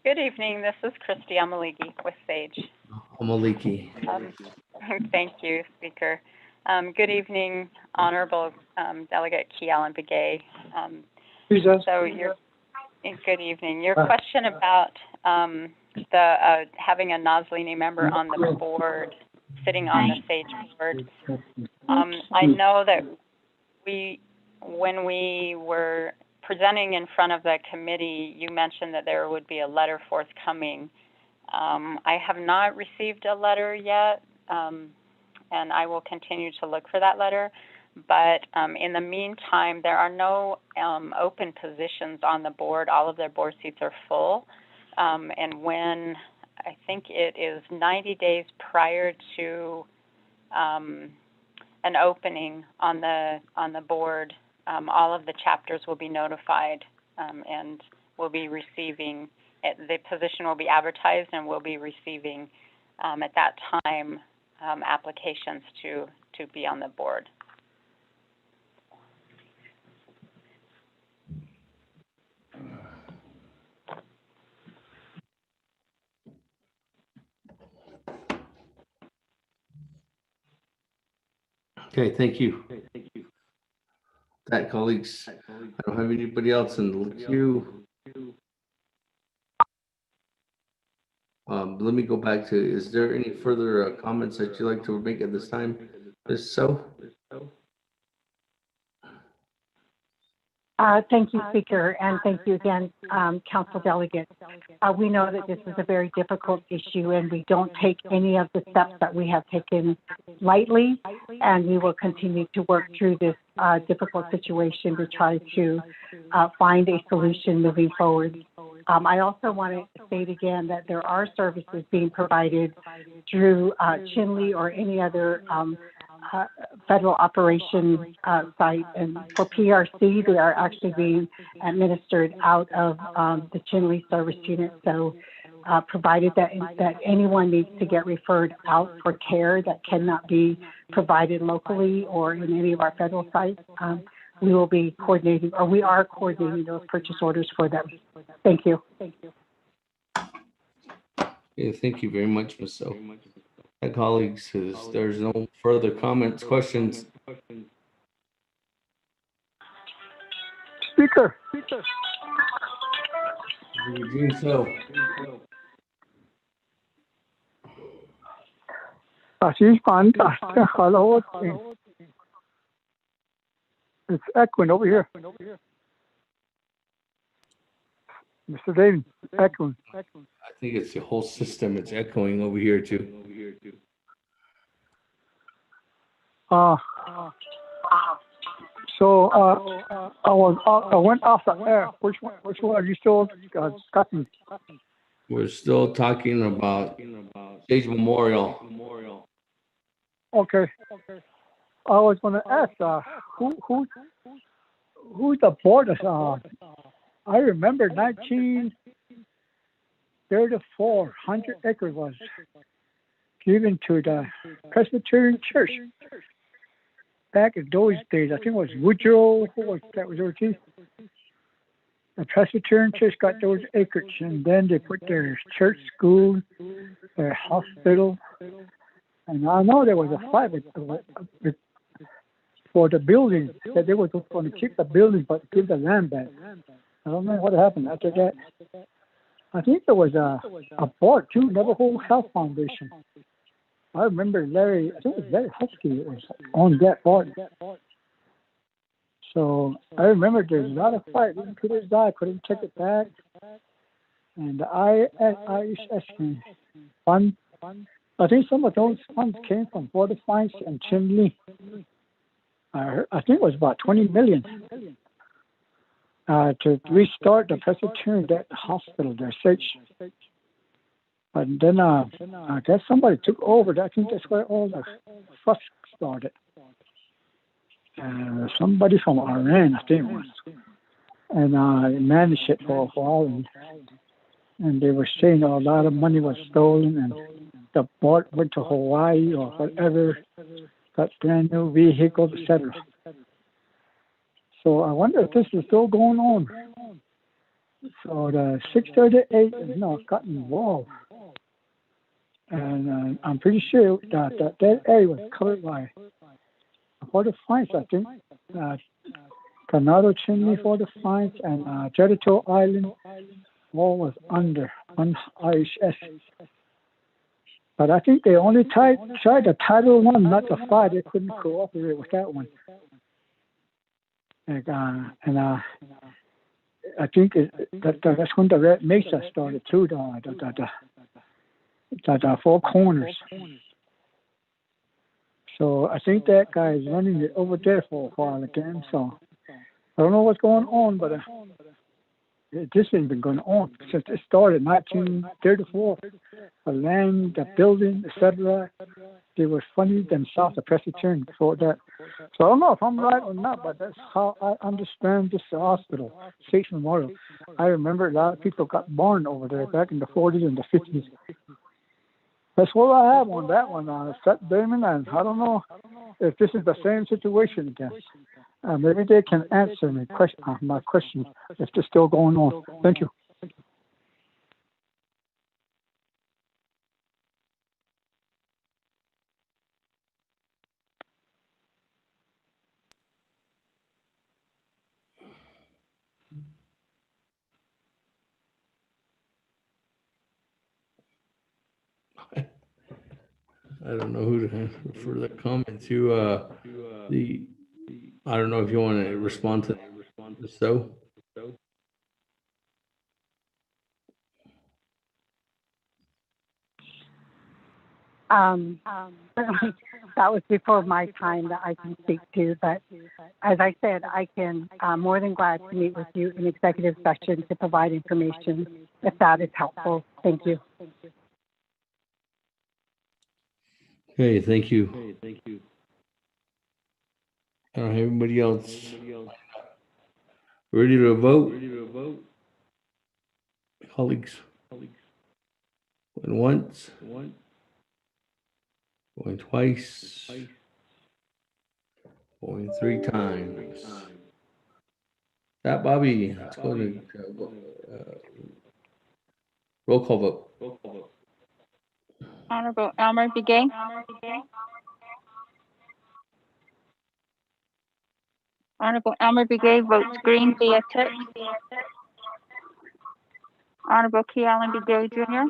Good evening. This is Christy Amaliki with SAGE. Amaliki. Thank you, Speaker. Good evening, Honorable Delegate Kiambigay. Good evening. Your question about having a Naslini member on the board, sitting on the SAGE board. I know that when we were presenting in front of the committee, you mentioned that there would be a letter forthcoming. I have not received a letter yet, and I will continue to look for that letter. But in the meantime, there are no open positions on the board. All of their board seats are full. And when I think it is 90 days prior to an opening on the board, all of the chapters will be notified and will be receiving it. The position will be advertised and will be receiving at that time applications to be on the board. Okay, thank you. That, colleagues, I don't have anybody else in the queue. Let me go back to, is there any further comments that you'd like to make at this time, Ms. So? Thank you, Speaker, and thank you again, Council Delegates. We know that this is a very difficult issue, and we don't take any of the steps that we have taken lightly, and we will continue to work through this difficult situation to try to find a solution moving forward. I also want to state again that there are services being provided through Chinle or any other federal operation site, and for PRC, they are actually being administered out of the Chinle service unit. So, provided that anyone needs to get referred out for care that cannot be provided locally or in any of our federal sites, we will be coordinating, or we are coordinating those purchase orders for them. Thank you. Yeah, thank you very much, Ms. So. Colleagues, there's no further comments, questions. Speaker. Eugene So. It's echoing over here. Mr. David, echoing. I think it's the whole system. It's echoing over here too. So I went off the air. Which one are you still discussing? We're still talking about Stage Memorial. Okay. I was going to ask, who's the board? I remember 1934, 100 acres was given to the Presbyterian Church. Back in those days, I think it was Woodrow, who was that? Was overseas. The Presbyterian Church got those acres, and then they put their church school, their hospital, and I know there was a fight for the building, that they were going to keep the building but give the land back. I don't know what happened after that. I think there was a board too, Navajo Health Foundation. I remember Larry, I think it was Larry Husky was on that board. So I remember there's a lot of fight. Even to this day, I couldn't take it back. And the ISS fund, I think some of those funds came from Border Fines and Chinle. I think it was about 20 million to restart the Presbyterian that hospital, their church. But then I guess somebody took over. I think that's where all the fuss started. Somebody from Iran, I think it was. And managed it for a while. And they were saying a lot of money was stolen, and the board went to Hawaii or whatever, got brand new vehicles, etc. So I wonder if this is still going on. So the 638 got involved. And I'm pretty sure that area was covered by Border Fines, I think. Tornado Chimney Border Fines and Jericho Island all was under IHS. But I think they only tried the Title 1, not the 5. They couldn't cooperate with that one. And I think that's when the Red Mesa started too, the Four Corners. So I think that guy is running it over there for a while again. So I don't know what's going on, but this has been going on since it started, 1934. The land, the building, etc. They were funding themselves, the Presbyterian, before that. So I don't know if I'm right or not, but that's how I understand this hospital, State Memorial. I remember a lot of people got born over there back in the 40s and the 50s. That's what I have on that one, Seth Damon, and I don't know if this is the same situation again. Maybe they can answer my question if they're still going on. Thank you. I don't know who to refer that comment to. I don't know if you want to respond to So, Certainly, that was before my time that I can speak to, but as I said, I can, more than glad to meet with you in executive session to provide information if that is helpful. Thank you. okay, thank you. Everybody else ready to vote? Colleagues, going once, going twice, going 3 times. That Bobby, let's go to roll call vote. Honorable Elmer Begay. Honorable Elmer Begay votes green via text. Honorable Key Allen Begay Jr.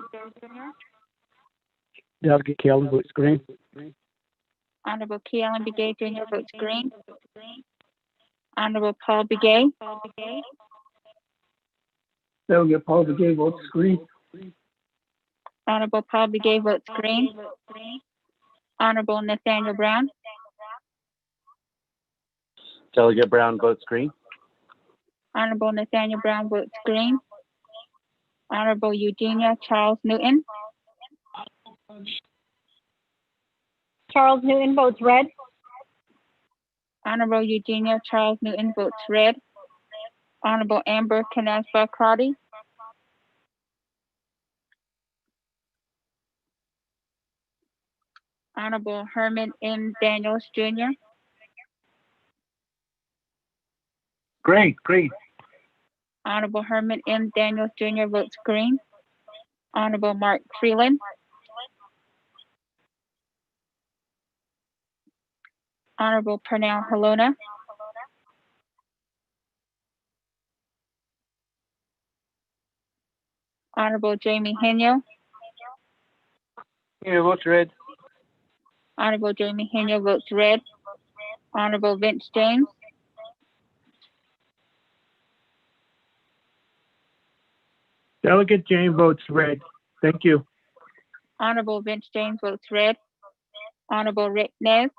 Delegate Callan votes green. Honorable Key Allen Begay Jr. votes green. Honorable Paul Begay. Delegate Paul Begay votes green. Honorable Paul Begay votes green. Honorable Nathaniel Brown. Delegate Brown votes green. Honorable Nathaniel Brown votes green. Honorable Eugenia Charles Newton. Charles Newton votes red. Honorable Eugenia Charles Newton votes red. Honorable Amber Canasba Crotty. Honorable Herman M. Daniels Jr. Green. Honorable Herman M. Daniels Jr. votes green. Honorable Mark Freeland. Honorable Pernell Halona. Honorable Jamie Henyo. Here votes red. Honorable Jamie Henyo votes red. Honorable Vince James. Delegate James votes red. Thank you. Honorable Vince James votes red. Honorable Rick Nez.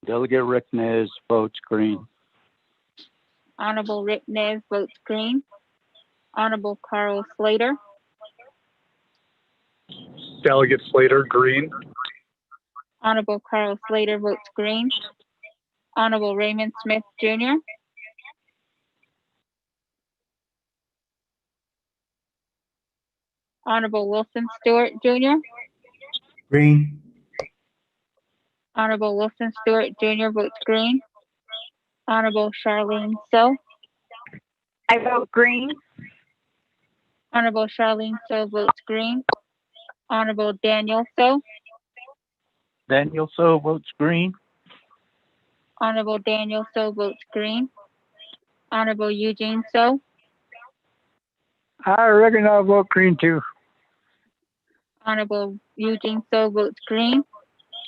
Delegate Rick Nez votes green. Honorable Rick Nez votes green. Honorable Carl Slater. Delegate Slater, green. Honorable Carl Slater votes green. Honorable Raymond Smith Jr. Honorable Wilson Stewart Jr. Green. Honorable Wilson Stewart Jr. votes green. Honorable Charlene So. I vote green. Honorable Charlene So votes green. Honorable Daniel So. Daniel So votes green. Honorable Daniel So votes green. Honorable Eugene So. I reckon I'll vote green too. Honorable Eugene So votes green.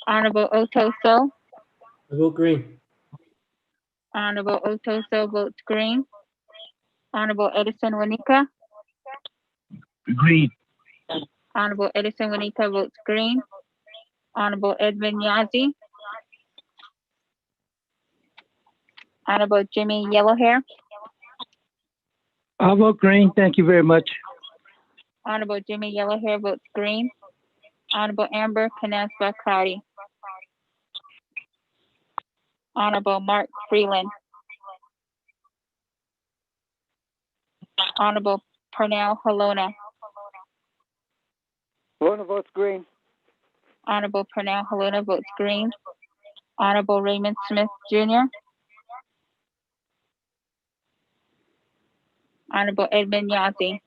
Honorable Otto So. I vote green. Honorable Otto So votes green. Honorable Edison Wanika. Green. Honorable Edison Wanika votes green. Honorable Edmund Yazi. Honorable Jimmy Yellowhair. I'll vote green. Thank you very much. Honorable Jimmy Yellowhair votes green. Honorable Amber Canasba Crowdy. Honorable Mark Freeland. Honorable Pernell Halona. Halona votes green. Honorable Pernell Halona votes green. Honorable Raymond Smith Jr. Honorable Edmund Yazi.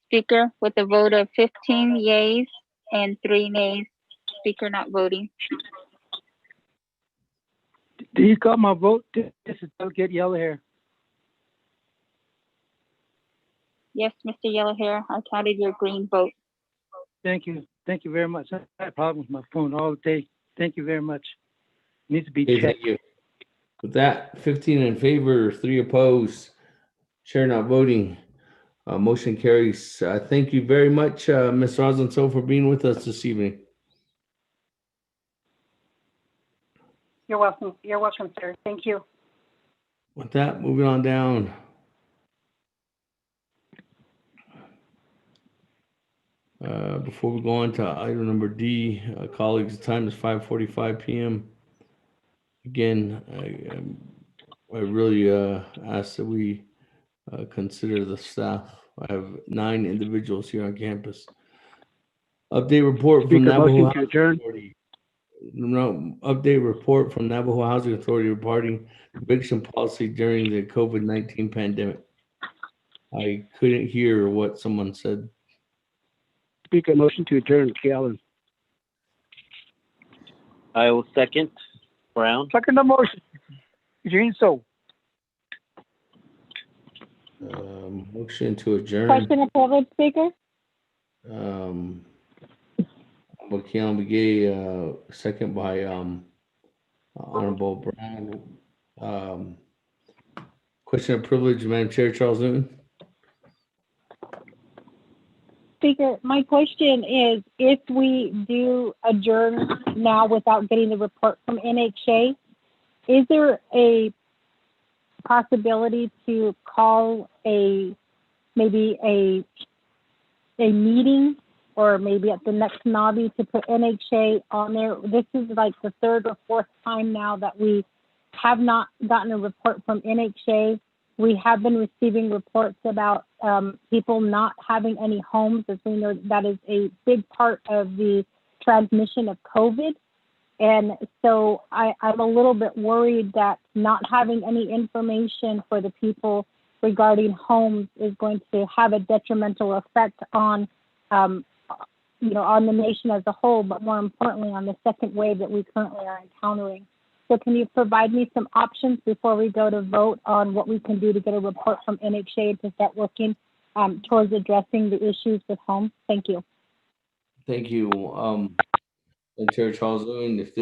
Speaker with a vote of 15 yeas and 3 nays. Speaker not voting. You got my vote. This is Delegate Yellowhair. Yes, Mr. Yellowhair, I counted your green vote. Thank you. Thank you very much. I had problems with my phone all day. Thank you very much. Needs to be Okay, checked. thank you. With that, 15 in favor, 3 opposed, chair not voting. Motion carries. Thank you very much, Ms. Rosenso, for being with us this evening. You're welcome. You're welcome, sir. Thank you. With that, moving on down. Before we go on to item number D, colleagues, the time is 5:45 p.m. Again, I really ask that we consider the staff. I have 9 individuals here on campus. Update report from Speaker, Navajo motion to adjourn. Authority. No, update report from Navajo Housing Authority regarding eviction policy during the COVID-19 pandemic. I couldn't hear what someone said. Speaker, motion to adjourn. Key Allen. I will second. Brown. Second the motion. Eugene So. Motion to adjourn. Question of privilege, Speaker. Keon Begay, second by Honorable Brown. Question of privilege, Madam Chair, Charles Newton. Speaker, my question is, if we do adjourn now without getting the report from NHA, is there a possibility to call maybe a meeting, or maybe at the next NABI to put NHA on there? This is like the 3rd or 4th time now that we have not gotten a report from NHA. We have been receiving reports about people not having any homes, as we know that is a big part of the transmission of COVID. And so I'm a little bit worried that not having any information for the people regarding homes is going to have a detrimental effect on, on the nation as a whole, but more importantly on the second wave that we currently are encountering. So can you provide me some options before we go to vote on what we can do to get a report from NHA to start working towards addressing the issues with homes? Thank you. Thank you. Chair Charles Lewin, if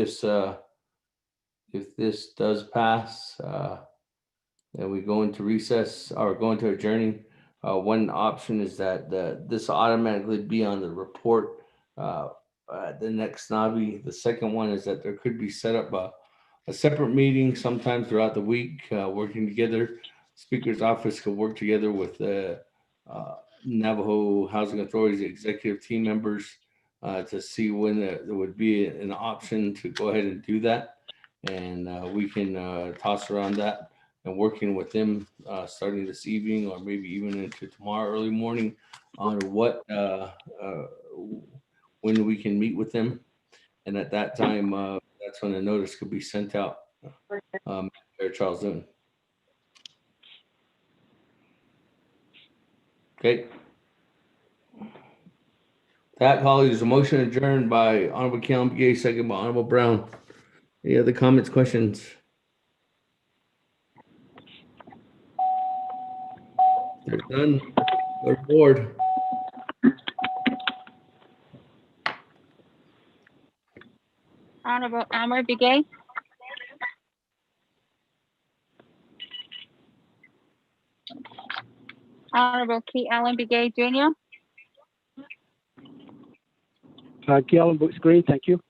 this does pass, and we go into recess or go into adjourning, one option is that this automatically be on the report the next NABI. The second one is that there could be set up a separate meeting sometime throughout the week, working together. Speaker's office could work together with the Navajo Housing Authority's executive team members to see when there would be an option to go ahead and do that. And we can toss around that and working with them starting this evening or maybe even into tomorrow early morning on when we can meet with them. And at that time, that's when the notice could be sent out. Chair Charles Newton. Okay. That, colleagues, is a motion adjourned by Honorable Keon Begay, second by Honorable Brown. Any other comments, questions? There's none. Go to board. Honorable Amber Begay. Honorable Key Allen Begay Jr. Key Allen votes green. Thank you.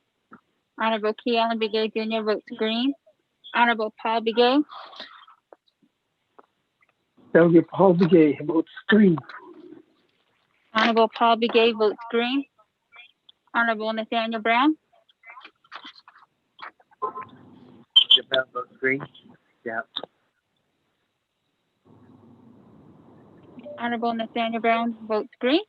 Honorable Key Allen Begay Jr. votes green. Honorable Paul Begay. Delegate Paul Begay votes green. Honorable Paul Begay votes green. Honorable Nathaniel Brown. Brown votes green. Yeah. Honorable Nathaniel Brown votes green.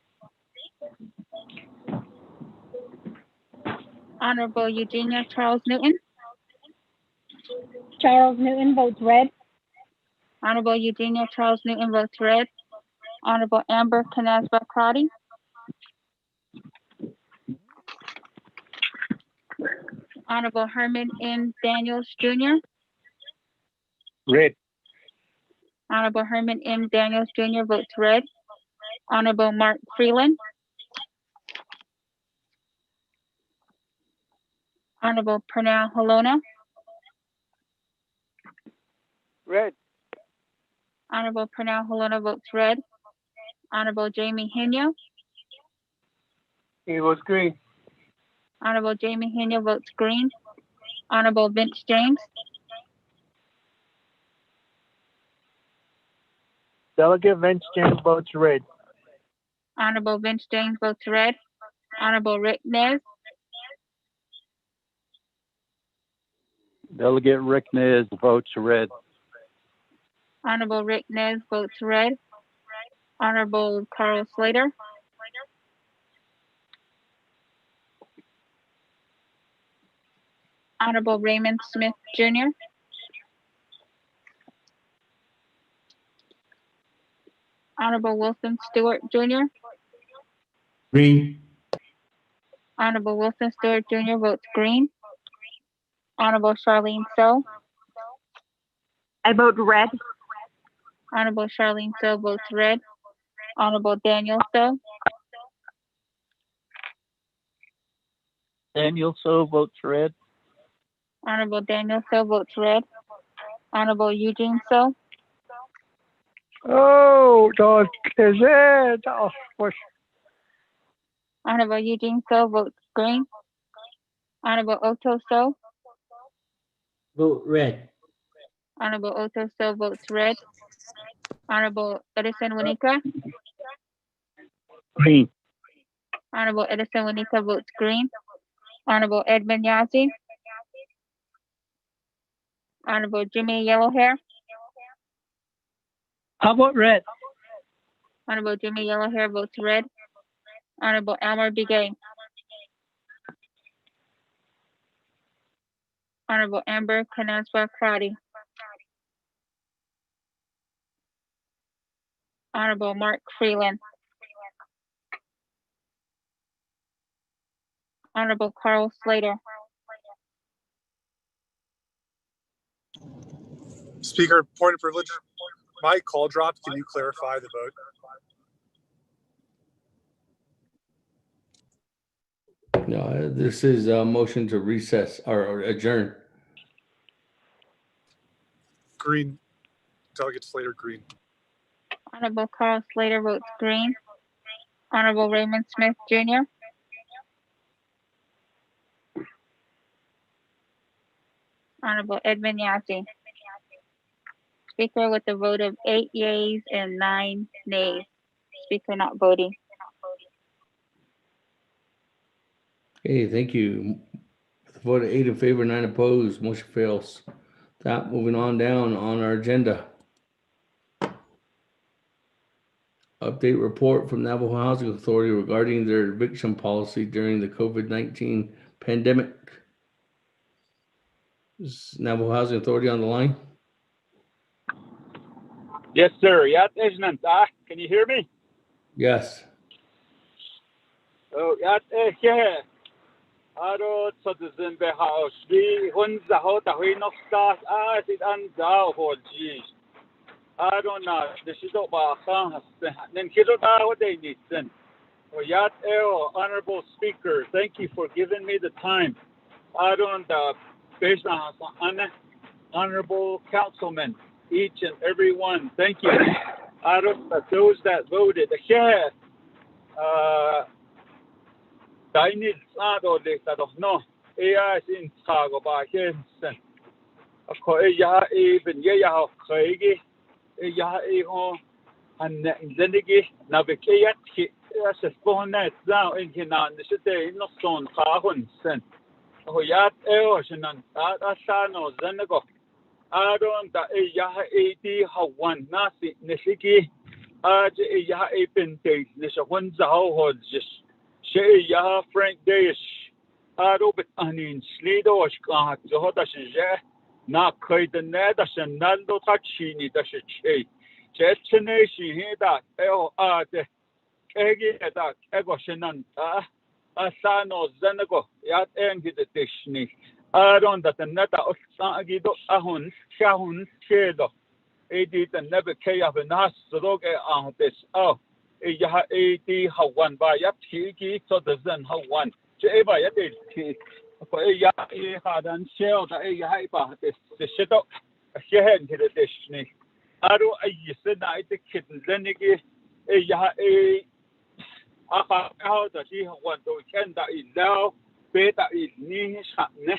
Honorable Eugenia Charles Newton. Charles Newton votes red. Honorable Eugenia Charles Newton votes red. Honorable Amber Canasba Crotty. Honorable Herman M. Daniels Jr. Red. Honorable Herman M. Daniels Jr. votes red. Honorable Mark Freeland. Honorable Pernell Halona. Red. Honorable Pernell Helena votes red. Honorable Jamie Hino. He votes green. Honorable Jamie Hino votes green. Honorable Vince James. Delegate Vince James votes red. Honorable Vince James votes red. Honorable Rick Nez. Delegate Rick Nez votes red. Honorable Rick Nez votes red. Honorable Carl Slater. Honorable Raymond Smith Jr. Honorable Wilson Stewart Jr. Green. Honorable Wilson Stewart Jr. votes green. Honorable Charlene So. I vote red. Honorable Charlene So votes red. Honorable Daniel So. Daniel So votes red. Honorable Daniel So votes red. Honorable Eugene So. Oh, das red. Oh, what? Honorable Eugene So votes green. Honorable Otto So. Vote red. Honorable Otto So votes red. Honorable Edison Winika. Green. Honorable Edison Winika votes green. Honorable Edmund Yazzie. Honorable Jimmy Yellowhair. How about red? Honorable Jimmy Yellowhair votes red. Honorable Elmer Begay. Honorable Amber Kananswa Crowdy. Honorable Mark Freeland. Honorable Carl Slater. Speaker, point of privilege. My call dropped. Can you clarify the vote? No, this is a motion to recess or adjourn. Green. Delegate Slater, green. Honorable Carl Slater votes green. Honorable Raymond Smith Jr. Honorable Edmund Yazzie. Speaker with a vote of 8 yeas and 9 nays. Speaker not voting. Okay, thank you. With a vote of 8 in favor, 9 opposed, motion fails. That moving on down on our agenda. Update report from Navajo Housing Authority regarding their eviction policy during the COVID-19 pandemic. Is Navajo Housing Authority on the line? Yes, sir. Yat Ejnant. Can you hear me? Yes. Oh, Yat Ejhe. Aro Tsodzin Behaus. The Hunzaho Tahuinoksta. It Anzao Hoji. I don't know. The Shido Bahan. Then Kidoda, what they need. Then. Yat Eo, Honorable Speaker, thank you for giving me the time. I don't, based on honorable councilmen, each and every one, thank you. I don't, those that voted, Dainid Sado de Sadono, AI in Sago by Henson. Of course, even Yah Craigie, Yah and Zenigi, Naabik'íyáti. Yes, it's born that now in Hinan, the city no son Kahunsen. Oh, yat Eoshanan, Asano, Zenego. I don't that a Yaha 80 Hawan Nasi, Nishiki, Aj Yaha Apente, Nishawan Zaho just Shay Yaha Frank Dayish, Arobit Anin, Slido, Shkah, Zohodash, not quite the Nadash and Nando Tachini, Dash. Chetchenation here that Egi that Egoshinan Asano Zenego Yat Engi the Tishni. I don't that the Neta Osagido Ahun Shahun Shedo. Edit and never Kay of an Asroge on this. Oh, Yaha 80 Hawan by Yapki so the Zen Hawan. Jeva Yadid. For a Yahadan Shell, the Yahaiba, the Shido. شهن كده دشني أرو أي سنة يتكت لنجي يا أخا هذا شيء وانتو كان دا إلاو بيتا إلني شأنه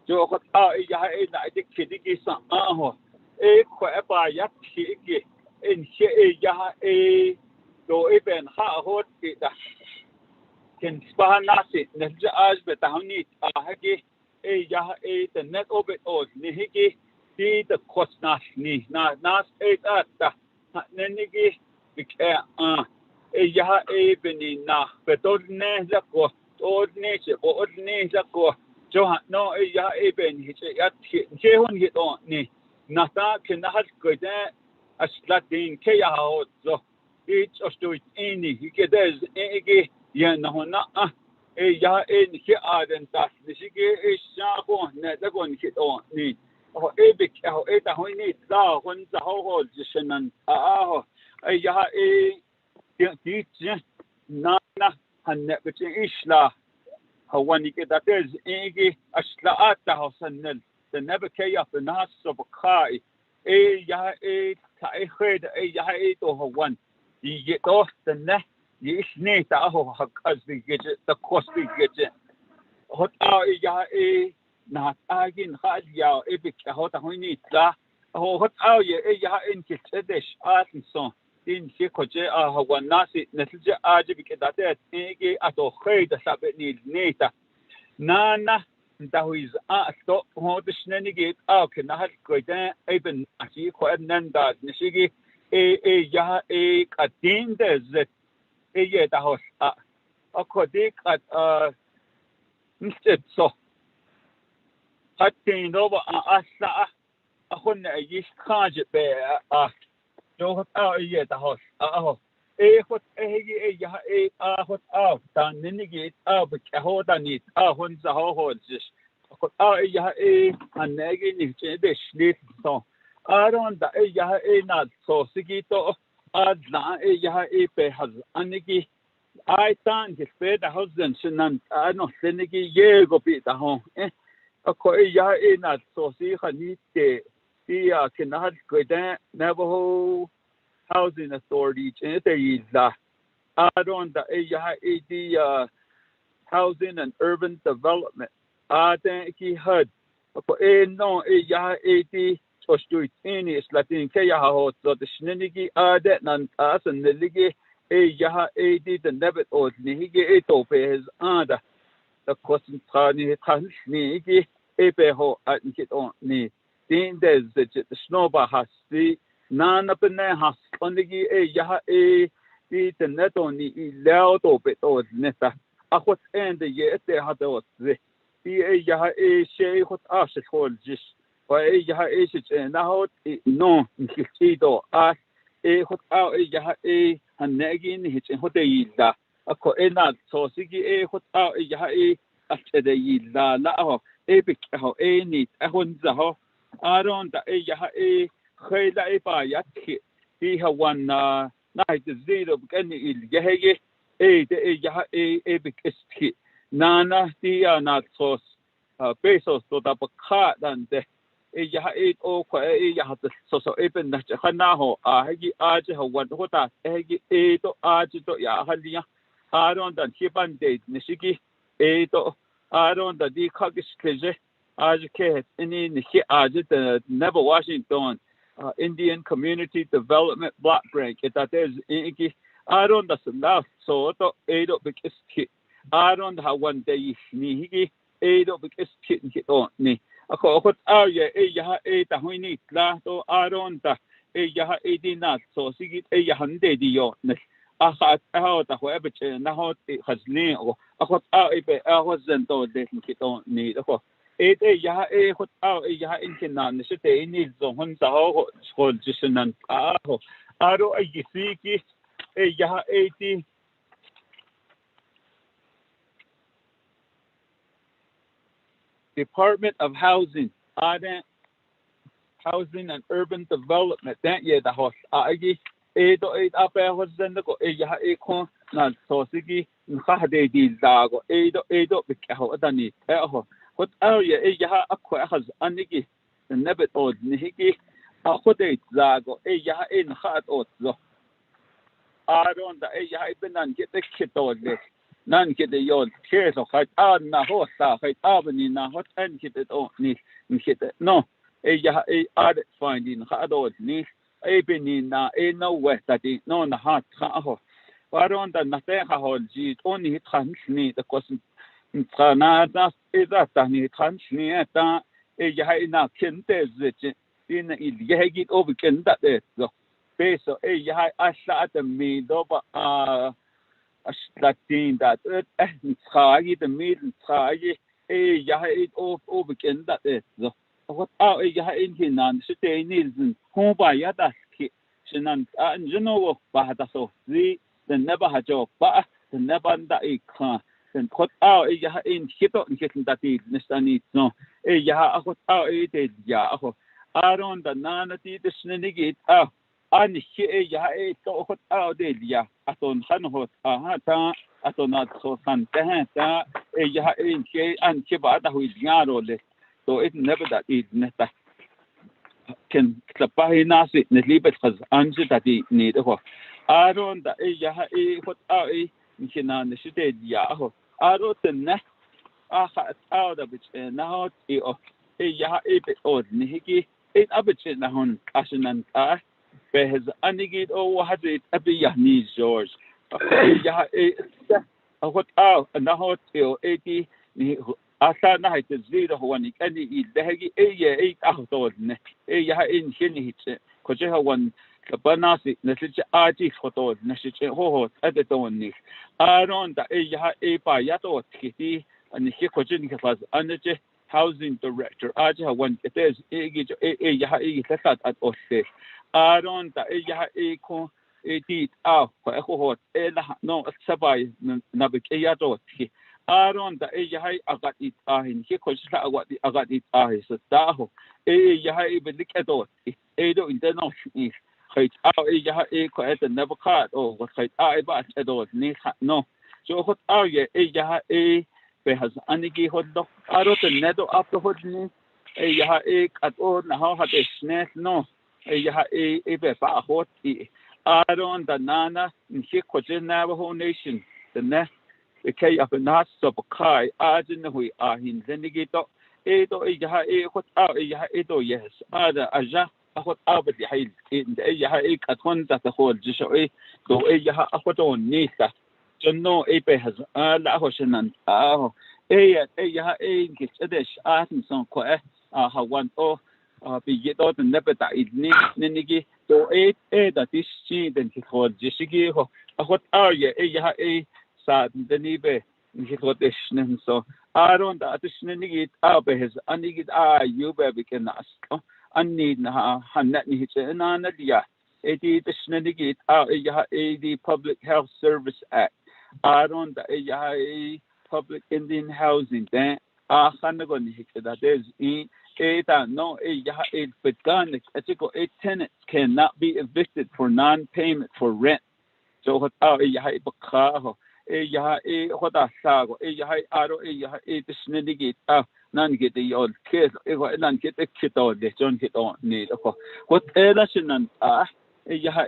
جو خد يا نايتك كدي سأه كوا بايات شيء إن شيء يا لو إبن هود كده كن سبحانه نرجع بتهوني هكي يا تنت أوبت نهكي في تقص ناس أتا ننجي بكاء يا بنينا بتورني لكو تورني شبورني لكو جو نو يا بني شيء هون نتا كنهار كده أشلاتين كيا هوتزو إيش أشتوي إني كده إيجي ينهونا يا إني آدم تاس نشيجي إيش شابون ندقون كده هو بك هو تهوني لا هون زهو جشنن يا تيجي نانا هنبتين إيش لا هو نيكدا تز إيجي أشلاء تهوسنل تنبكي في الناس سبقاي يا تأخذ يا تو هون يجي تو تنه يشني تأهو حق أزبي جت تقص بيجت هو يا نات أجين خال يا بك هو تهوني لا هو يا إنك تدش آتنسون إن شيء كجى هو الناس نسج أجيب كده تيجي أتو خيد سبني نيتا نانا نتاويز أستو هو تشنني جيت كنا هالكويدا أيضا أشي خوان داد نشيجي يا كاتين دزت تاوس أكوديك نستبصو حتى نوبا أسا أخون يش خارج بأ جو تاوس خد يا خد تانيجي بكهو دانيت هون زهو هوجش خد يا هنيجي نيجي ليت سو أرون دا يا ناد سوسيجي تو أدلا يا بهز أنيجي تان كسبة هوزن شنن أنو سنيجي يجو بيتا هون أكو يا ناد سوسي خنيت يا كنا كده نبهو Housing Authority la adon da Housing and Urban Development ki HUD ko no tostuit ini slatin ke ya ho so de shnenigi nan asan de lige the debit od ni hige to pe ada the kosten trani transni ki pe ho at kit on ni din des the snowba hasti Nana pene has ondigi the net on the loud bit or neta. I was end the year they had those the shay hot ashes hold just by and now no do hot out and negin hitch and hotela. A coena so sigi hot out after the yilla la epic how neat I want the ho I don't خيلا بايات في هوان نايت زيرو بكني الجهة ده بكستي نانا تي أنا صوص بيسوس تودا بخا دانده أو كوا صوص إبن نحن خناه هجي هوان هوتا هجي تو تو يا هليا أرون دان شيبان ديت نشيكي تو أرون دا دي خاكش كجه كهت إني نشي ده نبا واشنطن Indian Community Development Block Grant. I don't know so to because I don't have one day sneaky because hit on me. A cohort the honey glass or I don't not so see it 100 yards. I had out the whoever now it has name or I got out I wasn't told they can hit on me. hot out in Kinan, the city needs on the whole school just an aro a siki a 80 Department of Housing, Housing and Urban Development, that year the house Agi 8 up there was then the go a not so siki in Hade Dago 8 up the Kahotani. What area Aqua has Anigi the nebet od nihiki akodet zago ya in hat otzo aron da ya ibenan get the kitode nan get the yod keso hat na hosta hat abni na hot and get it on ni hit no ya ad finding hadod ni ebeni na no west that no na hat ha aron da na te ha hol ji on hit khansni the question na das eza tani khansni ta ya ina kente zit in ilgehigit over kenda so peso ya asha the me do ba ashtatin that khagi the middle khagi ya it over kenda so what ya in hinan steinilzen ho ba ya das ki sinan anjuno ba da so the never ha job ba the never da ikha then put out ya in hito in kitten that nistani no ya akot out it ya aron da nanati the snigit an he ya to hot out ya aton han hot ta atonat so san ta ya in ke an ke ba da hu yaro le so it never that it neta can klapai nasi ne libet khaz anje that ni de aron da ya hot out kina ne shite ya aro tenne out of it now ya bit od nihiki it abit na hon ashanan behez anigit had it abi yahni george ya what out na hot 80 ni asa na hit zero one any dehegi ya out od ne ya in hini hit ko je one kabanasi nesich aji photo nesich ho edeton ni aron da ya pa yato kiti and he kojin kafaz anaje housing director aja one it is ya tesat at osse aron da ya ko edit ho no sabai Naabik'íyáti aron da ya agatit ahin he kojla agatit ahis taho ya belikadot do international khayt ya ko et never caught what khayt ba edot ni no so hot ya ya behas anigi hoddo arot nedo after hodni ya at or na how hat snet no ya be ba hot aron da nana in he Navajo nation the ne the kay up nas so kai ajin hui ahin zenigito edo ya hot ya edo yes ada aja أخذ أبد يحيل إيه هاي كتون تأخذ جشوي لو إيه أخذون نيسا جنو إيه بهز لا هو شنن إيه هاي كتدش سون كوه هوان بيجدو النبتة إدني نيجي لو إيه ده تشي دن تأخذ جشيجي هو أخذ إيه هاي ساد دني به نكتدش ننسو أرون ده تشنيجي بهز أنيجي يوبا بكناس أني نها حنني هنا نديا إدي تشنيجيت إيها إدي Public Health Service Act أرون دا إيها Public Indian Housing ده خنقوني هكذا there's إيدا no إيها إد بدانك أتيكو tenants cannot be evicted for non-payment for rent so هت إيها بقاه إيها هذا ساقو إيها أرو إيها تشنيجيت nan get the case if nan get the kit or the John hit on need what elation ya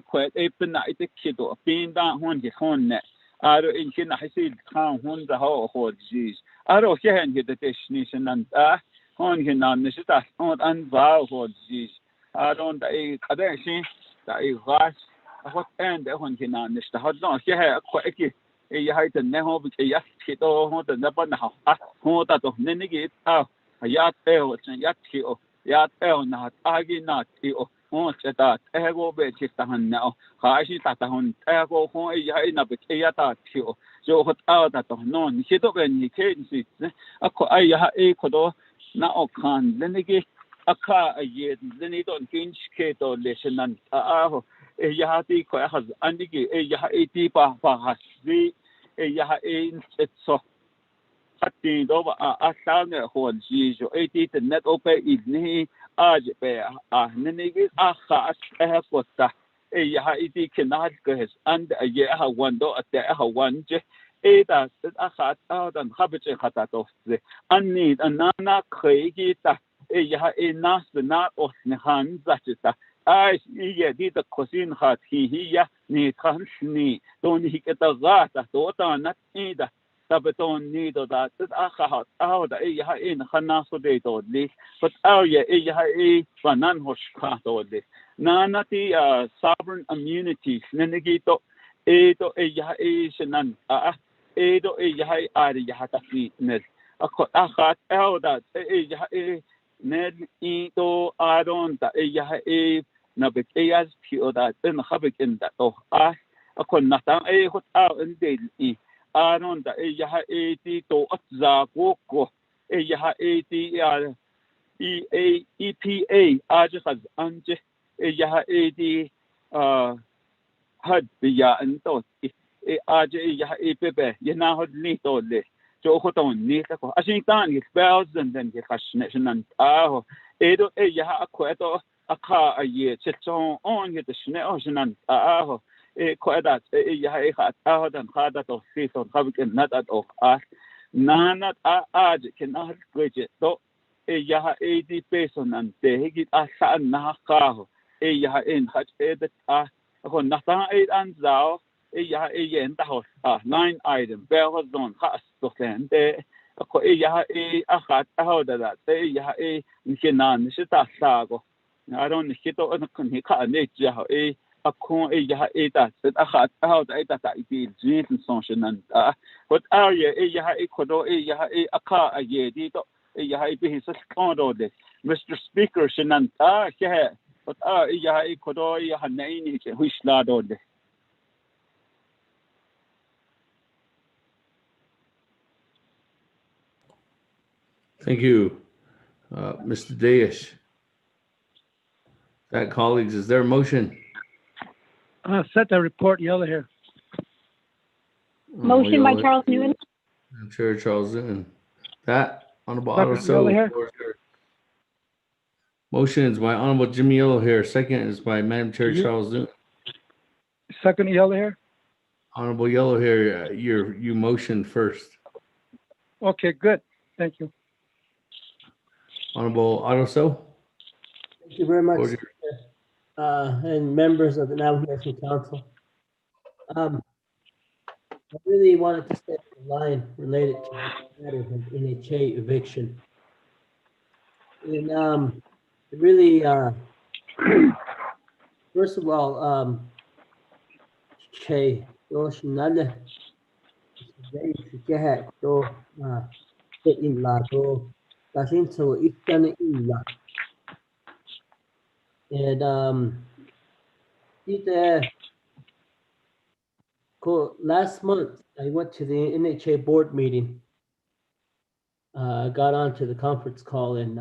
quite a penite kid or being down one his horn net in China I see town one the whole jeez I don't hear get the destination and on him on this on unvow for jeez I don't a connection that is vast what end on him on this hot not here quite ya hay the neho bi ya kito ho the never na ho ta to nenigi ya teo ya tio ya teo na agi na tio ho cheta ego be chita han na ha shi ta ta hon ego ho ya ina be ya ta tio so hot out ta no ni kito be ni ke ni ako ai ya ko do na o kan nenigi aka ye ni don kinch ke to lesson ho ya ti ko has andigi ya ti pa hasbi ya so hati do asang ho ji jo the net ope idni aj be nenigi khas ko ta ya ti kenat ko has and ya ha wando at ha wanje da khat dan khabche khata to anni anana khaygi ta yaha nas benat osnehan zachita ai ye di the cousin hat hiya ni khansni don hiketa gata to ta nat ida tabeton ni do da akha out yaha in khanaso de do li but ye yaha banan hoshka do li nanati sovereign immunity nenegito edo yaha shanan edo yaha ari yaha tafi ned akhat out yaha ned ito aron da yaha Naabik'íyáti o da in habik in da to akon natan hot out in del aron da yaha ti to atza goko yaha ti EPA ajaz anje yaha ti had biya anto aje yaha pepe yana hod ni to le jo khoton ni ko asin tan ki spells and then ki khashnan edo yaha akweto akha aye chetson on yet shne osnan koedat yaha khat dan khada to sison khabik nat at of nanat aj kenah gweje to yaha di person and te higit asan na kha yaha in hat edet kon natan an zao yaha yen ta hos 9 item bell zone khas to sente ko yaha akhat ahoda da yaha nkenan shita sago I don't know if he can't nature a con yaha that akhat out that it is function and but area yaha kodo yaha aka a ye dito yaha be his condo de Mr. Speaker shanan yeah but yaha kodo yaha naini which lado de Thank you, Mr. Dayesh. That, colleagues, is there a motion? Set the report, yellow here. Motion by Charles Newton. Chair Charles Newton. That, Honorable Second, Otto Yellow here. Motion is by Honorable Jimmy Yellow here. Second is by Madam Chair Charles Newton. Second, yellow here. Honorable Yellow here, you motioned first. Okay, good. Thank you. Honorable Otto. Thank you very much, and members of the Navigation Council. I really wanted to stay in line related to the matter of NHA eviction. And really, first of all, Che, those none, very scared, though, in la, though, that's into it done in la. And last month I went to the NHA board meeting. Got onto the conference call and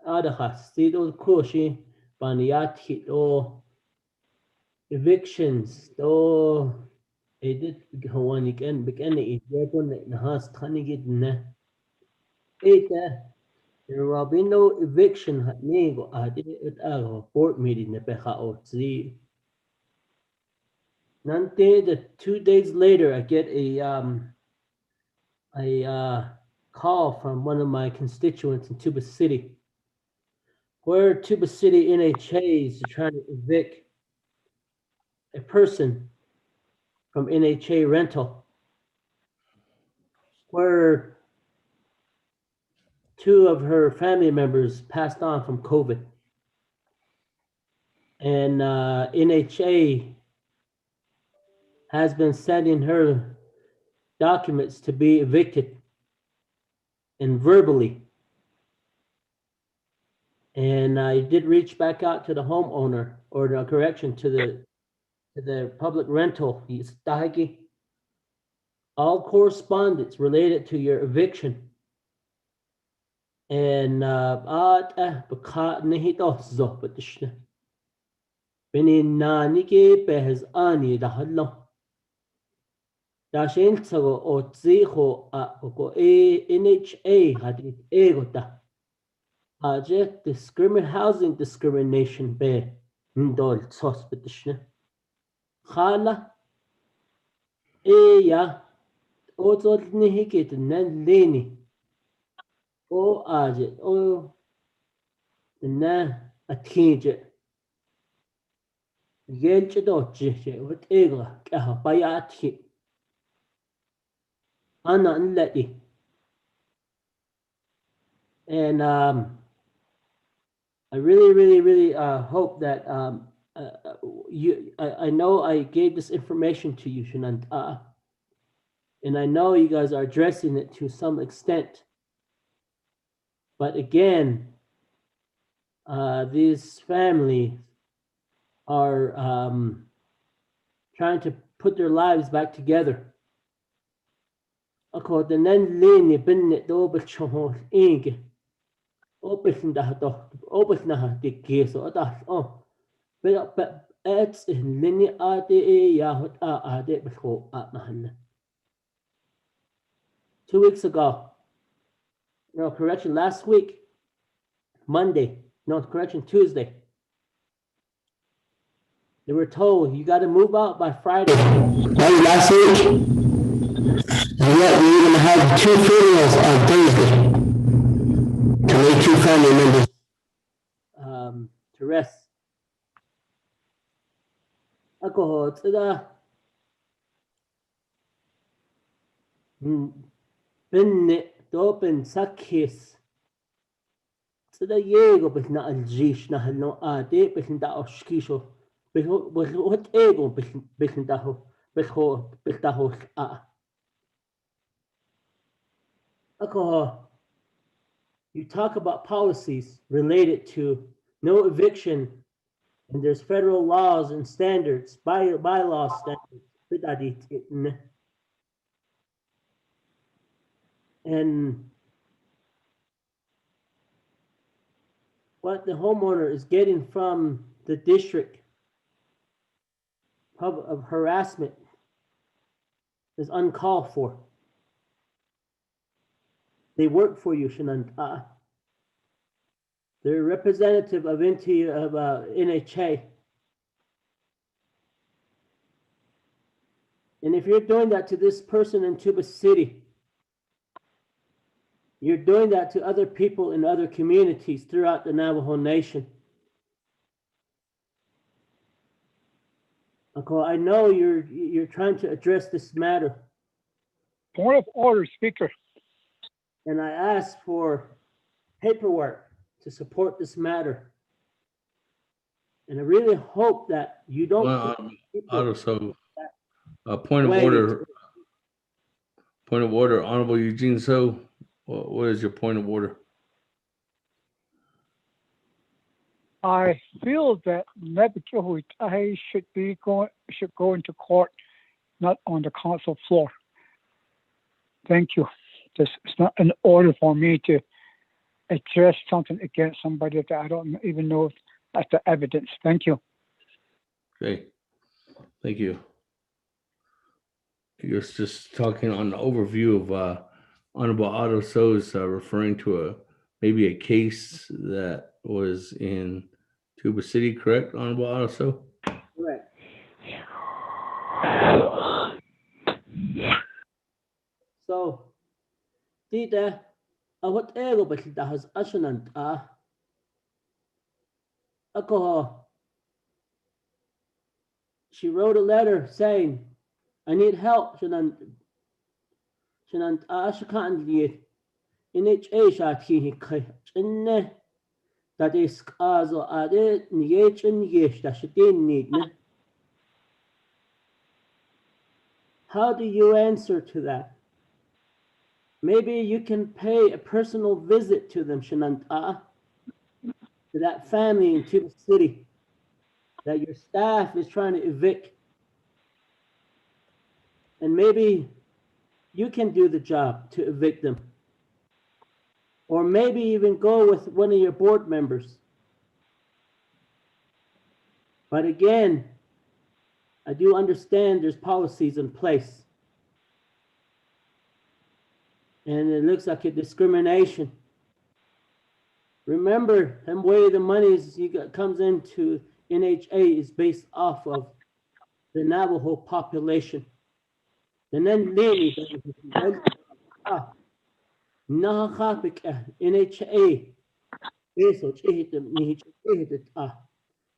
Adahas, Sido Koshi, Baniati, or evictions, though they did go on again, begin it, they're going to enhance Tanigid. There will be no eviction at Nego. I did it at a board meeting. The Beha or Z. Nante, 2 days later, I get a call from one of my constituents in Tuba City, where Tuba City NHAs are trying to evict a person from NHA rental, where 2 of her family members passed on from COVID. And NHA has been sending her documents to be evicted and verbally. And I did reach back out to the homeowner, or the correction, to the public rental, all correspondence related to your eviction. And Dashin sago o tsiho oko NHA hadit egota. Haje housing discrimination be ndol hospital. Khala ya oto nihikit nan leni. O aje o إنه أتيجي يلج دوتشي وتيغا كها بياتي أنا نلاقي and I really hope that I know I gave this information to you, Shanant, and I know you guys are addressing it to some extent. But again, these families are trying to put their lives back together. According to Lini Binnit Dobel Chohol Ing, Opel Dahdo, Opel Nah, the case or that. Oh, but it's in Lini Ade Yahut Ade before at Nahan. 2 weeks ago, no, correction, last week, Monday, no, correction, Tuesday, they were told you got to move out by Friday. Last week, and yet we're going to have 2 funerals on Thursday to lay 2 family members to rest. Alcohol, it's Binne Dopen Sakis. It's the Yego, but not a Jish, not no Ade, but in that Oshkisho. What ego, Bichindaho, Bichaho, Alcohol. You talk about policies related to no eviction, and there's federal laws and standards, bylaw standards, and what the homeowner is getting from the district of harassment is uncalled for. They work for you, Shananta. They're representative of NHA. And if you're doing that to this person in Tuba City, you're doing that to other people in other communities throughout the Navajo Nation. I know you're trying to address this matter. Point of order, Speaker. And I asked for paperwork to support this matter. And I really hope that you don't. Point of order. Point of order, Honorable Eugene. So, what is your point of order? I feel that Naabik'íyáti should go into court, not on the council floor. Thank you. It's not an order for me to address something against somebody that I don't even know if that's the evidence. Thank you. Okay. Thank you. You're just talking on the overview of Honorable Otto So's referring to maybe a case that was in Tuba City, correct, Honorable Otto So? Correct. So, Tita, what ego but that has ashanant alcohol. She wrote a letter saying, I need help, Shanant Ashakan Liet. NHA Shati Hikne that is Kazo Ade Niech and Yesh that she didn't need. How do you answer to that? Maybe you can pay a personal visit to them, Shananta, to that family in Tuba City that your staff is trying to evict. And maybe you can do the job to evict them. Or maybe even go with one of your board members. But again, I do understand there's policies in place. And it looks like a discrimination. Remember, the way the money comes into NHA is based off of the Navajo population. And then NHA,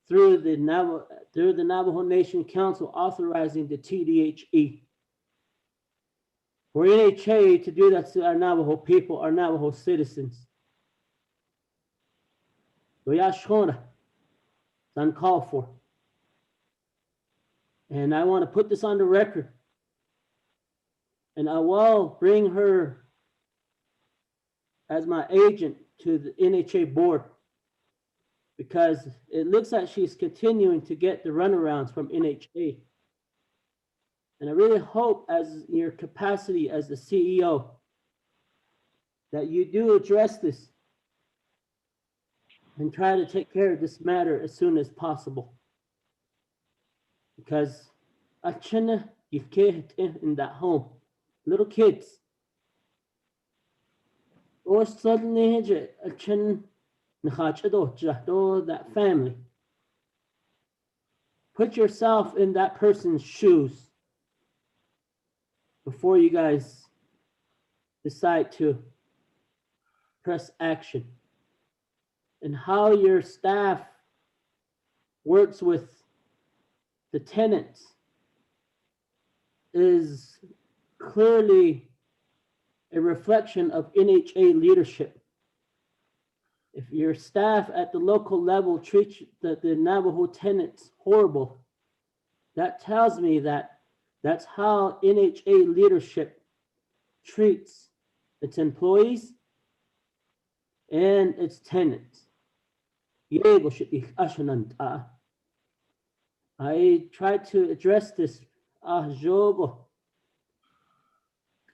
through the Navajo Nation Council authorizing the TDHE. For NHA to do that to our Navajo people, our Navajo citizens. It's uncalled for. And I want to put this on the record. And I will bring her as my agent to the NHA board, because it looks like she's continuing to get the runarounds from NHA. And I really hope, as your capacity as the CEO, that you do address this and try to take care of this matter as soon as possible. Because you can't in that home, little kids. Or suddenly that family. Put yourself in that person's shoes before you guys decide to press action. And how your staff works with the tenants is clearly a reflection of NHA leadership. If your staff at the local level treats the Navajo tenants horrible, that tells me that that's how NHA leadership treats its employees and its tenants. I tried to address this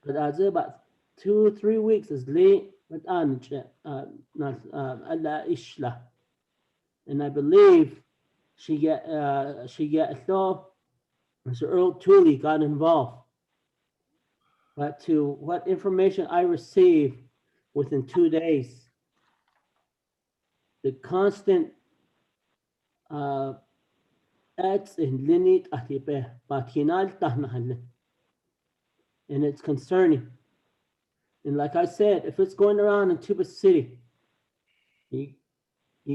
but about 2 or 3 weeks is late, and I believe she get so Mr. Earl Tooley got involved. But to what information I received within 2 days, the constant acts in Linit Atipe, and it's concerning. And like I said, if it's going around in Tuba City, you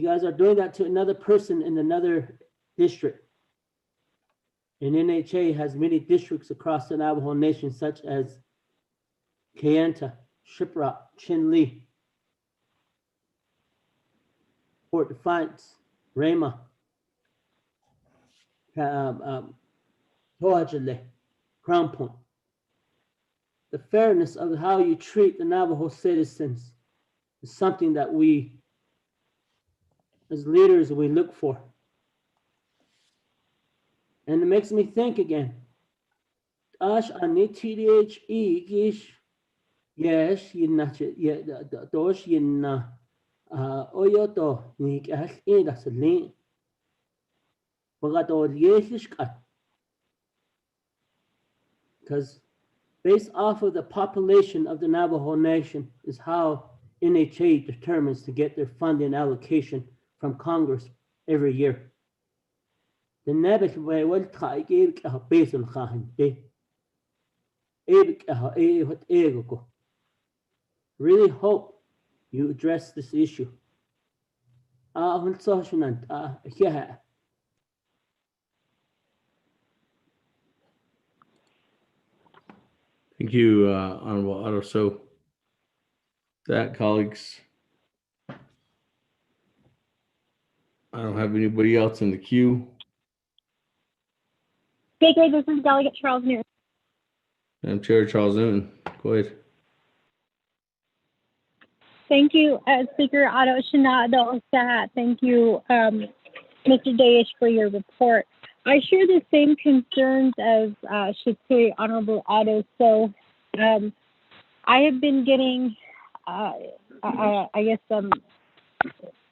guys are doing that to another person in another district. And NHA has many districts across the Navajo Nation, such as Kayenta, Shiprock, Chinle, Fort Defiance, Rama, Toajale, Crown Point. The fairness of how you treat the Navajo citizens is something that we, as leaders, we look for. And it makes me think again. Ash ani TDHE gish, yes, yinna dosh yinna oyoto nik ash that's a link. Because based off of the population of the Navajo Nation is how NHA determines to get their funding allocation from Congress every year. The Naabik way will take a base on Kahin Bay. Really hope you address this issue. Thank you, Honorable Otto. So that, colleagues, I don't have anybody else in the queue. Speaker, this is Delegate Charles Newton. I'm Chair Charles Newton. Go ahead. Thank you, Speaker Otto Shinado. Thank you, Mr. Dayish, for your report. I share the same concerns as Secretary Honorable Otto. So I have been getting,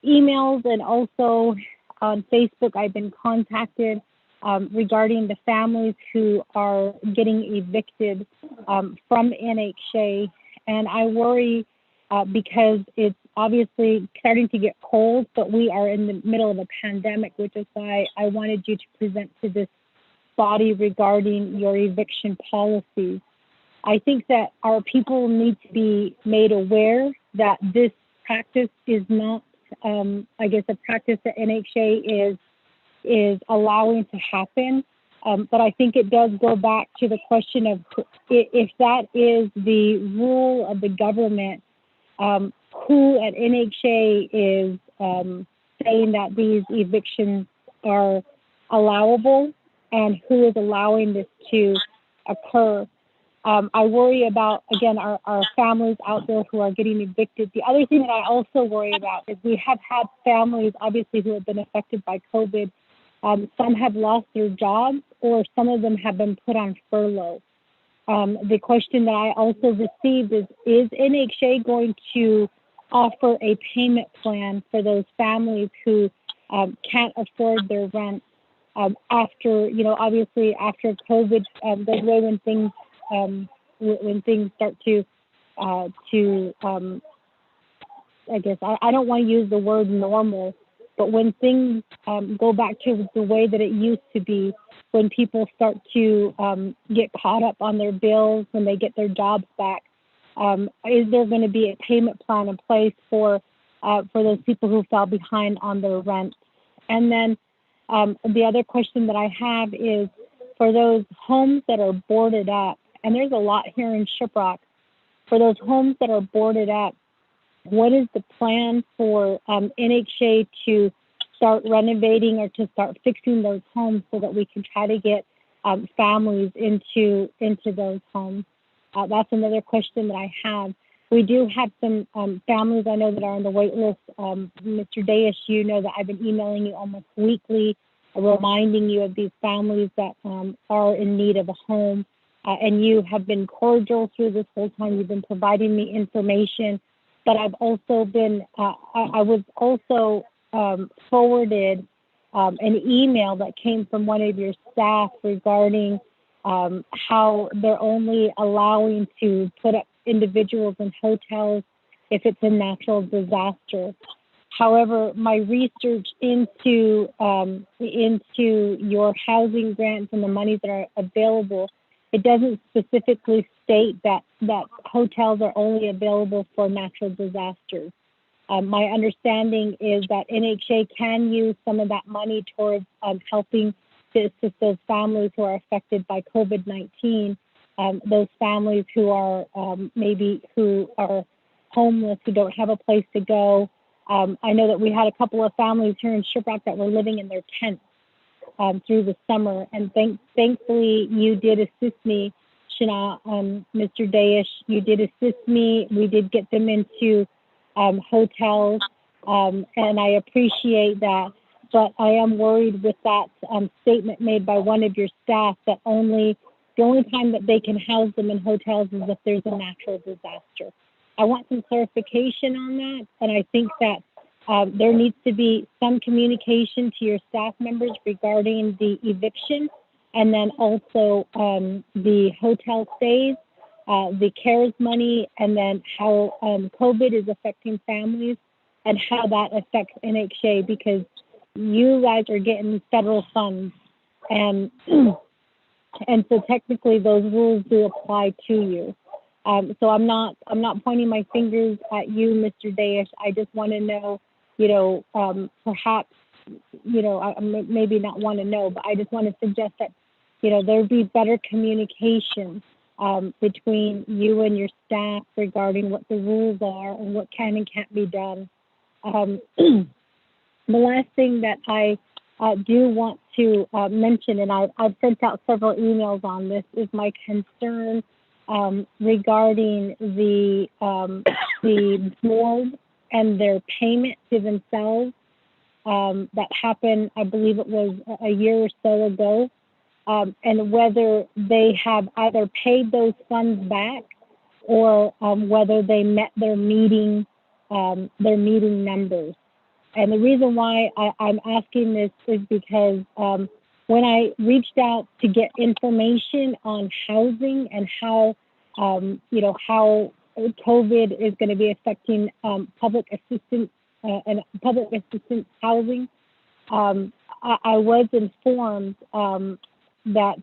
emails, and also on Facebook I've been contacted regarding the families who are getting evicted from NHA. And I worry because it's obviously starting to get cold, but we are in the middle of a pandemic, which is why I wanted you to present to this body regarding your eviction policies. I think that our people need to be made aware that this practice is not I guess, a practice that NHA is allowing to happen. But I think it does go back to the question of if that is the rule of the government, who at NHA is saying that these evictions are allowable and who is allowing this to occur. I worry about, again, our families out there who are getting evicted. The other thing that I also worry about is we have had families, obviously, who have been affected by COVID. Some have lost their jobs, or some of them have been put on furlough. The question that I also received is NHA going to offer a payment plan for those families who can't afford their rent after, obviously after COVID, the way when things start to I guess, I don't want to use the word normal, but when things go back to the way that it used to be, when people start to get caught up on their bills, when they get their jobs back, is there going to be a payment plan in place for those people who fell behind on their rent? And then the other question that I have is for those homes that are boarded up, and there's a lot here in Shiprock, for those homes that are boarded up, what is the plan for NHA to start renovating or to start fixing those homes so that we can try to get families into those homes? That's another question that I have. We do have some families I know that are on the wait list. Mr. Dayesh, you know that I've been emailing you almost weekly, reminding you of these families that are in need of a home. And you have been cordial through this whole time. You've been providing me information. But I've also been, I was also forwarded an email that came from one of your staff regarding how they're only allowing to put up individuals in hotels if it's a natural disaster. However, my research into your housing grants and the monies that are available, it doesn't specifically state that hotels are only available for natural disasters. My understanding is that NHA can use some of that money towards helping to assist those families who are affected by COVID-19, those families who are who are homeless, who don't have a place to go. I know that we had a couple of families here in Shiprock that were living in their tents through the summer, and thankfully you did assist me, Shana, Mr. Dayesh, you did assist me. We did get them into hotels, and I appreciate that. But I am worried with that statement made by one of your staff that the only time that they can house them in hotels is if there's a natural disaster. I want some clarification on that, and I think that there needs to be some communication to your staff members regarding the eviction, and then also the hotel stays, the CARES money, and then how COVID is affecting families and how that affects NHA, because you guys are getting federal funds, and so technically those rules do apply to you. So I'm not pointing my fingers at you, Mr. Dayesh. I just want to know, perhaps, I maybe not want to know, but I just want to suggest that, there be better communication between you and your staff regarding what the rules are and what can and can't be done. The last thing that I do want to mention, and I've sent out several emails on this, is my concern regarding the board and their payment to themselves that happened, I believe it was a year or so ago, and whether they have either paid those funds back or whether they met their meeting numbers. And the reason why I'm asking this is because when I reached out to get information on housing and how COVID is going to be affecting public assistance and public assistance housing, I was informed that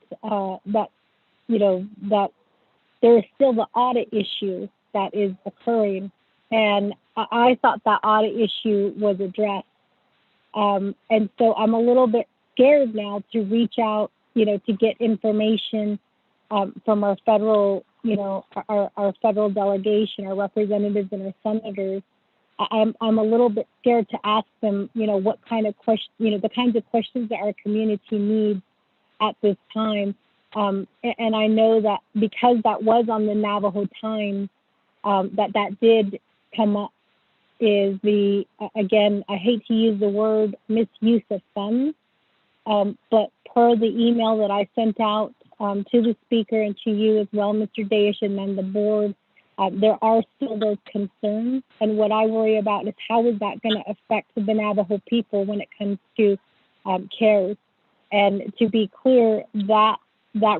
there is still the audit issue that is occurring. And I thought that audit issue was addressed. And so I'm a little bit scared now to reach out, to get information from our federal, our federal delegation, our representatives and our senators. I'm a little bit scared to ask them, what kind of question, the kinds of questions that our community needs at this time. And I know that because that was on the Navajo Times, that did come up, is again, I hate to use the word misuse of funds, but per the email that I sent out to the speaker and to you as well, Mr. Dayish, and then the board, there are still those concerns. And what I worry about is how is that going to affect the Navajo people when it comes to CARES. And to be clear, that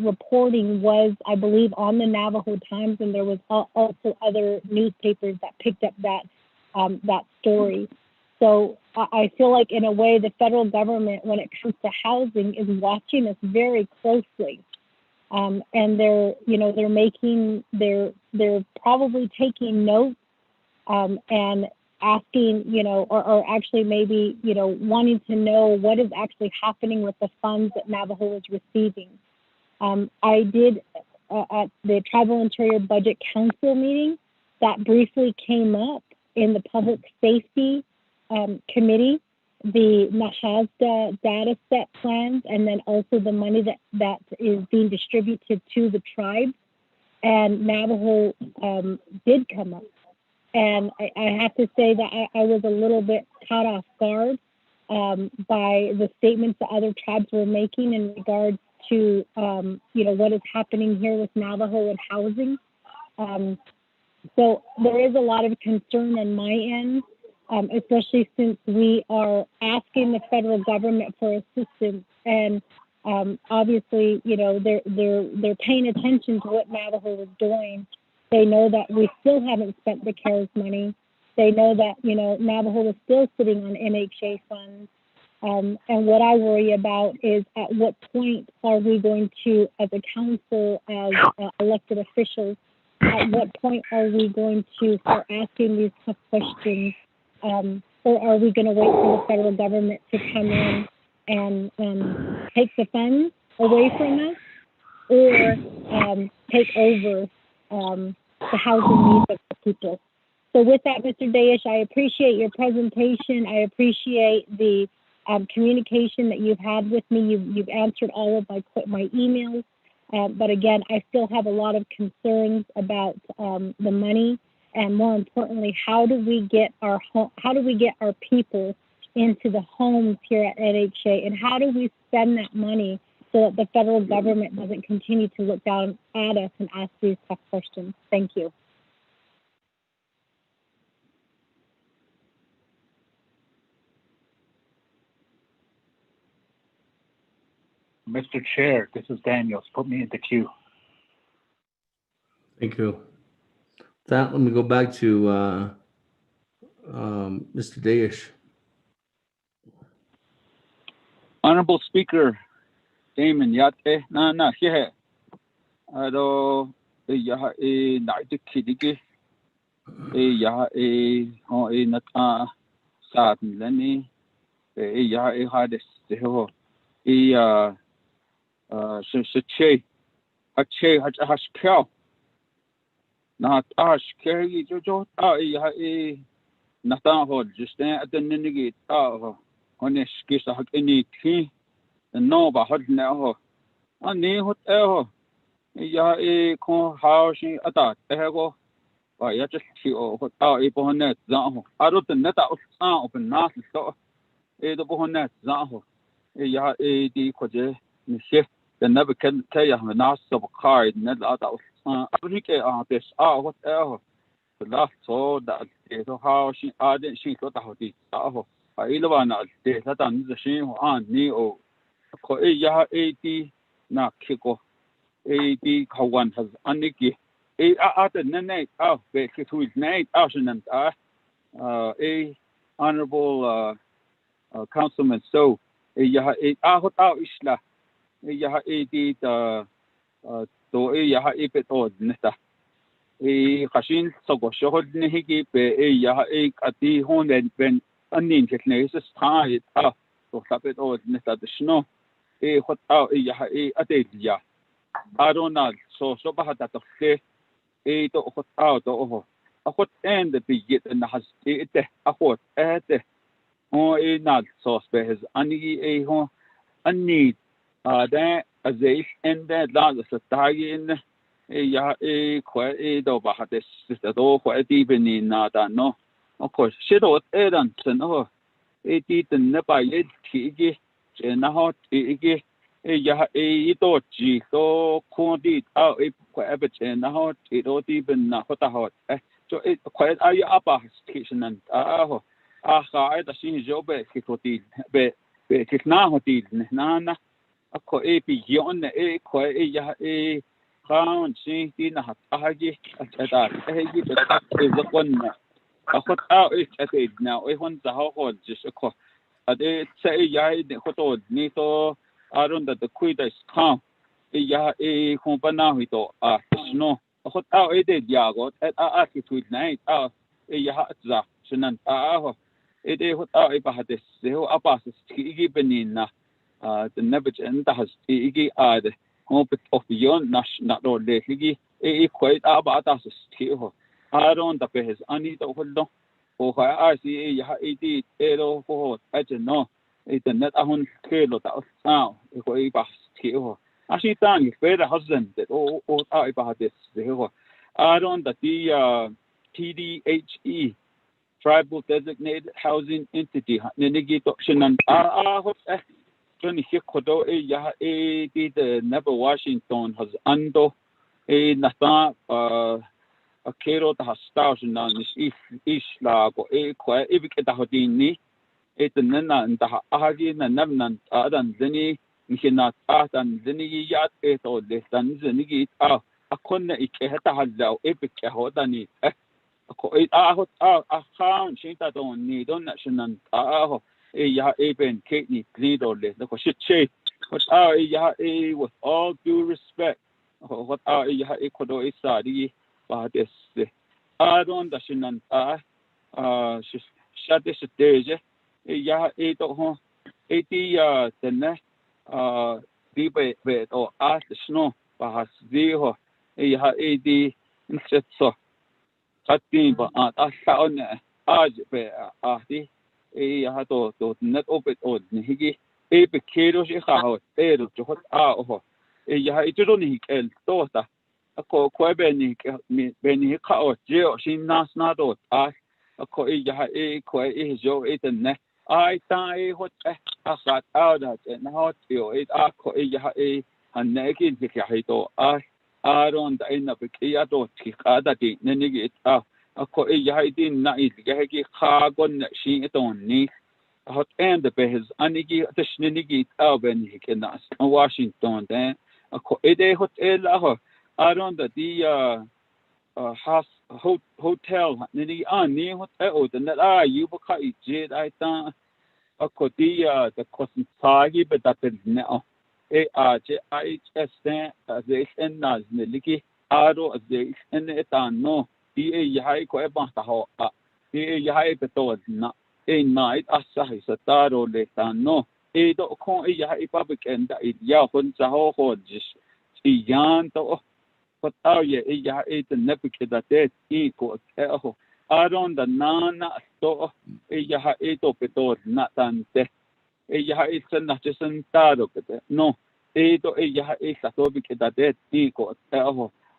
reporting was, I believe, on the Navajo Times, and there was also other newspapers that picked up that story. So I feel like, in a way, the federal government, when it comes to housing, is watching us very closely, and they're probably taking notes and asking, or actually maybe wanting to know what is actually happening with the funds that Navajo is receiving. I did at the Tribal Interior Budget Council meeting, that briefly came up in the Public Safety Committee, the Nahasda data set plans, and then also the money that is being distributed to the tribes. And Navajo did come up. And I have to say that I was a little bit caught off guard by the statements that other tribes were making in regards to, what is happening here with Navajo and housing. So there is a lot of concern on my end, especially since we are asking the federal government for assistance, and obviously, they're paying attention to what Navajo is doing. They know that we still haven't spent the CARES money. They know that Navajo is still sitting on NHA funds. And what I worry about is, at what point are we going to, as a council, as elected officials, at what point are we going to start asking these tough questions? Or are we going to wait for the federal government to come in and take the funds away from us, or take over the housing needs of the people? So with that, Mr. Dayish, I appreciate your presentation. I appreciate the communication that you've had with me. You've answered all of my emails. But again, I still have a lot of concerns about the money, and more importantly, how do we get our people into the homes here at NHA, and how do we spend that money so that the federal government doesn't continue to look down at us and ask these tough questions? Thank you. Mr. Chair, this is Daniels. Put me in the queue. Thank you. Let me go back to Mr. Dayish. Honorable Speaker, Naabik'íyáti, here. Ado, Naabik'íyáti, nata saatin lani, hades ho, Hache hashkao. Not ashkari jojo, Natan hold, just at the Ninigate, Honesh Gisa any key, and no, but hot now. I need what ever. Con housing at that, ego, by just what a bonet zaho. I don't the net out of a nasty so. The bonet zaho. The quaje, shift, the never can tell you a nasty of a card, net out of this, whatever. The last so that the house I didn't see what out the Saho. I either one at that and the same on Neo. A80 na Kiko. A one has Aniki. At the night of Becky to his night, and a honorable councilman. So, out Isla. To a ipet or neta. خشين سوق شهود نهيجي يا أتي هون بين أنين كتنيس استعايد وثبت أو نتاد شنو خد يا أتي يا أرونا سو بحث تفسير تو خد تو أخد عند بيجت النحس أخد هو نال صوص بهز أني هو أني ده أزيف عند لا ستاجي إن يا كوي دو بحث ستدو كوي دي بني نادا نو أكو شدو إيران سنو دي تنبأ تيجي جناه تيجي يا دو جي دو كوندي أو كوي بجناه تيجي دي بنا خطاه جو كوي أي أبا ستيشنن آخر دشين جوبه كتوتي بكتناه تيل نانا أكو بيجون كوي يا خان شيء دينا هاجي أتدار هاجي بتأكل أخذ أتدنا ويهون زهاون جسكو أدي سأي خطود نيتو أرون ده كويدا سكام يا هم بناه تو شنو أخذ إيدي دياغو أكيد نايت يا أتزا شنن إيدي خد بحدث هو أباس تيجي بنينا النبج أنت هز تيجي هو بتوفيون ناش نادو ليجي كويت أباس تيجي أرون ده بهز أني تو كله هو أسي يا إيدي إيرو هو أجنو إنترنت أهون كيلو تأثاو كوي بحث تيجي عشان تاني فيدا هزن ده أو بحدث هو أرون ده دي TDHE Tribal Designated Housing Entity. Nenegi Dokshanan Johnny Hikodo ya di the Never Washington has ando Nata a Kero the Hastausion on this Isla go qua Evik Hodini the Nena and the Ahagin and Nevnan Adan Zeni Nishinat Atan Zeni Yat or less than Zenigi a Kona Ikeheta Hazao Epic Hodani. Account she don't need on national ya even Kate need or less. The shit shape. What ya with all due respect. What ya Ecuador is sadi but this I don't dashinan shut this stage ya to 80 the next deep or ask the snow but zero ya 80 instead so Katin ba taon be di to net opet od higi be kero shi khaot pero johot ya itro ni kel tota ako ko be ni khaot je shin nas na dot ako ya ko jo ne ai tai hot akat out that and hot yo ako ya hanekin ki to Aron da ina Naabik'íyáti tikada di nenigi ako yahidin na idgahegi khagon shi etonni hot and behez anigi tashnigi ben hikenas Washington then ako ede hot ela Aron da di hotel nini ani hot the net you baka ije ta ako di the kosntagi bedatel ne IHS azn nas neliki aro azn etano yahai ko ebanta ho yahai betod na night asahi sataro letano do kon yahai public and ya hon sa ho hodis yan to pataw yahai the Naabik'íyáti ko aron da nana to yahai to betod na tante ella es sentado no esto ella es la topic that tico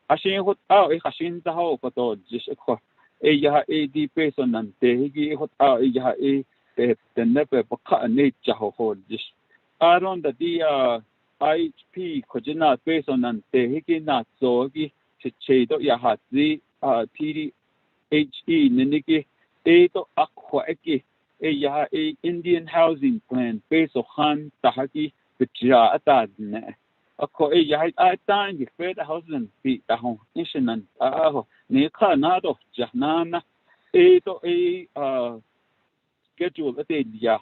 así hot así ta ho to jisco ella di personante higi hot ella the never baka ne ho jis aron the dia IHP kojina personante higi na zogi chedo ya hazi TDHE neniki esto akwa eki ya Indian housing plan peso khan tahaki bija atadne ako ya tan fed housing bi tahon nishanan ne kana do jahnana to schedule ate ya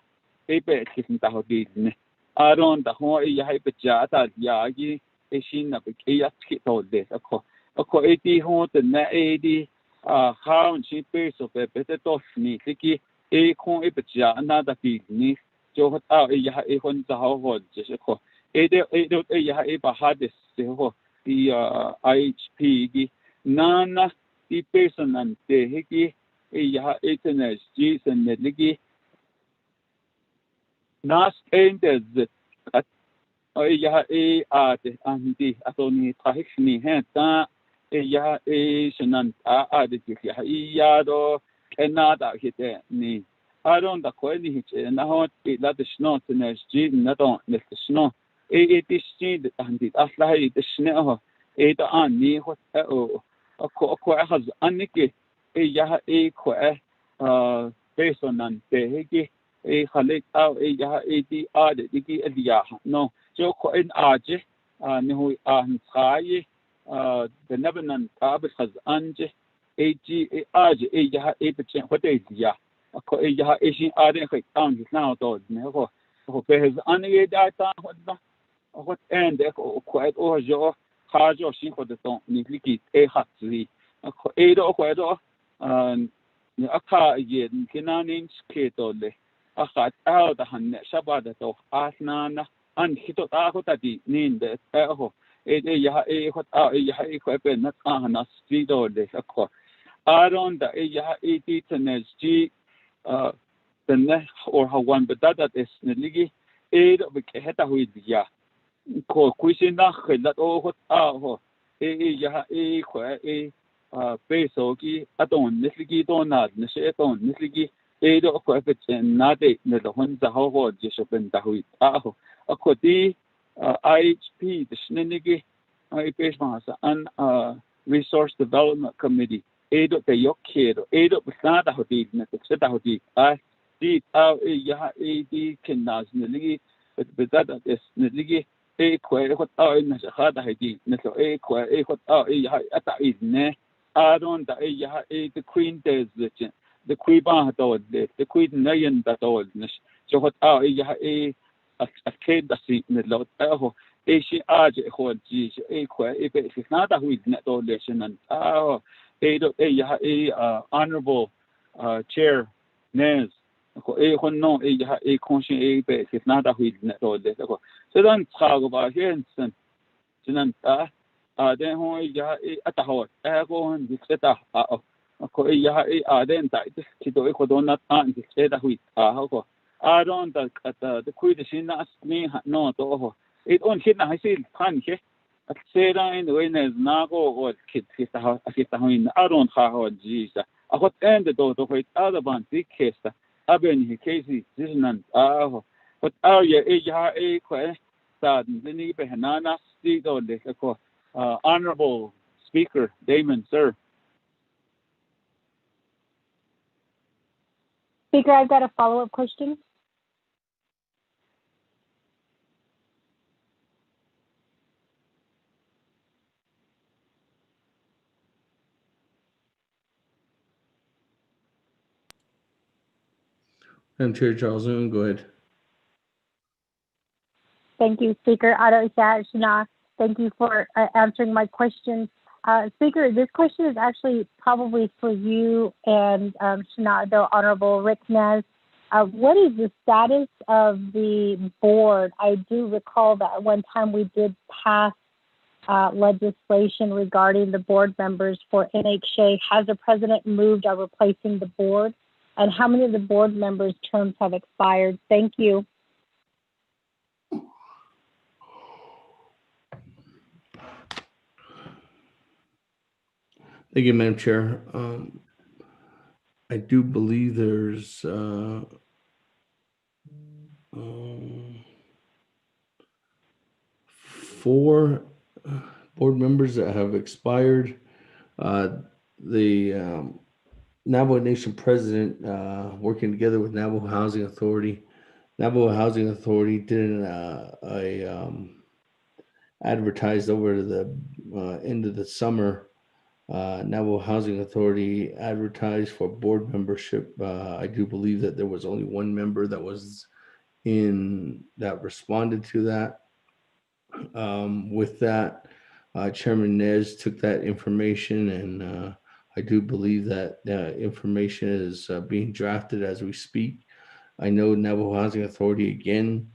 be kisin tahodi ne aron da ho ya bija atad ya gi shin Naabik'íyáti to de ako ako edi ho the na edi how chi peso pe bete to ni tiki e kong e beja na da pi ni jo hot a e ya e hon za ho ho je se ko e de e ya e ba ha de se ho di IHP gi nana di peso nan te hiki e ya e tenes ji sen ne ligi nas ende z at e ya e a de andi atoni tahik ni he ta e ya e senan a de ki ya ya do kenada hite ni aron da ko ni hite na ho e la de sno tenes ji na do ne sno e ti sti de andi asla e de sne ho e da an ni ho ko has anike e ya e ko peso nan te hiki e khalik au e ya e di a de ki e dia no jo ko in aje ni hu an khai the nebanan tab has anje e ji e aje e ya e pe chen ko te dia ko e ya e shin a de khai tang na to ne ko pe has an e da ta ho and ko ko o jo kha jo shin ko de to ni liki e hat zi ko e do ko do ni aka ye kinanin sketo le akhat au da hanne shabada to asnana an hito ta ko ta di nin de ho e ya e ko ta e ya e ko pe na ta na sti do le ko aron da e ya e ti tenes ji the ne or how one but that is ne ligi e do ke heta hui dia ko kuisin na khela to ko ta ho e ya e ko e peso ki aton nisligi donad ne se aton nisligi e do ko e na de ne do hon za ho je so ben da hui ta ho ko di IHP the snenigi I page ma sa an resource development committee e do te yokero e do sa da ho di ne se da ho di di e ya e di kenas ne ligi but that is ne ligi e ko e ko ta ne sa ha da di ne so e ko e ko ta e ya ata ne aron da e ya e the queen des the queen ba do the queen nayan da do ne so hot e ya e a kid da si ne lo ho e shi aje ho ji e ko e be si na da hui ne do le shin an e do e ya e honorable chair nes ko e hon no e ya e conscience e be si na da hui ne do le ko so dan tra go ba hensen sinan ta den ho ya e ata ho ko han diketa ko e ya e den ta ti do ko do na an diketa hui ko aron da the kuide sin na me no to ho it on hit na hasil kan he at sera in when is na go or kid kita ho in aron ha ho jisa a hot end do to ho other ban dikesta aben he case disnan ho but ya e ya e ko sa ni be hanana sti do de ko honorable speaker Damon sir. Speaker, I've got a follow-up question. Madam Chair Charles Moon, go ahead. Thank you, Speaker. Thank you for answering my question. Speaker, this question is actually probably for you and the Honorable Rick Nez. What is the status of the board? I do recall that one time we did pass legislation regarding the board members for NHA. Has the president moved or replacing the board? And how many of the board members' terms have expired? Thank you. Thank you, Madam Chair. I do believe there's 4 board members that have expired. The Navajo Nation president, working together with Navajo Housing Authority. Navajo Housing Authority did advertised over the end of the summer. Navajo Housing Authority advertised for board membership. I do believe that there was only one member that was that responded to that. With that, Chairman Nez took that information, and I do believe that information is being drafted as we speak. I know Navajo Housing Authority again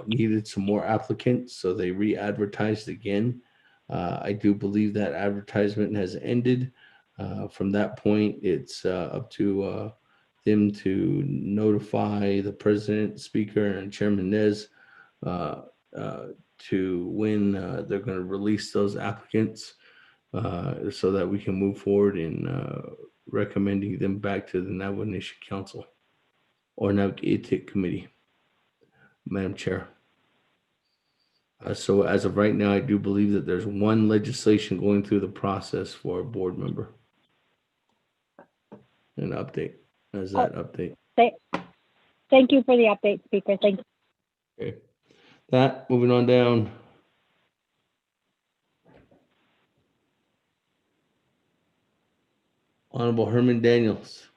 needed some more applicants, so they re-advertised again. I do believe that advertisement has ended. From that point, it's up to them to notify the president, speaker, and Chairman Nez to when they're going to release those applicants so that we can move forward in recommending them back to the Navajo Nation Council or Naabik'íyáti Committee, Madam Chair. So as of right now, I do believe that there's one legislation going through the process for a board member. An update. As that update. Thank you for the update, Speaker. Thank you. Okay. That, moving on down. Honorable Herman Daniels.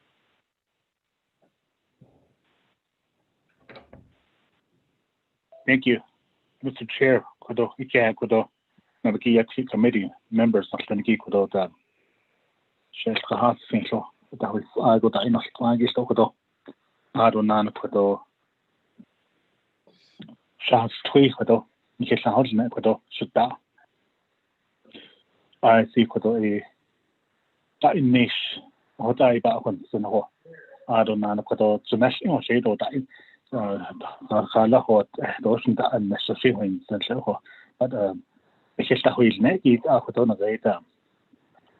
Thank you, Mr. Chair. Kudo ike kudo Naabik'íyáti committee members of the kudo da Sheikh Kahas finso da we go da ino klagi sto kudo ado nan kudo shas tui kudo ike sa hodne kudo shutta I see kudo e da inish hoda iba kon suno ado nan kudo sumesh ino shedo da خاله هو دوشن ده النشفي وين سنشوه but إيش تهويل نجيب أخذنا غيره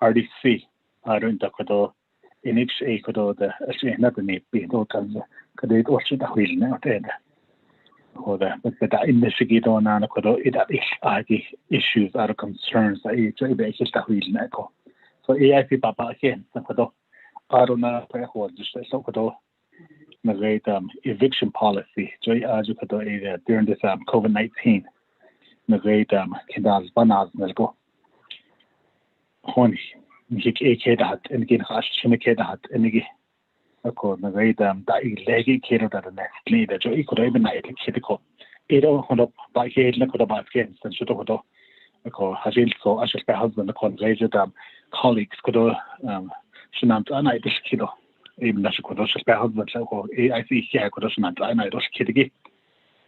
RDC أرون تأخذه إنيش أي كده ده أشياء نبني بيدو كذا كده دوش تهويل نأتيه هو ده بدأ إنيش كده أنا كده إذا إيش أجي issues or concerns أي شيء بإيش تهويل نأكو so أي في بابا كين كده أرونا بيهو جس سو كده eviction policy during this COVID-19 كده بناز نلقو هوني نجيك كده هات نجين خاش شنو كده هات نجي أكو دا إيلاقي كده ده نحلي ده جو إيكو ده بنايت كده كو إيرو هنو باكي لكو ده باكي سنشتو كده أكو هجيل كو أشل بحظ نكون غير دا colleagues كده شنامت أنا إيش كده even that's what those spells but so I see here could not I know those kid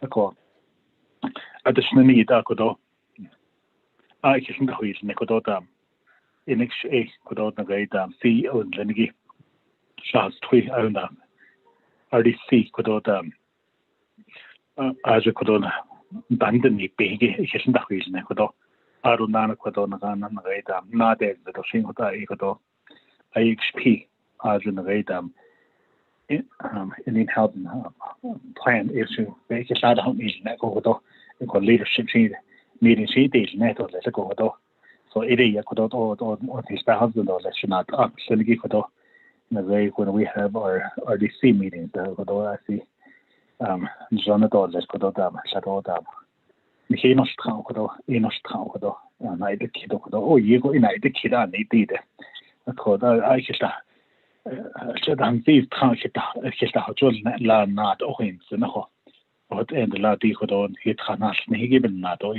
ako additionally da kodo I can go is nekodo da in ex kodo na gaida CEO lenigi shas twi ona RDC kodo da as kodo na bandni bege isn't da is nekodo aruna kodo na gaida na de do sing hoda kodo IHP as in the radam Indian health plan issue make it out meeting that go to leadership meeting days net or let go to so it is or this husband or let's not up synergy for the way when we have our RDC meetings I see Jonathan let's go to shadow dam he not strong and I the kid oh you go in I the kid and did I just شدهم زيد خان كده حجول لا ناد أخين سنخو وهاد إند لا دي خدون يتخناش نهيجي بالنادو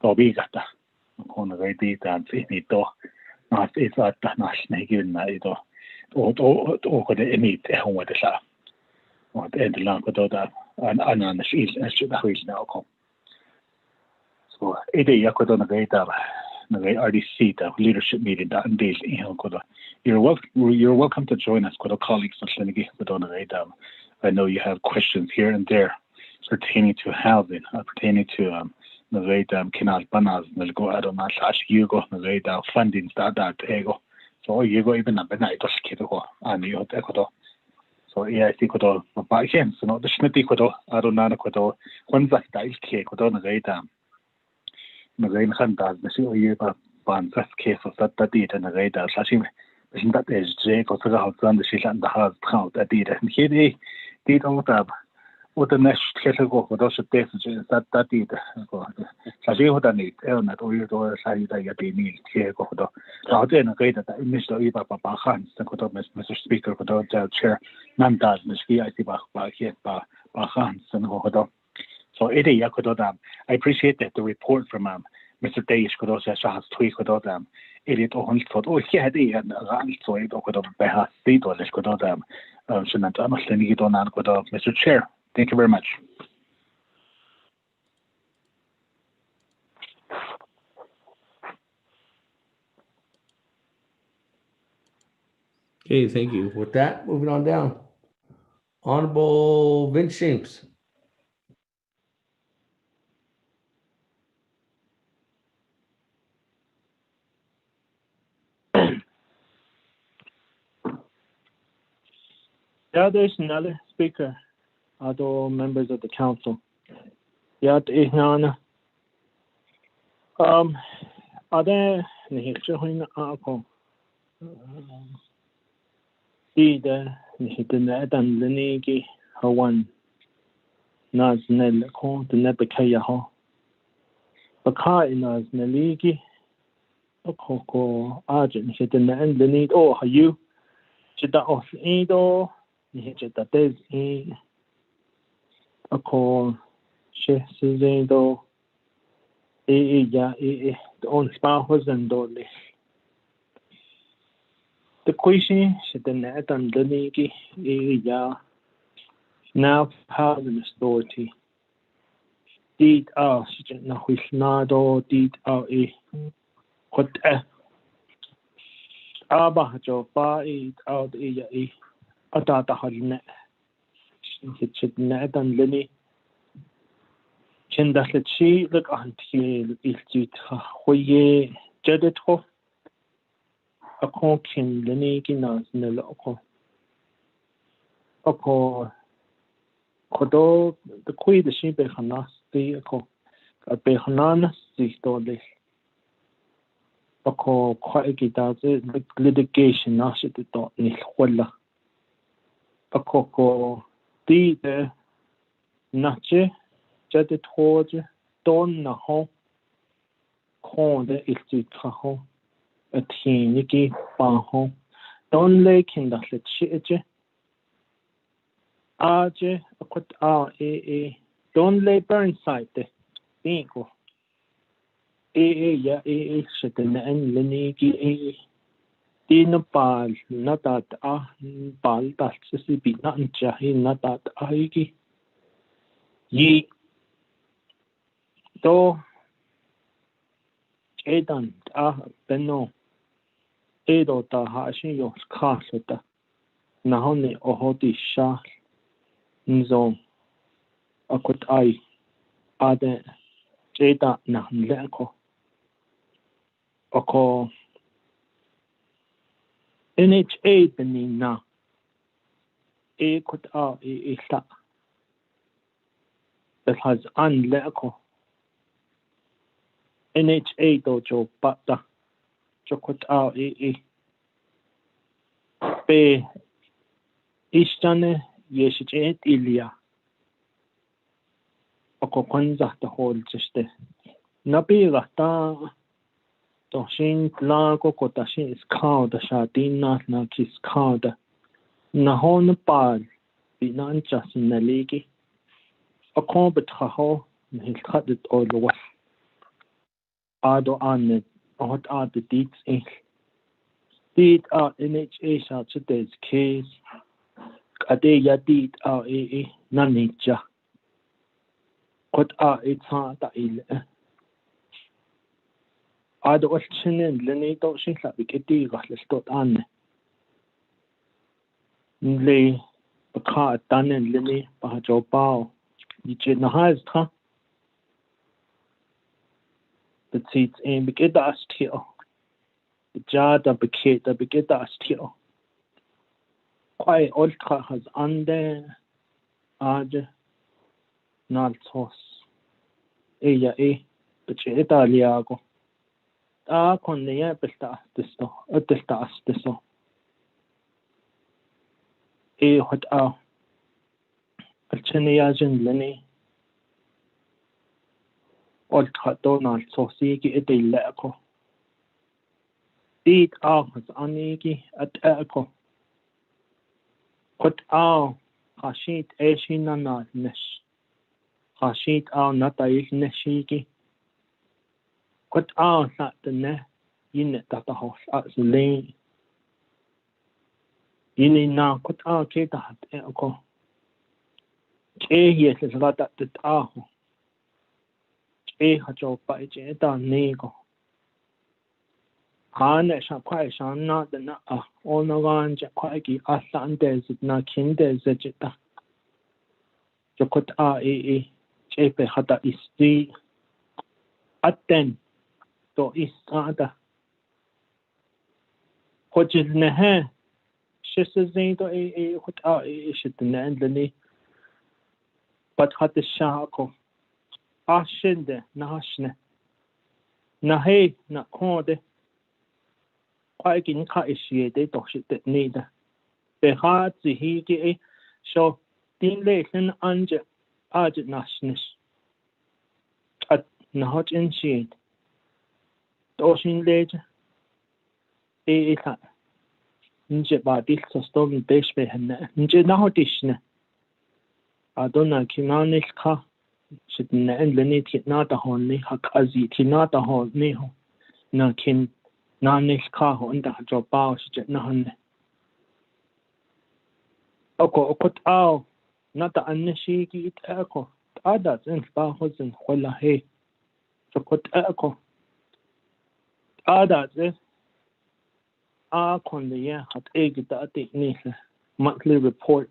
دو بيجته كون غيدي تان فيني دو ناس إذا تناش نهيجي بالنادو أو كده إنيت هم ده وهاد إند لا كده ده أنا نشيل خويش ناكم so إذا يكودون غيدا نغي RDC the leadership meeting that days you're welcome to join us colleagues I know you have questions here and there pertaining to housing pertaining to kinal banas nalgo adona slash yugo funding that ego so yugo even a benai dos kido and you ecodo so yeah I think kodo ba again so no the sniti kodo adona kodo when that is ke kodo Magain Khandaz, the CEO ban first case of that did and a radar slashing. Isn't that is Jake or Saga on the Shish and the House count that did. And here they did all that. What the next category for those messages that did. Sashi would need Elnat or you or Sai that you need here go for the out in a great that Mr. Eva Bahans, the Mr. Speaker, for the chair, Nandas, Miski, I see Bahans and Hodo. So I appreciate that the report from Mr. Days could also has tweak with them. Idiot or hunt for he had and so it could have beha state or let's go to them. So not understanding it on Mr. Chair. Thank you very much. Okay, thank you. With that, moving on down. Honorable Vince James. Yeah, there's another speaker. Other members of the council. Yeah, Ihnana. Are there any article? Either Nihitana and Lenigi Hawan Nas Nel Con the Naabik'íyáti. Baka Nas Neligi Okoko Argent Hitana and Lenid or you. Chita of Edo Nihita Des E Oko She Suzedo Ya the on spouse and Dolly. The question should the net and the nigi ya now housing authority. Did our na wisnado did our what abajo ba it out a atata hadne should net and lenny chin that she look until if it hoye jaded ho a conkin lenny nas neloko. Ako kodo the kui the sheep hanas the ako a behananas the story. Ako quite the litigation nash at the dot nihwella. Ako ko the nache jaded hoje don na ho con the ilti kaho a tiniki baho don lake in the chitje. Aje akut don't lay burn side the bingo ya shitten and lenigi din bal not that bal that's be not jahi not that aigi ye do edan beno edo ta hashin yo khasata nahone ohoti sha nzo akut ade jeda na leko oko NHA benina kut isa that has unleko NHA dojo bata chokut be istane yeshit ilia oko kwanza the whole just nabi gata to shin lago kotashin is called the shadina na kis called na hon pal binan just in the league a combat ho he'll cut it all the way ado on it what are the deeds in deed NHA shots today's case ade ya deed nanija what it's hard that ado wachinen leni to shin la biketi gasles tot an le bakha tanen leni pa jo pao yiche na has tha the seats in biketa astio the jada biketa astio quite ultra has ande age naltos ella biche italiago con ya besta testo what alcheniagen leni ultra donald sosigi etilako dit has anigi at eko what hashit eshina na nesh hashit natail neshigi Quất ao sa tên nè, yên ta ta học sa lên. Yên na quất ao chế ta hạt e ko. Chế hiệt là ra ta tự ao. Chế hạt cho bài chế ta nê ko. Hà nè sa khoai sa na tên na à. Ô nó gan chế khoai kỳ à sản đề dịch na kinh đề dịch ta. Cho quất ao chế bè hạt ta isti. At tên. To isada. Hojil nehe. Shizin to hot out shit in the end. But hat the shako. Ashinde, Nashne. Nahe, na hode. Quite in cut issue, they don't shit that neither. The heart, the higi, so din lation anja, argent nashness. At Nahot in shade. Ocean ledge, Nje ba dis so storm dish be hen. Nje na hodishne. Adona kimanis ka. Shit na endleni tit na da honni hak azi ti na da honni ho. Na kin na nis ka ho nda jo bao shit na honne. Okot ao na da anneshi ki it ako. Ada zin ba hozen khola he. Okot ako. Ada ze kon the yeah hat egita nisa monthly report.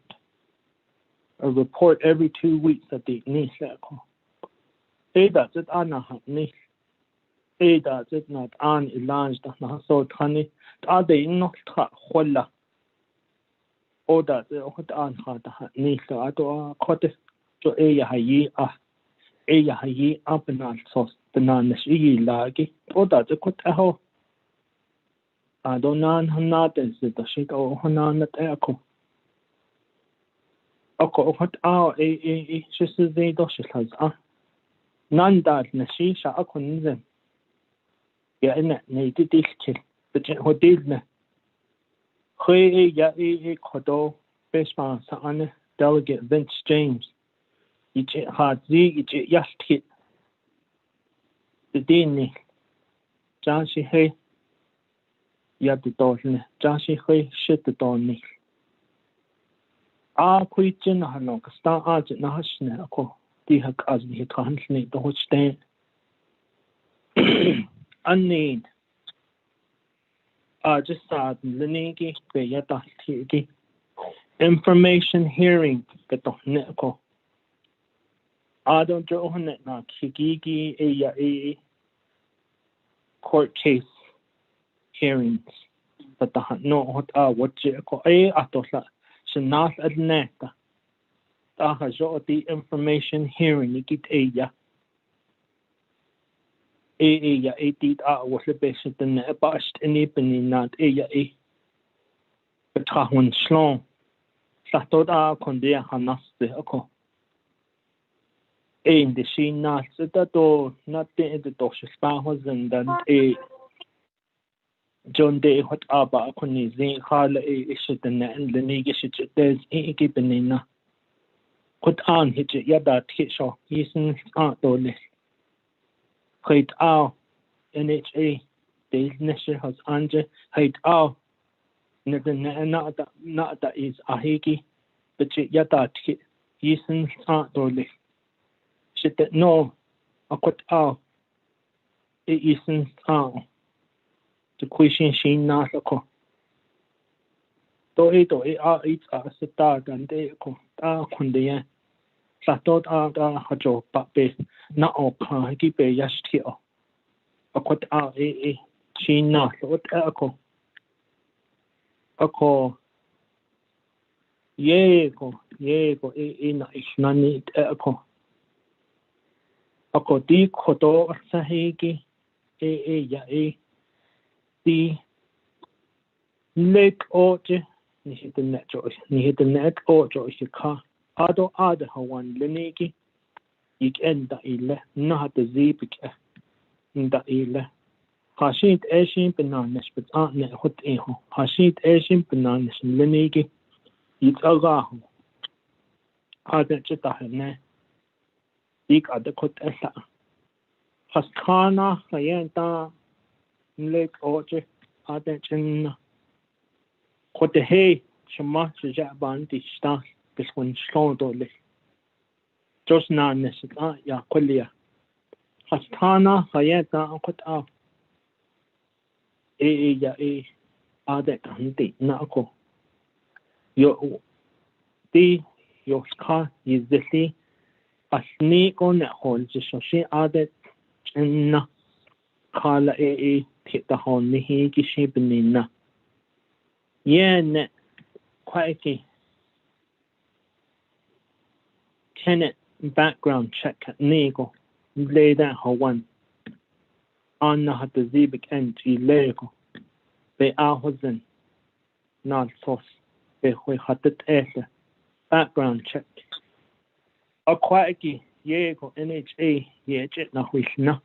A report every 2 weeks at the nisa ko. Ada zit ana hat ni. Ada zit not an ilanj da na so tani. Ada not ta khola. Oda ze hot an hat nisa ato khote jo ya hayi ya hayi apnal sos banana shi lagi. Oda ze kot aho. Adonan hannaten se da shit o hananat ako. Ako hot ao shis ze do shis Nanda na shi sha akun zen. Ya ina ne dikil. Bitin hodil na. Khoe ya khodo bespa sa an delegate Vince James. Ichi hadzi ichi yashti. The dini. Janshi he. Ya the dolne, Jashi he shit the dolne. Quichin hano, Star Argent Nashne, ako, Dihak as the Hansney, the Hochstein. Unneed. Just sad, Lenigi, Beyata Tigi. Information hearing, Beto Neko. Don't Johanet na Kigigi, court case. Hearings, but the no what you call atosa should not admit the information hearing you get ya did was the best than a bust and even not but one slong Satoda condia hanaste oko in the she not that door not the dosha spahos and then John Day hot aba kuni zin khala ishit na and the negishit there's gibenina. Put on hit yada tisho, yisen dole. Hate out NHA, days nesher has anje, hate out. Not that is ahiki, but yada tit, yisen dole. Shit that no, I put out. It isn't out. The question she not ako. Ito it's a start and they ko kundiyan. Sa tot hajo pape na opa gibe yashtio. Akot she not what ako. Ako yego na isnani ako. Ako di koto sahigi ya the lake orge ni hit the net orge is ka ado hawan leniki ik enda ile na the zipik nda ile hashit eshin bananas but ne hot eho hashit eshin bananas leniki it aga ada chita ne ik ada kot esa Haskana Hayenta Lake Oje Aden Kotehe Shama Jaban Dista Biswin Slondole Josna Nesita Ya Kolia Hastana Hayenta Kota Ya Adet Handi Nako Yo Di Yoska Yizli Asni on hol Jisoshi Adet na Kala Tita Hon Nihi Gishibnina Yen Quacky Tenet background check at Nego lay that one Anna had the Zebik end Lego Be Ahozen Not sauce Be had the background check A Quacky Yego NHA Yejet na Wishna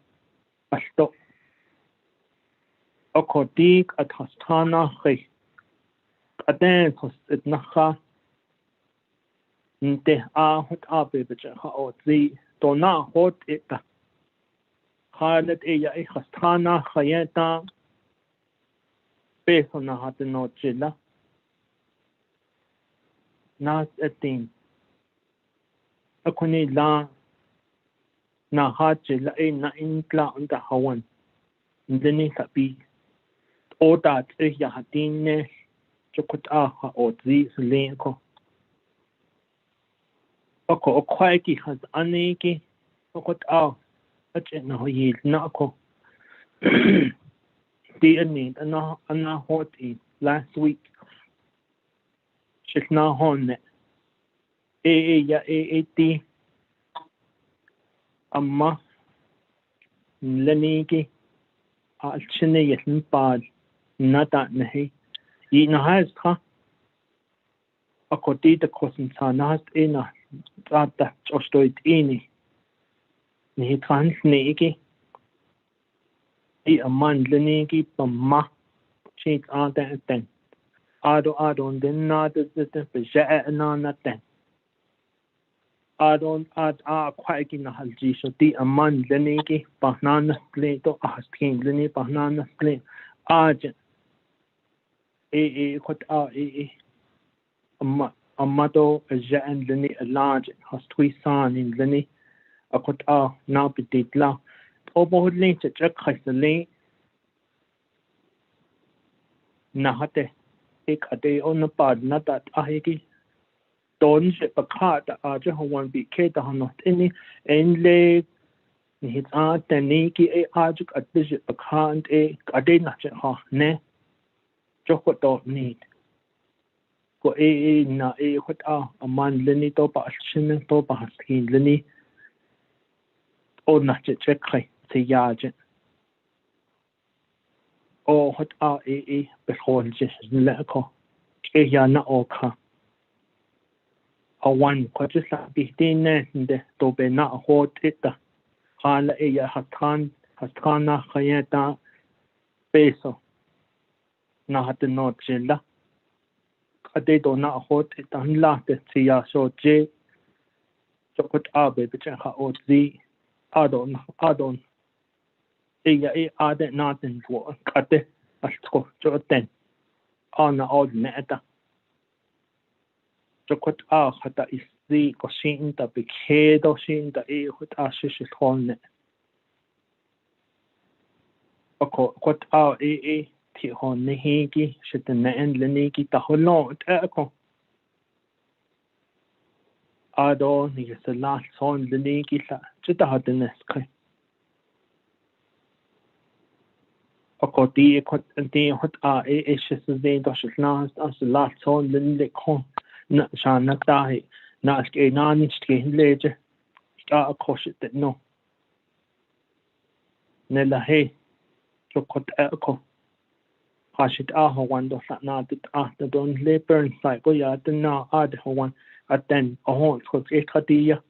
a stop a Kodik at Hastana He a then host it Naha Nte hot abibaja ha the Dona hot it Halet Eya Hastana Hayeta Besona had no Jilla Not a thing a Kuni la na Hajilla na Inkla on the Hawan Deni Sabi or that Eya Hadine Chokota or the Lenko Oko Quacky has Aniki Okot out a no yield Nako Dear need Anna hot last week she's now on ya Amma Leniki Alchine Yetin Bad Nata Nahi Ina has ha a Koti the cousin Sanast Ina Rata Ostoit Ini Nihitrans Niki a man Leniki Pama Cheat Ada ten Ado then not the Nana Adon ad quite in a halji so the a man Leniki Banana play to asking Lenny Banana play Argent what a motto a jan Lenny a large has three son in Lenny a cut now petit la over link to check the lane Nahate take a day on the pad not that ahiki Don't ship a car that are just one be cater not any and lay his aunt and Niki a arjuk at visit a car and a day not ha ne chocolate don't need go na what a man Lenny topa shin topa skin Lenny or not check say yard or what before just let go ya na oka a one just like being the to be not hot it Hala Eya Hatana Hayeta Peso Nahat no Jilla a day do not hot it and laughed at Sia so J Chokot Abe which ha o the Adon Eya Adet nothing for Kate as to ten on the old neta Chokot hata is the cosine the big head of sin the with ashes on it. What Ti on the higi, shit the end Leniki the whole lot echo. Adon is the last son Leniki, just the nesk. Di and the what is the Doshes last as the last son Leniki. Not shall not die, not a non later. Start a caution that no. Nella hay, Chokot echo. Hash it aha one does not after don't labor and sight go ya the now add one at then a horn for a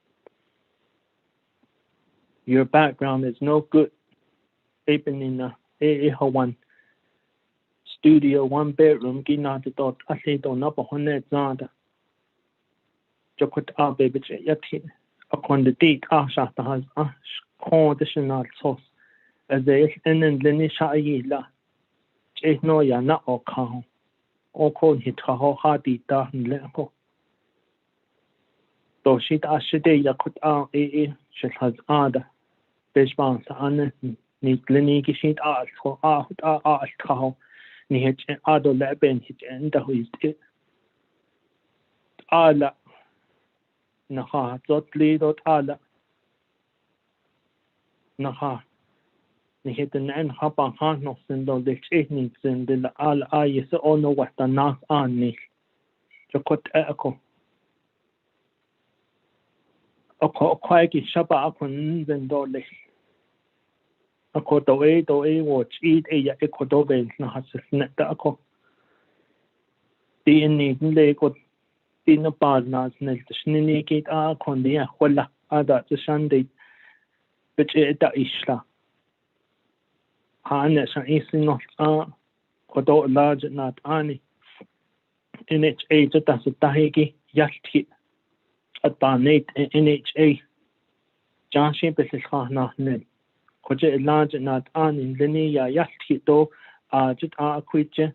Your background is no good. Even in a one studio, one bedroom, Gina the dot, I say don't up a hundred zada. Chokot baby yati upon the date shot has conditional sos as they in lini shaila no ya na o kan o ko hit ha ha di ta le ko to shit ashide ya kut a shit has ada beshban sa an ni lini ki shit a ko a ka ni het ado le ben hit enda hu it ala na ha tot li dot ala na ha ni het en ha pa ha no sin do de technique sin de ala ay so ono wat na nas an ni jo kot ako kwai ki shaba akon den do le ako do e watch eat e ya ko do ben na ha sin ta ako di ni le ko din na pa na snel tshni ki a kon dia khola ada tshan de bitte da isla ha na san isin no ko do large not ani NHA ta sa tahiki yalti atanate NHA janshi besil khana ne ko je large not ani lini ya yalti to jit a kwije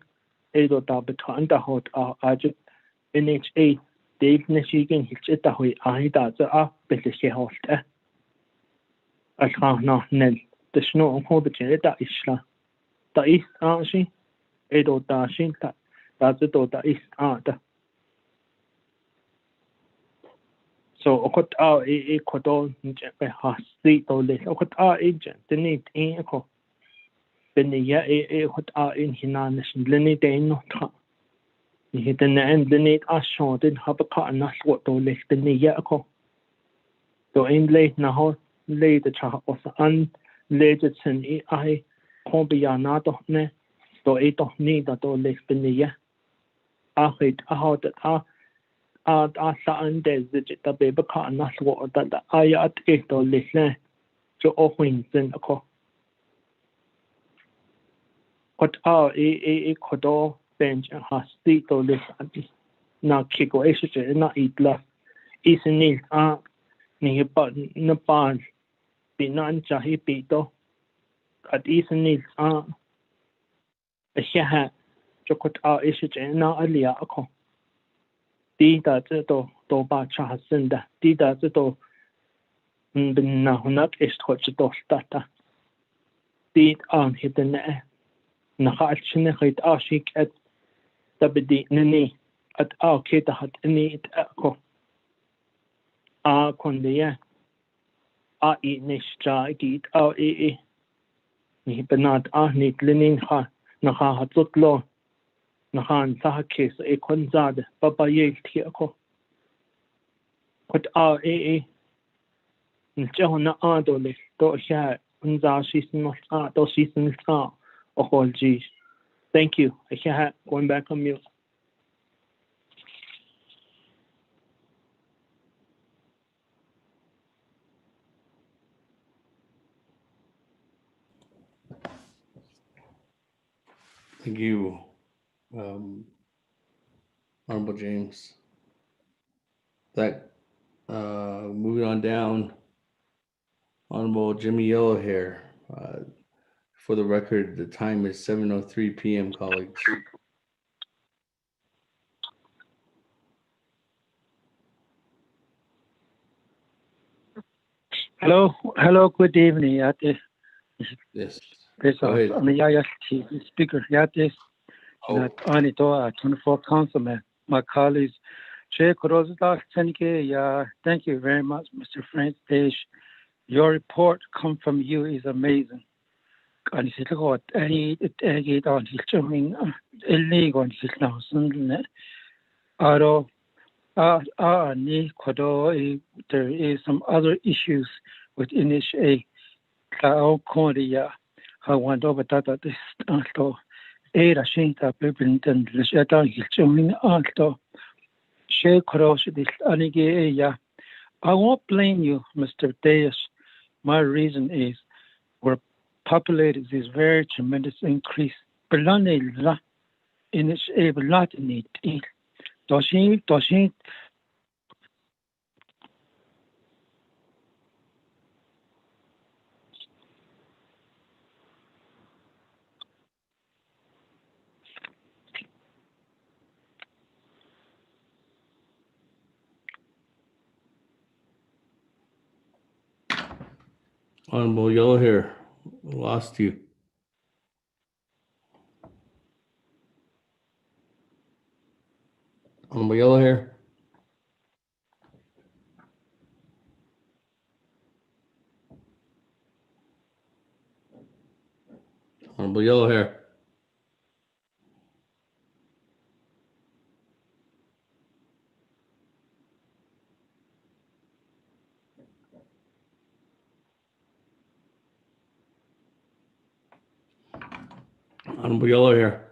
e do ta betan da hot a jit NHA Dave Nishigan hit a hui a da besil ke holt al khana nel the snow on hobe da isla da is anshi e do ta shin ta da da is da so okot e kodo nje be hasti to le okot agent the need in ko ben ya e hot in hinan leni de no ta ni hiten en leni ashon den hab ka na what to le ben ya ko to in le na ho le de cha os an le de sen e ai ko be ya na to ne to e to ni da to le ben ya a hit a hot a sa an de ta be ba ka na what da ayat e to le le jo o hin sen ko what e kodo bench has to le na kiko e se na itla isnil ni pa na pan binan chahi pito at isnil ha chokot e se na alia ko di da to ba cha senda di da to bin na hunat ist hot to stata di an hiten na khalchne khit ashik at tabdi nani at keta hat ni ko kondia I nischa git ni benat ni linin ha na ha tutlo na han sa kes e konzad baba ye ti ko kot ni chona adole to sha unza shisin to shisin oh geez. Thank you. I can't going back on mute. Thank you, Honorable James. That moving on down, Honorable Jimmy Yellowhair. For the record, the time is 7:03 p.m., colleagues. Hello, good evening. Yes. Go ahead. Speaker, Ani to 24 councilman, my colleagues. Thank you very much, Mr. Frank Page. Your report come from you is amazing. And it's got any on his showing illegal on his now. There is some other issues with NHA. I want over that this also. Era shinta pepinten leshata hilchoming alto. She cross this anige. I won't blame you, Mr. Deus. My reason is we're populated this very tremendous increase. Belane in its able not need it. Doesn't Honorable Yellow Hair, lost you. Honorable Yellow Hair. Honorable Yellow Hair. Honorable Yellow Hair.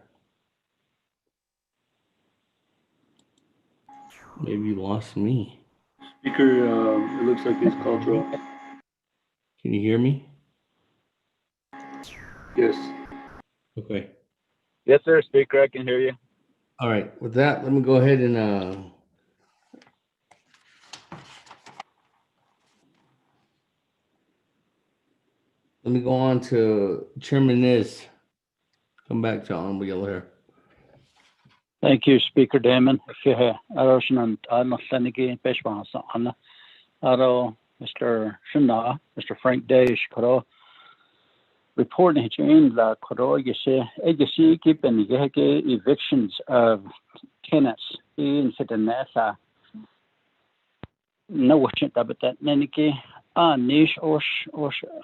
Maybe you lost me. Speaker, it looks like his call dropped. Can you hear me? Yes. Okay. Yes, sir, Speaker, I can hear you. All right. With that, let me go ahead and let me go on to Chairman Nez. Come back to Honorable Yellow Hair. Thank you, Speaker Damon. Mr. Frank Dash, reporting in la agency keeping evictions of tenants in Sitanasa. No watching about that Neniki. Niche or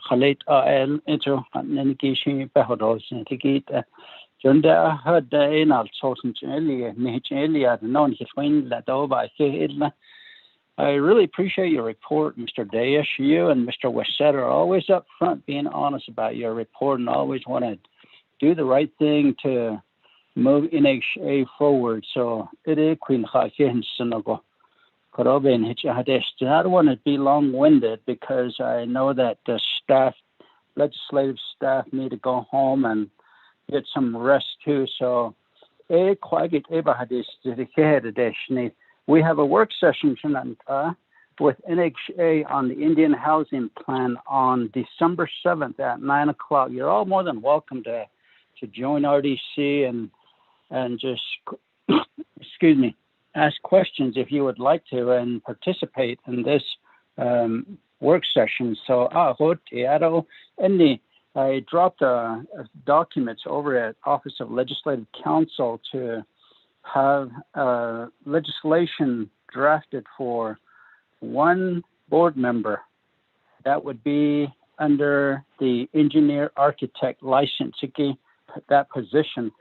Khalate AL into Neniki she Behodos and Tikit. Junda heard the anal source in earlier, earlier, known his wing that over here. I really appreciate your report, Mr. Daesh. You and Mr. Westset are always up front being honest about your report and always want to do the right thing to move NHA forward. So it is Queen Hakin Sinago. I don't want to be long-winded because I know that the staff, legislative staff need to go home and get some rest too. So we have a work session tonight with NHA on the Indian Housing Plan on December 7th at 9 o'clock. You're all more than welcome to join RDC and just, excuse me, ask questions if you would like to and participate in this work session. So I dropped documents over at Office of Legislative Counsel to have legislation drafted for one board member that would be under the engineer architect license, that position.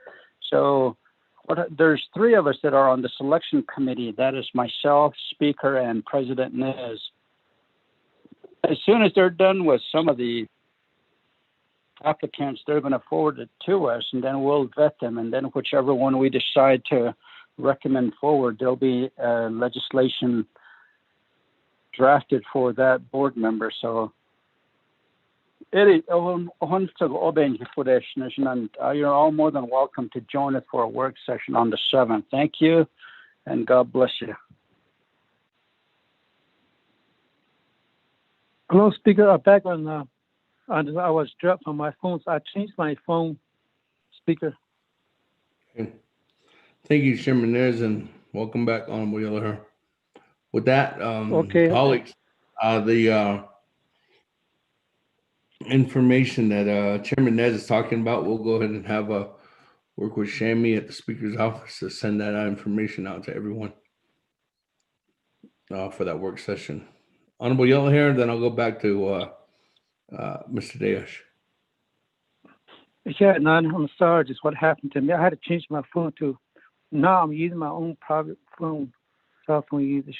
So there's three of us that are on the selection committee. That is myself, Speaker, and President Nez. As soon as they're done with some of the applicants, they're going to forward it to us, and then we'll vet them. And then whichever one we decide to recommend forward, there'll be legislation drafted for that board member. So you're all more than welcome to join us for a work session on the 7th. Thank you, and God bless you. Hello, Speaker. I'm back on. I was dropped from my phone, so I changed my phone. Speaker. Okay. Thank you, Chairman Nez, and welcome back, Honorable Yellow Hair. With that, colleagues, the information that Chairman Nez is talking about, we'll go ahead and have a work with Shammy at the Speaker's office to send that information out to everyone for that work session. Honorable Yellow Hair, then I'll go back to Mr. Daesh. Yeah, I'm sorry, just what happened to me. I had to change my phone to, now I'm using my own private phone, cell phone user.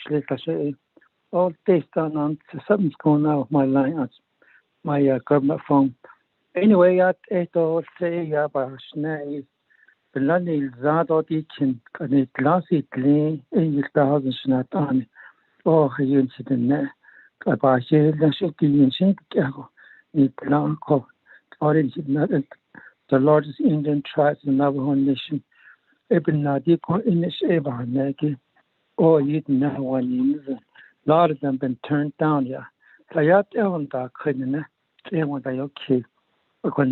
All day on, something's going on with my line, on my government phone. Anyway, I thought, say, about Schnee, the London Zado teaching, and it lasted in 1,000 snap on. Oh, you incident there. About here, that's it, the ancient orange, the largest Indian tribes in the Navajo Nation. Even now, they call in this ever, oh, you know, one a lot of them been turned down, yeah. So, yeah, couldn't okay. But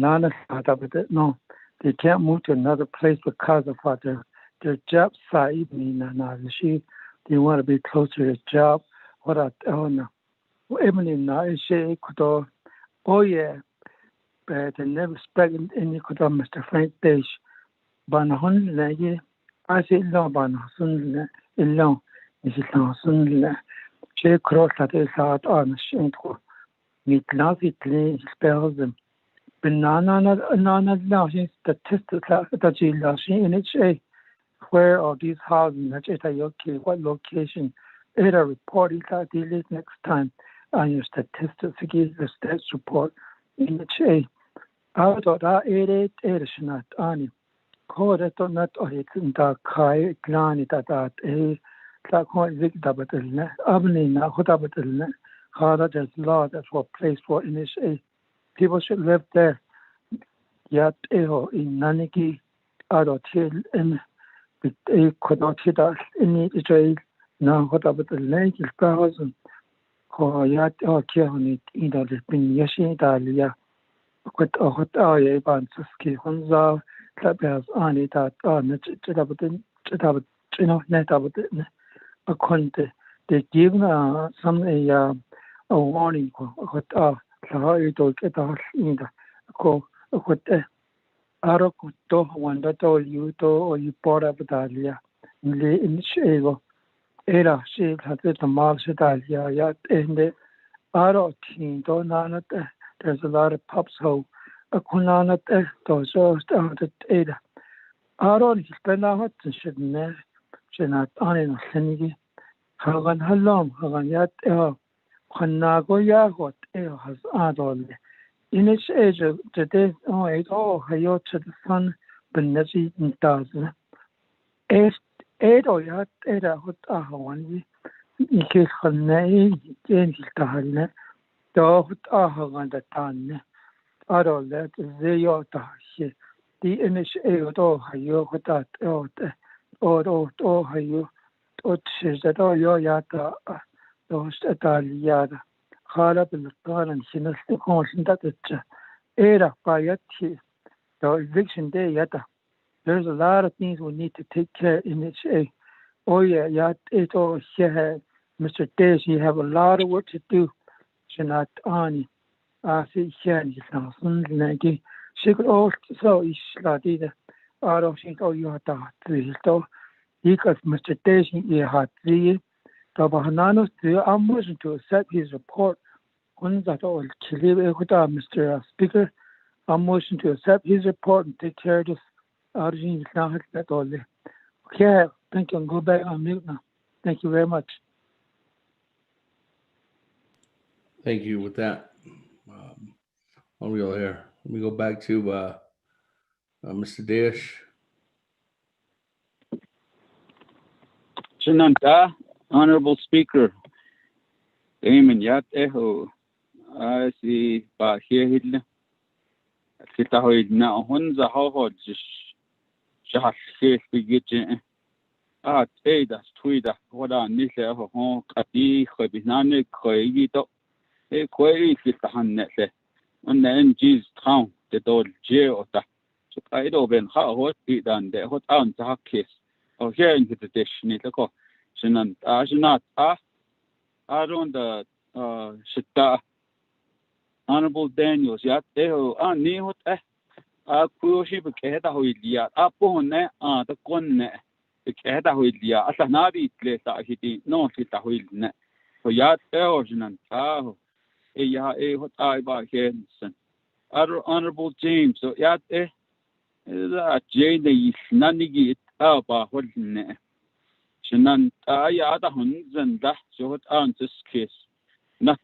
no, they can't move to another place because of what their job side, they want to be closer to their job. What I don't know. Even in Oh yeah, but I never spoken any could of Mr. Frank Dish. Ban hundred I say long ban sun in long is it long sun she cross that is out on shinko. Meet love it lay spells them. Banana now she's statistics that she lost in it where are these houses that it okay, what location it a report it that delete next time on your statistics give the stats report in it I thought that it is not on code it not it in the kai plan that like what Vic Dabatilne, Abnina, Hotabatilne, Hada, there's law that's what place for in this people should live there. Yet, in Naniki, Adotil, and a could not hit us in Israel, now Hotabatilne is 1,000. Or yet, or Kianit, either the Pin Yashi Dalia, quit a hot eye, Bansuski, Honza, Clappers, Anita, Netabatin, Netabatin. A conte they give some a warning what you don't get us in the co what Arakuto one that all you to or you bought up Dalia in Shego Era she had the Marsh Dalia yet in the Aro team don't there's a lot of pubs ho a kunana to so started Ada Aro he spend out and shouldn't not on in Senigi. Hagan Halom, Hagan Yat Hanago Yagot has Adol. In its age of the day, it all Hayot to the sun, Benazi in Tazna. Eight or Yat Eda Hot Ahawan, Nikis Hanay, James Tahalne, the Hot Ahagan the Tan. Adol that Zayota, the initiate all Hayot or Hayu. Says that all your yata those Italiada. Harab and the car and sinister constant that it's era by the eviction day yata. There's a lot of things we need to take care in this a oh yeah, yat it all here Mr. Days, you have a lot of work to do. Not on I see here and now Sunday. She could also is ladida out of think oh you have to because Mr. Daisy had three, Tabahananos, I'm wishing to accept his report. When that all Mr. Speaker, I'm wishing to accept his report and take care of this. Arjun now that all. Okay, thank you, and go back on mute now. Thank you very much. Thank you with that. I'll reel here. Let me go back to Mr. Dash. Shananta, Honorable Speaker, Damon Yat Eho, I see by here hidden. Kitahoid now, Hunza Howard, Shah, Begitch, that's Tweeda, what I need to home, Kati, Hobinani, Koigito, a query Kitahan Nette, and then G's town, the old jail. So I don't know how what be done there, what aunt to kiss. Oh, here in the dish, Nitako. Shanant, Shanat, I don't Shita Honorable Daniels, Yat, Eho, Nihut, Kushi, Keta Huilia, Apone, the Conne, the Keta Huilia, Asanabi, place that he no Kita Huilne. For Yat, Eho, Shanant, what I by Henson. Other Honorable James, so Yat, Jane is Nanigi, Alba, what Shanant, Ayata Hunzen, that short answers kiss. Not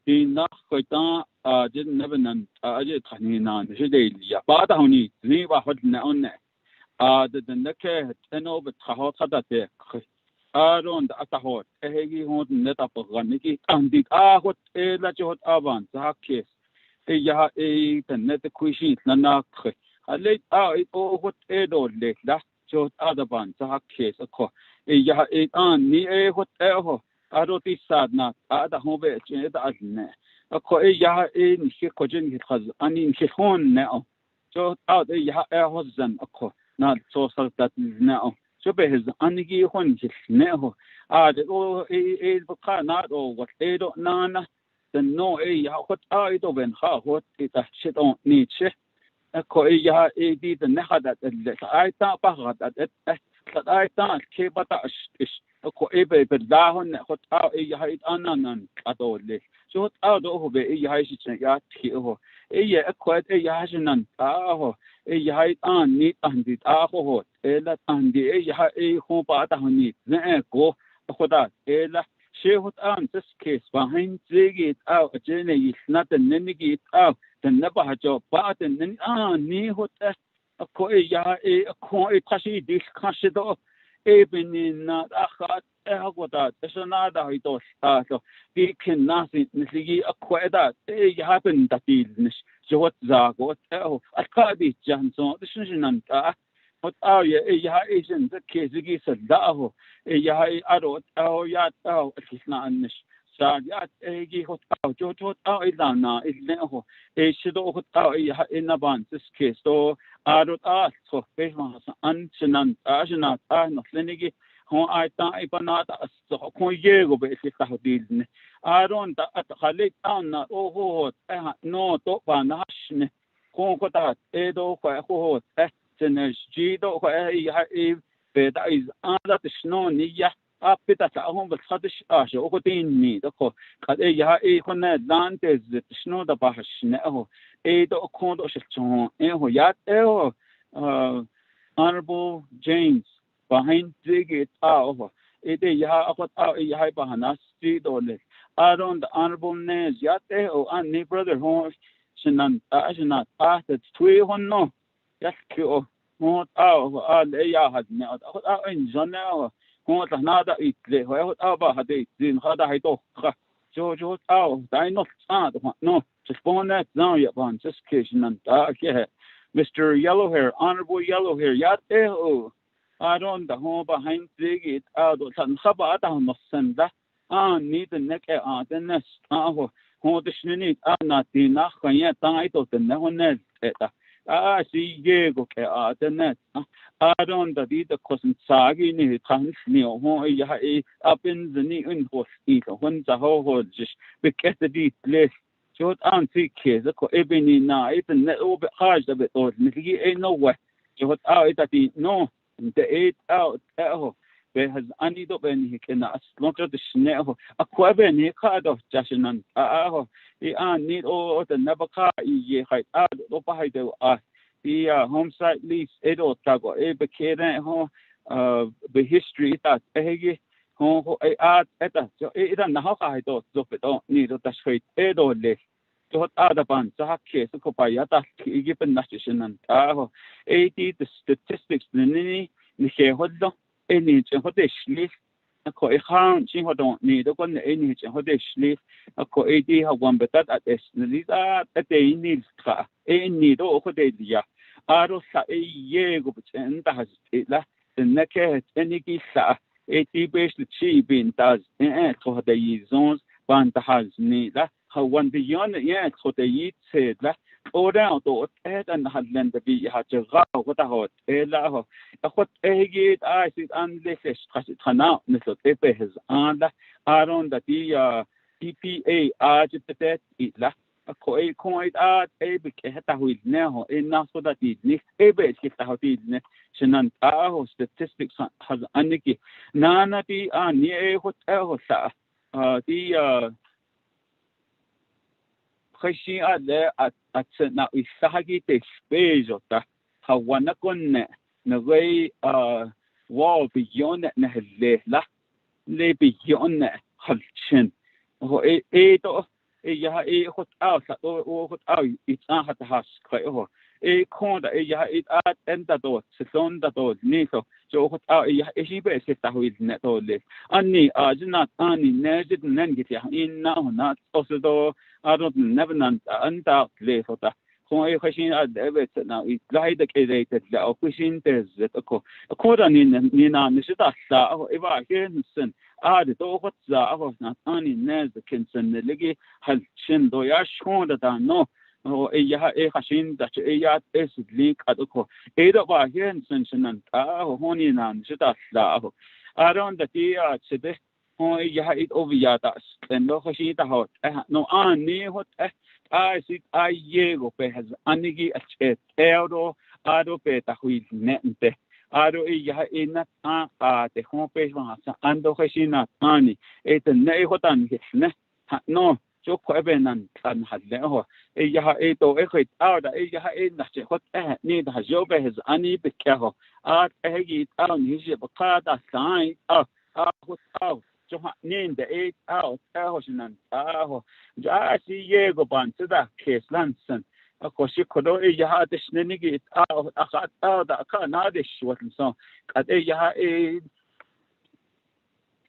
being not quite didn't never none. I did Tanina, the Shidelia, Badahoni, Ziva Hotna on the Neke, and over Tahota. I don't Atahot, a Hegi Hot net up of Raniki, and the what a Lajot Avant, the kiss. A Yaha a net Quishin, Nanak. I laid out it all what Edo late, that short other band, the case, a co. A Yaha it on me a whatever. I don't think sad not at home at a Koya in Hikojin has an in his own now. So out a Yaha husband, a co, not so that is now. So be his Anigi when his now. The all a not or what they don't nana. den no ja hot do ben ha hot ita shit on niche ko ja di den nahadat ai ta pa hadat ai ta ke bata is ko be da hon hot ja it anan adole so hot do ho be ja is ja ti ho ja ko ja hanan ho ja it an ni an dit ho la an di ja ho pa ta ni ne ko khoda la شيء آن تسكيس فهين تيجي أو أجنبي نات النيجي أو تنبه جو بعد النيجي نيه أكو إياه أكو إتشي ديش كاشدو بنينا أخذ أخذت إشنا ده يدوس تاسو كن ناس نسيجي أكو إذا إياه بندتيلنش جوت زاغوت أو أكادي جانسون تشنجنان ja isn't the case said daho ja arot ya kisna annish sa ya gi hot jo idana idneho shido hot ja inaban this case so arot so behma an chinan ajna no lenigi ho aita ibanata so ko yego be tahdilne aron da khalik anna ho no to banashne ko ta edo ho جيدو بدا إذا أنا تشنون نية أبدا تعهم بالخدش أشوا وقتيني دكو قد كنا دان تز تشنو دباهش نأهو دو كون شلون يات Honorable James behind dig هو أخذ بهنا ستيدول أرون the Honorable Nez يات أني brother هو شنان تتوي هنو يسكو هو هاد إن جناه هو تنادا إتله هو هاد زين هذا هيدو جو داينو no respond that now yet on this occasion and Mr. Yellowhair, Honorable Yellowhair, yate I don't the home behind it out of San Sabata no senda need the neck the nest who the shinny not the nachan yet title the neonet see Diego the net. I don't the cousin sagi ni trans neo up in the knee in horse eat when the whole just because the deep place short antique kids ebony na it's a net over hard a bit or ain't no way short out it no the 8 out there has any do ben he can not the snare a quaben he card of jashinan need all the never car ye height out over high the home site lease edo tago bekeden the history that ho at so it and how I do so need to straight edo list so other ban so case ko payata given nation and 80 the statistics ni he hodlo any hodishli ko ikhan chi hodon ni do kon any hodishli ko 80 ha wan betat at es ni that at they need ka any do ko de dia aro sa ye go chen ta has la the ke any ki sa 80 base the chi bin does ko de zones ban ta has ni la how one beyond ko de said la down to and hadland be ha jga ko ta hot la ho akhot git I sit unless khana nisot epe has on la aron that the PPA agitated it la ko at be heta huil now in na so that it next ebe kita hotil ne shinan ho statistics has aniki nana ti ni hot sa the خشي أتنا إسحاقي تسبيجوتا هوانا كنا نغي واو بيون نهله لا لي بيون خلشن هو تو يا خد خد إتنا حتى هاش كأيه كوندا أنت دوت سلون دوت نيسو جو خد يا بس تهويل نتولي أني أجنات أني نجد ننجت يا إننا هنا أصدو I don't never unta play for that. Who question at David now it's like the created the question is that according in Nina Nishita if I hear son the what's was not only Nez the Kinson the Ligi has chin do ya shown that I know hashin that is leak at the co. Either by here and Sension and Honey and Nishita I don't the tea ho ya it over ya ta and lo khashi ta hot no ani hot I sit I yego pe has anigi a euro ado pe ta hui nente ado ya ina a te ho pe ma ando khashi na ani et ne hotan ne no cho khỏe bên nan tan hạt lẽ ho ya to khit out da ya na che hot ni da jo be has ani be kya ho gi out ni je ba ka da sai hot out cho ni de out ho sinan ho ja si ye go ban to da case lansen ko shi ko do ya de ni gi out da ka na de shi wat so at ya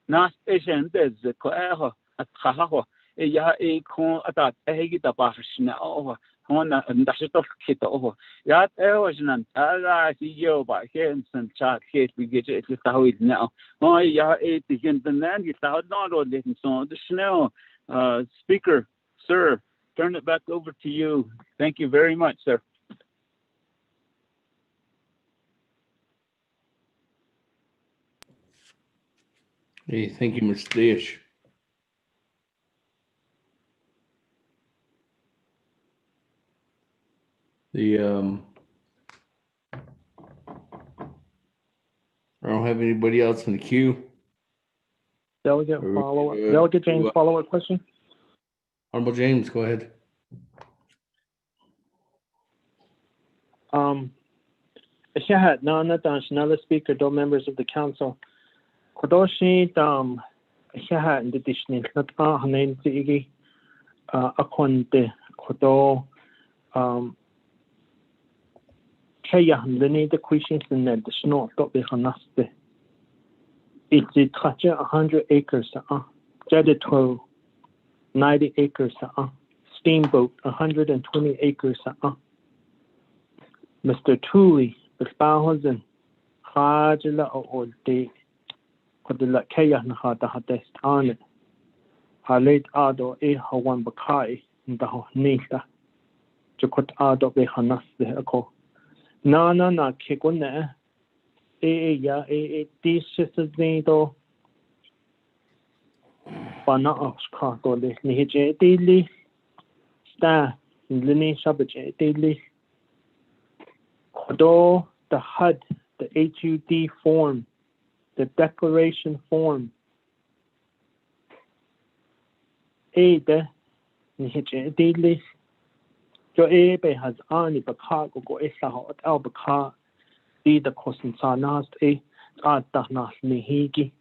nas de ko ho at kha ho ya kon atat hegi ta bahshna hona ndashto khito ya ewajnan ala si yo ba hensen chat het we get it tahwid now ya tigen nan you thought not on this so the snow speaker sir turn it back over to you. Thank you very much, sir. Hey, thank you, Mr. Dish. I don't have anybody else in the queue. Delegate follow-up. Delegate James, follow-up question. Honorable James, go ahead. Shahat Nana Danshnala Speaker, do members of the council. Kodoshi Shahat the Dishni Nata Hanen Tigi Akonde Kodo Kaya Lini the Quishin in the snow top Hanaste. It's a 100 acres, Jedito 90 acres, Steamboat 120 acres, Mr. Tooley, the Spausen, Hajila or de Kodilla Kaya Nahata Hatest on it. Halet Ado E Hawan Bakai in the Nita. Jokot Ado Behanas the Echo. Na Kikone. Ya this is the Bana Oxcardo, Nihij daily staff in Lini Shabaj daily. Kodo, the HUD, the HUD form, the declaration form. De Nihij daily. Jo Ebe has Ani Baka go Esaho at Albaka. The question sanast atahnas nihigi.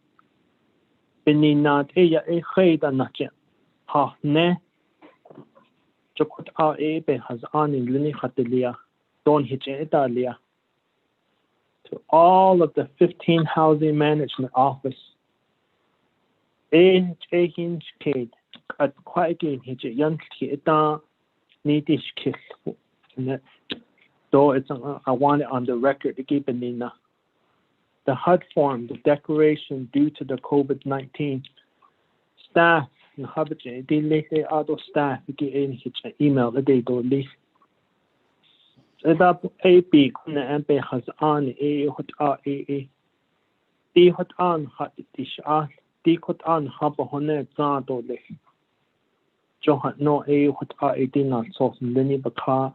Beninat khayda nache. Ha ne. Jokot be has on in lini khatilia. Don hitch italia. To all of the 15 housing management office. Hinch kid at quite hitch young kita nitish kiss. So it's I want it on the record to keep it in the HUD form, the declaration due to the COVID-19 staff in Habit, they lay other staff get in his email that they do list. That AP kuna MP has on a hot a the hot on hot dish the hot on hub on it zado list. Johan no a hot a dinner sauce in Lenny Baka.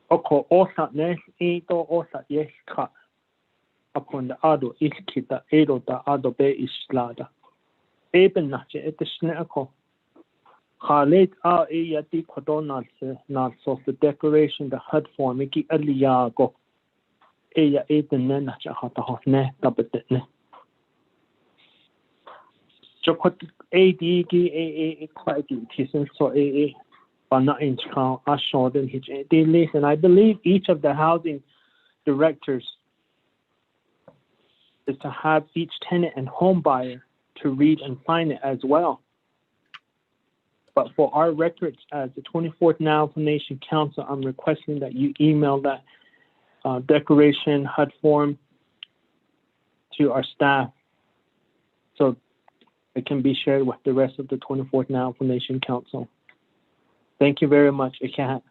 Oko osa nes ito osa yes ka upon the ado iskita edo da ado be islada eben nache etishne ako Khalid yati kodonal se so the declaration the HUD form iki aliyago ya eten ne nache hata hofne tabetne chokot AD ki quality tisen so not in count as shown in his list, and I believe each of the housing directors is to have each tenant and home buyer to read and sign it as well. But for our records as the 24th Navajo Nation Council, I'm requesting that you email that declaration HUD form to our staff so it can be shared with the rest of the 24th Navajo Nation Council. Thank you very much, Ikat.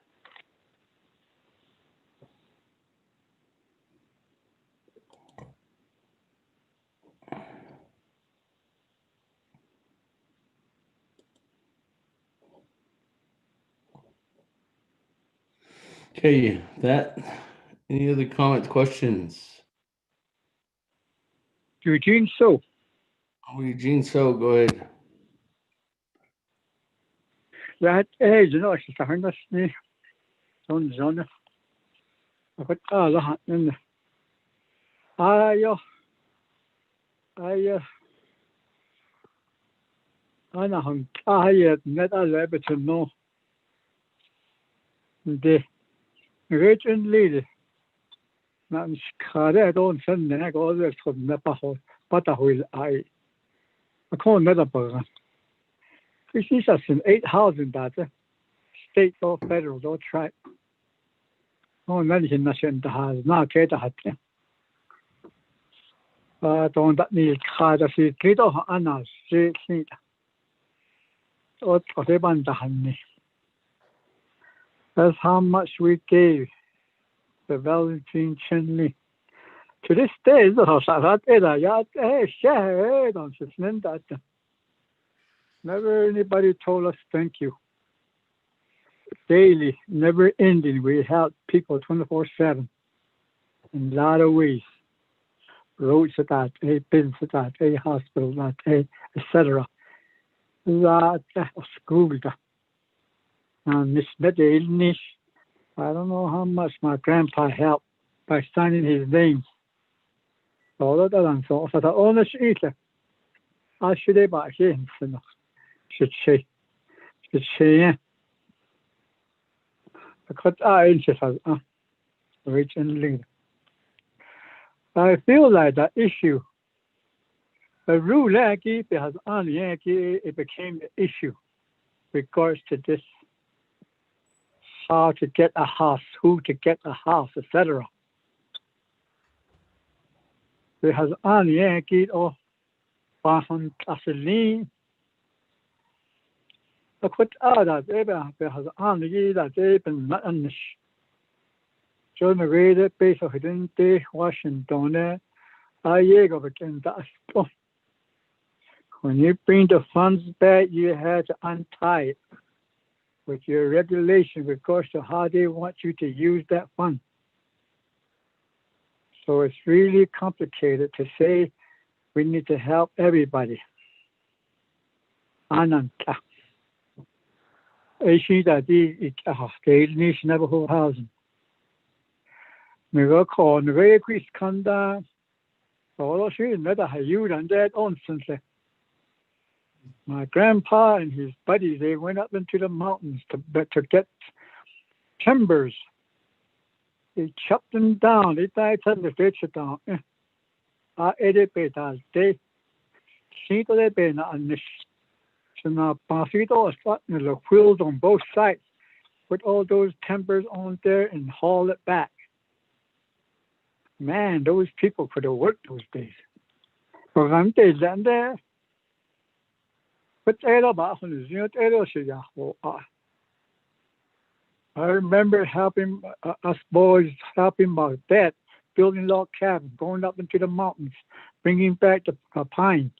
Okay, any other comments, questions? Eugene So. Eugene So, go ahead. That is, it's a harness me. Zone. I put all the hot in there. أنا هم تاهي نتا لبتنو دي ريتن ليد نان شكارة دون سنة قوة تكون نباهو باتاهويل أي أكون نتا بغان This is an 8,000 data, state or federal or tribe. Oh, many nations has not get a hat. Don't that need card of the Kido Anna, see, or whatever the honey. That's how much we gave the Valentine Chenley. To this day, the house at Eda, Yat, share, don't you that. Never anybody told us thank you. Daily, never ending, we help people 24/7 in a lot of ways. Roads at that, a business at that, a hospital that, etc. That school. And Miss Betty, I don't know how much my grandpa helped by signing his name. All of that and so for the honest eater. I should have back in should say. Yeah. Because originally. I feel like that issue. The rule has only it became an issue regards to this how to get a house, who to get a house, etc. There has only or Bahan Tassili. The quit out that there has only that they've been not on the John McGrady, base of Hidden Washington. I go again that. When you bring the funds back, you have to untie it with your regulation because of how they want you to use that fund. So it's really complicated to say we need to help everybody. Ananta. I see that the nation neighborhood housing. We will call the very quick conda. All of you never have you done that instantly. My grandpa and his buddies, they went up into the mountains to get timbers. They chopped them down. They died on the ditch down. I ate it better. They see to the bed on this. So now, Pasito is putting the wheels on both sides. Put all those timbers on there and haul it back. Man, those people could have worked those days. But I'm there. But I remember helping us boys, helping my dad, building log cabins, going up into the mountains, bringing back the pine.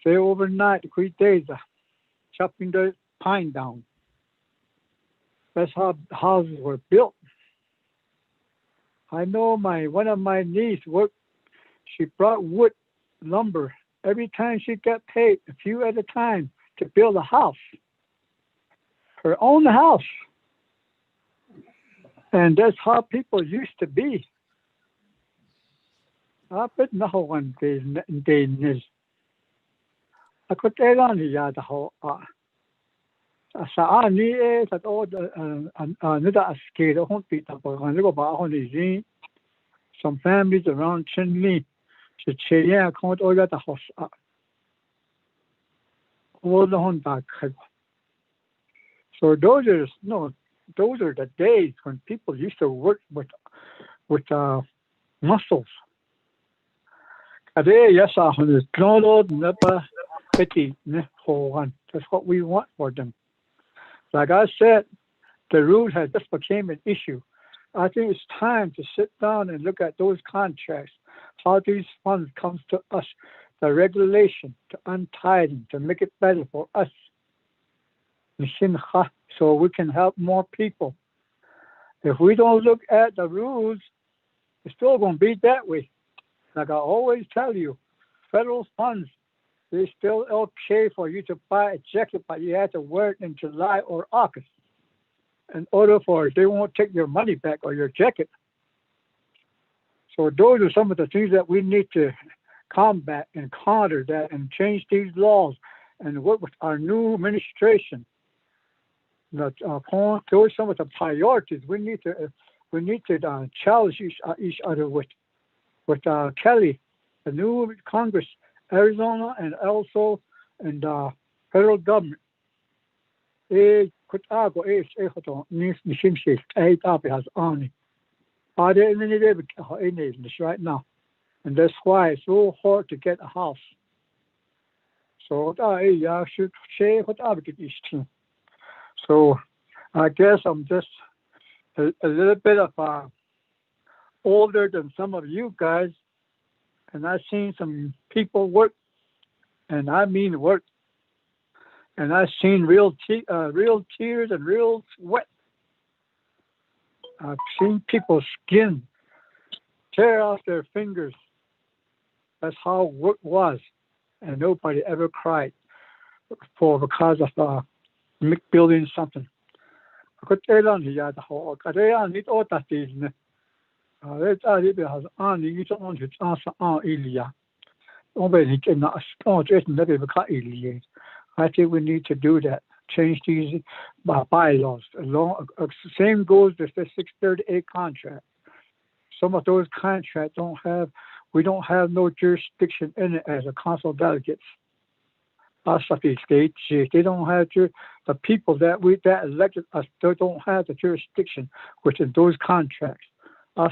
Stay overnight, 3 days, chopping the pine down. That's how houses were built. I know one of my nieces worked. She brought wood, lumber. Every time she got paid, a few at a time, to build a house. Her own house. And that's how people used to be. I bet no one is. I could tell on the yard how. Sa ni that all another scared won't be up on the go some families around Chenley. Yeah, can't all that the house. All the home back. So those are the days when people used to work with muscles. Yes, that's what we want for them. Like I said, the rule has just became an issue. I think it's time to sit down and look at those contracts, how these funds come to us, the regulation, to untie them, to make it better for us. so we can help more people. If we don't look at the rules, it's still going to be that way. Like I always tell you, federal funds, they still okay for you to buy a jacket, but you have to wear it in July or August in order for they won't take your money back or your jacket. So those are some of the things that we need to combat and counter that and change these laws and work with our new administration. Those are some of the priorities we need to challenge each other with Kelly, the new Congress, Arizona, and also in the federal government. Right now, and that's why it's so hard to get a house. So So I guess I'm just a little bit of older than some of you guys, and I've seen some people work, and I mean work, and I've seen real tears and real sweat. I've seen people's skin tear off their fingers. That's how work was, and nobody ever cried because of building something. I think we need to do that. Change these bylaws. Same goes with the 638 contract. Some of those contracts we don't have no jurisdiction in it as a council delegates. They don't have the people that elected us. They don't have the jurisdiction within those contracts. A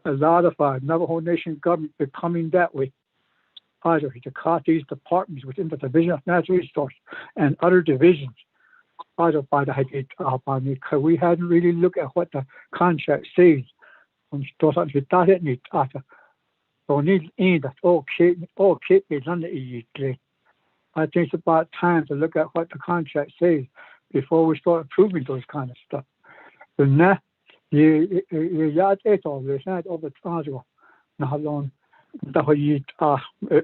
lot of Navajo Nation government becoming that way. Either to cut these departments within the Division of Natural Resources and other divisions. Either by because we hadn't really looked at what the contract says. I think it's about time to look at what the contract says before we start approving those kind of stuff.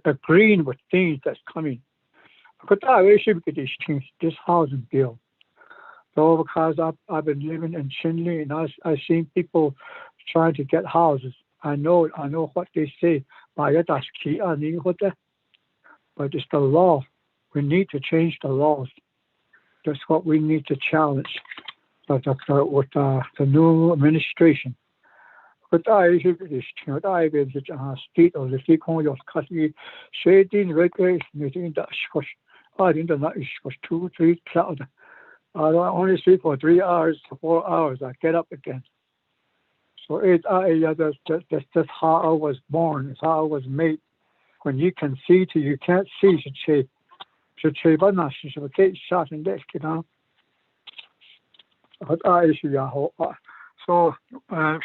Agreeing with things that's coming. This housing bill. So because I've been living in Chinle and I've seen people trying to get houses. I know what they say. But it's the law. We need to change the laws. That's what we need to challenge with the new administration. But I should be state or the state Congress shading regulation meeting that I didn't know it was 2-3 clouds. I only sleep for 3 hours to 4 hours. I get up again. So that's how I was born. It's how I was made. When you can see till you can't see, So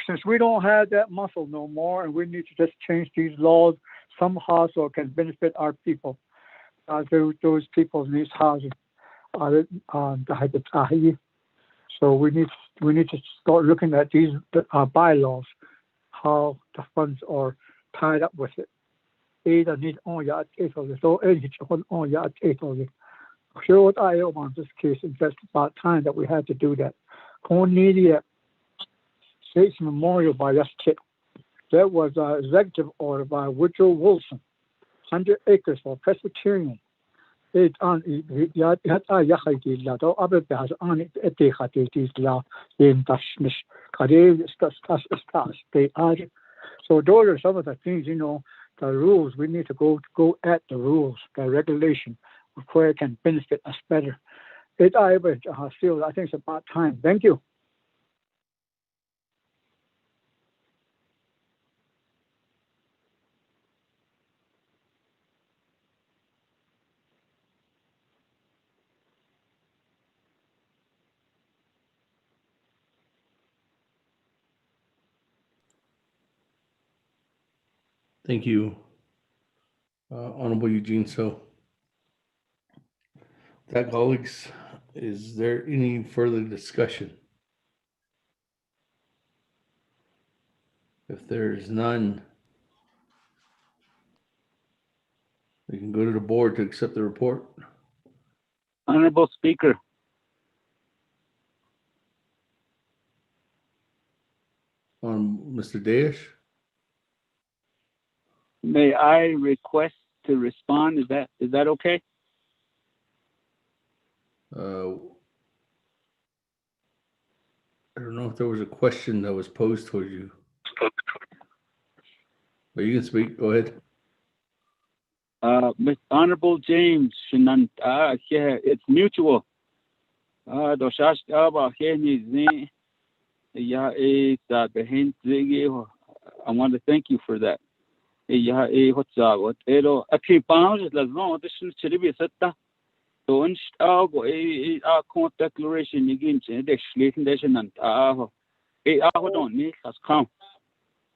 since we don't have that muscle no more, and we need to just change these laws somehow so it can benefit our people, those people in these houses. So we need to start looking at these bylaws, how the funds are tied up with it. Sure, what I want this case, it's just about time that we had to do that. States Memorial by this kid. That was an executive order by Woodrow Wilson, 100 acres for Presbyterian. It on So those are some of the things, the rules. We need to go at the rules, the regulation, where it can benefit us better. I think it's about time. Thank you. Thank you, Honorable Eugene. So That, colleagues, is there any further discussion? If there's none, we can go to the board to accept the report. Honorable Speaker, Mr. Daesh? may I request to respond? Is that okay? I don't know if there was a question that was posed towards you. But you can speak. Go ahead. Mr. Honorable James, it's mutual. I want to thank you for that. Don't declaration against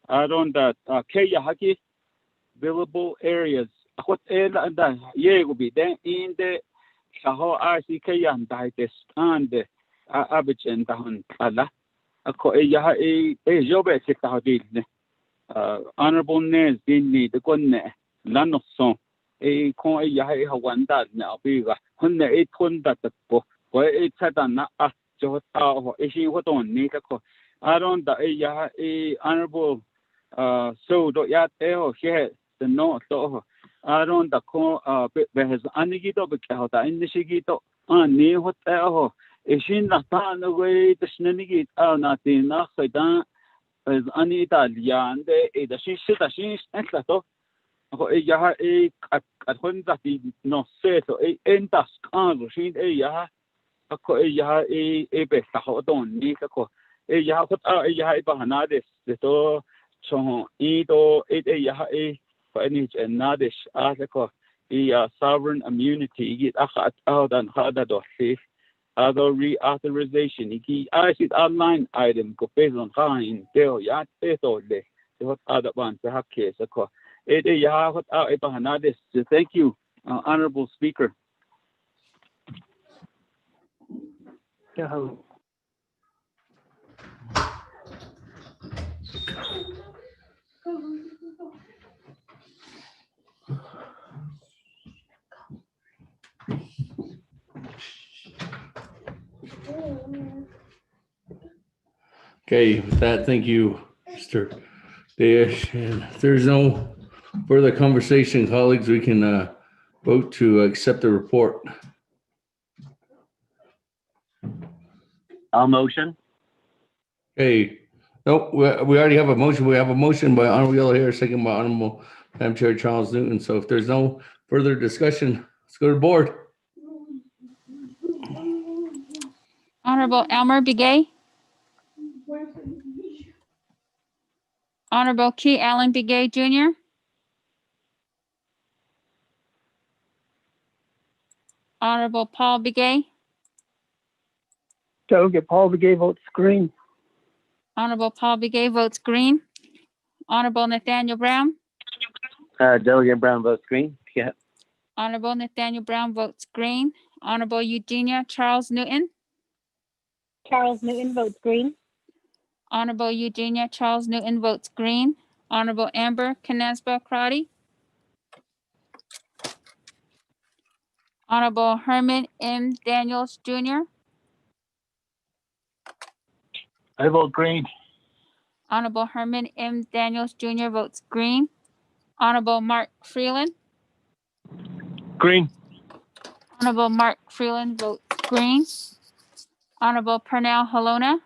I don't that billable areas. What will be then in the Saho RCK and Digest and the Abich and Dahan Allah. Honorable Nes Dini the Gunne Lanoson a coin Yaha one that now bigger. 8 that the book where it said not a Jota issue what on Nika. I don't the honorable so do yat here the north. I don't the call has anigito because the initiato on near what is she not on the way the snigit are not enough. I don't as Anita Lian the she said that she's excellent. Yaha at when that no say so a end task on she yaha a best hold on Nikako. Yaha put out a yaha bahanades the door so edo it a yaha a for any and nadish article the sovereign immunity get out and harder to safe other reauthorization I see online item go based on fine deal yat the what other ones the have case it is what thank you honorable speaker. Okay, with that, thank you, Mr. Daesh. And if there's no further conversation, colleagues, we can vote to accept the report. I'll motion. Okay. Nope, we already have a motion. We have a motion by Honorable Yellow Hair, second by Honorable Madam Chair Charles Newton. So if there's no further discussion, let's go to the board. Honorable Elmer Begay. Honorable Key Allen Begay Jr. Honorable Paul Begay. Delegate Paul Begay votes green. Honorable Paul Begay votes green. Honorable Nathaniel Brown. Delegate Brown votes green. Yeah. Honorable Nathaniel Brown votes green. Honorable Eugenia Charles Newton. Charles Newton votes green. Honorable Eugenia Charles Newton votes green. Honorable Amber Knazba Crotty. Honorable Herman M. Daniels Jr. I vote green. Honorable Herman M. Daniels Jr. votes green. Honorable Mark Freeland. Green. Honorable Mark Freeland votes green. Honorable Pernell Halona.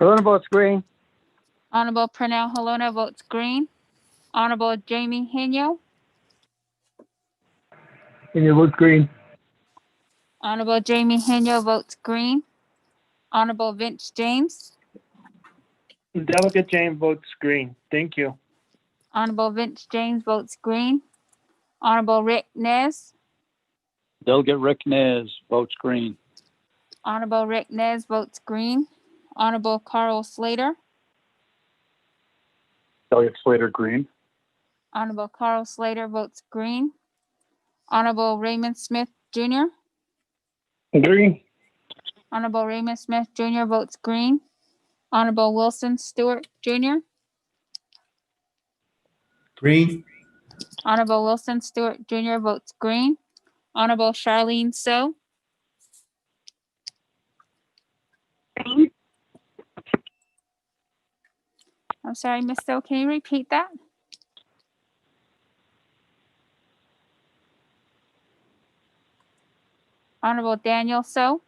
Halona votes green. Honorable Pernell Halona votes green. Honorable Jamie Henyo. Henyo votes green. Honorable Jamie Henyo votes green. Honorable Vince James. Delegate James votes green. Thank you. Honorable Vince James votes green. Honorable Rick Nez. Delegate Rick Nez votes green. Honorable Rick Nez votes green. Honorable Carl Slater. Delegate Slater green. Honorable Carl Slater votes green. Honorable Raymond Smith Jr. Green. Honorable Raymond Smith Jr. votes green. Honorable Wilson Stewart Jr. Green. Honorable Wilson Stewart Jr. votes green. Honorable Charlene So. Green. I'm sorry, Ms. So, can you repeat that? Honorable Daniel So.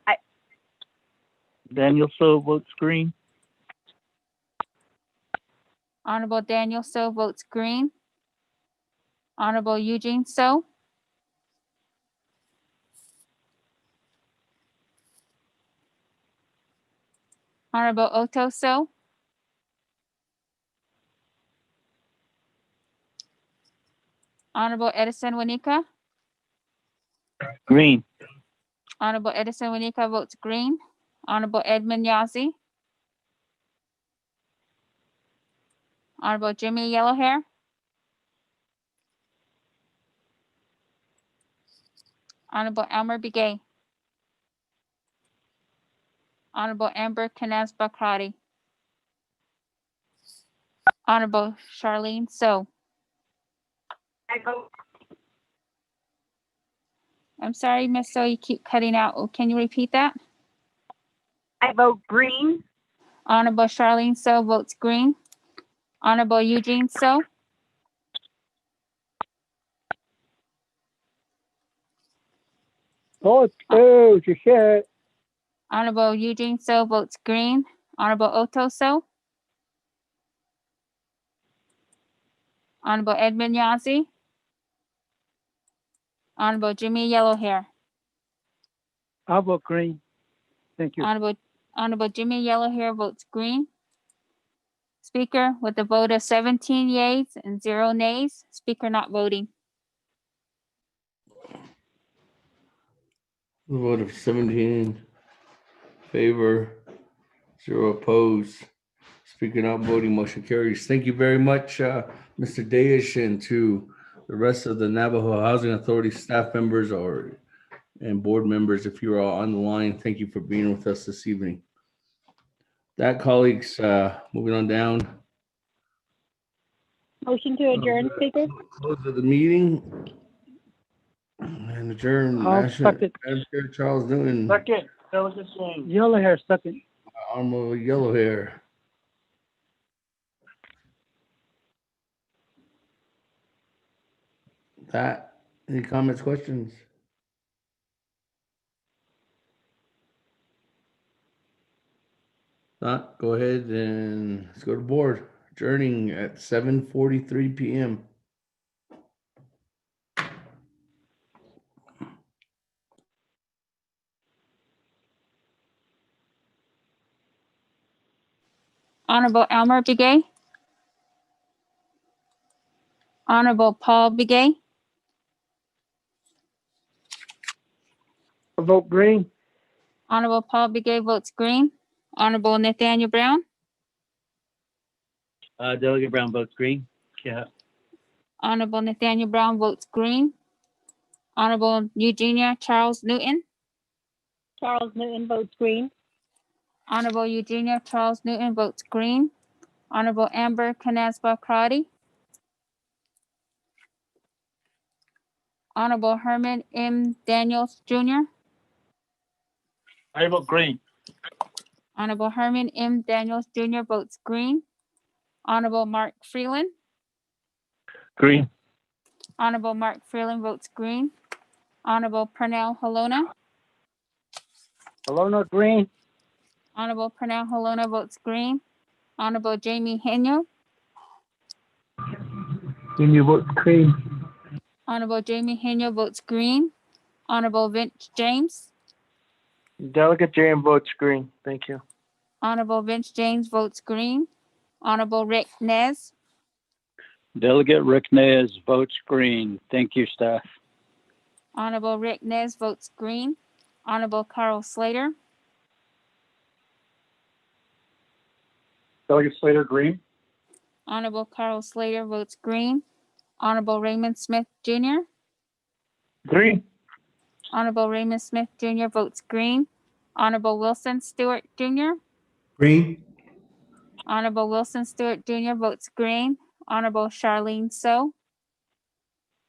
Daniel So votes green. Honorable Daniel So votes green. Honorable Eugene So. Honorable Otto So. Honorable Edison Wanika. Green. Honorable Edison Wanika votes green. Honorable Edmund Yazzie. Honorable Jimmy Yellowhair. Honorable Elmer Begay. Honorable Amber Kanaz Bakrati. Honorable Charlene So. I vote. I'm sorry, Miss So, you keep cutting out. Oh, can you repeat that? I vote green. Honorable Charlene So votes green. Honorable Eugene So. Honorable Eugene So votes green. Honorable Otto So. Honorable Edmund Yazzie. Honorable Jimmy Yellowhair. I'll vote green. Thank you. Honorable Jimmy Yellowhair votes green. Speaker, with a vote of 17 yeas and 0 nays, speaker not voting. A vote of 17 favor, 0 opposed. Speaker not voting, motion carries. Thank you very much, Mr. Dayish, and to the rest of the Navajo Housing Authority staff members and board members. If you're all on the line, thank you for being with us this evening. That, colleagues, moving on down. Motion to adjourn, Speaker. Close of the meeting and adjourn. I'll second. Madam Chair Charles Newton. Second. Delegate James. Yellowhair second. Honorable Yellowhair. That, any comments, questions? Not, go ahead and let's go to board. Adjourning at 7:43 p.m. Honorable Elmer Begay. Honorable Paul Begay. I vote green. Honorable Paul Begay votes green. Honorable Nathaniel Brown. Delegate Brown votes green. Yeah. Honorable Nathaniel Brown votes green. Honorable Eugenia Charles Newton. Charles Newton votes green. Honorable Eugenia Charles Newton votes green. Honorable Amber Kanazba Crotty. Honorable Herman M. Daniels Jr. I vote green. Honorable Herman M. Daniels Jr. votes green. Honorable Mark Freeland. Green. Honorable Mark Freeland votes green. Honorable Pernell Halona. Alona green. Honorable Pernell Halona votes green. Honorable Jamie Henyo. Then you vote green. Honorable Jamie Henyo votes green. Honorable Vince James. Delegate James votes green. Thank you. Honorable Vince James votes green. Honorable Rick Nez. Delegate Rick Nez votes green. Thank you, staff. Honorable Rick Nez votes green. Honorable Carl Slater. Delegate Slater, green. Honorable Carl Slater votes green. Honorable Raymond Smith Jr. Green. Honorable Raymond Smith Jr. votes green. Honorable Wilson Stewart Jr. Green. Honorable Wilson Stewart Jr. votes green. Honorable Charlene So.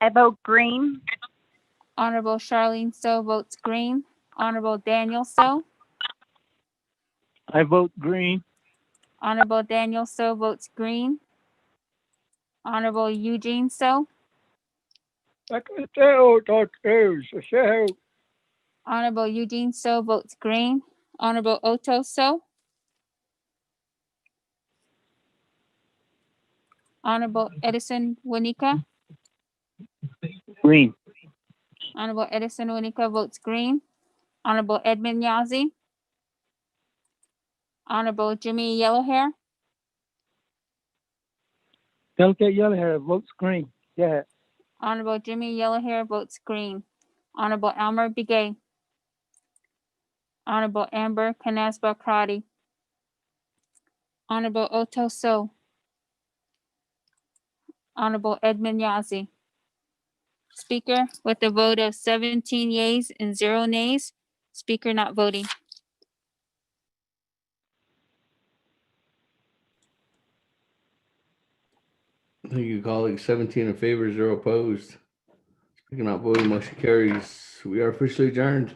I vote green. Honorable Charlene So votes green. Honorable Daniel So. I vote green. Honorable Daniel So votes green. Honorable Eugene So. Honorable Eugene So votes green. Honorable Otto So. Honorable Edison Winika. Green. Honorable Edison Winika votes green. Honorable Edmund Yazzie. Honorable Jimmy Yellowhair. Delegate Yellowhair votes green. Yeah. Honorable Jimmy Yellowhair votes green. Honorable Elmer Begay. Honorable Amber Canasba Crotty. Honorable Otto So. Honorable Edmund Yazzie. Speaker, with a vote of 17 yeas and 0 nays, Speaker not voting. Thank you, colleagues. 17 in favor, 0 opposed. Speaker not voting, motion carries. We are officially adjourned.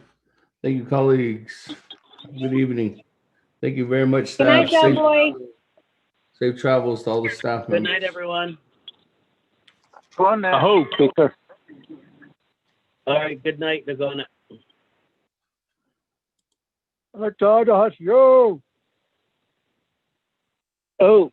Thank you, colleagues. Good evening. Thank you very much, Good night, staff. Cowboy. Safe travels to all the staff Good members. night, everyone. Go on now. Aho, Speaker. All right, good night, Nagona. Yo. Oh.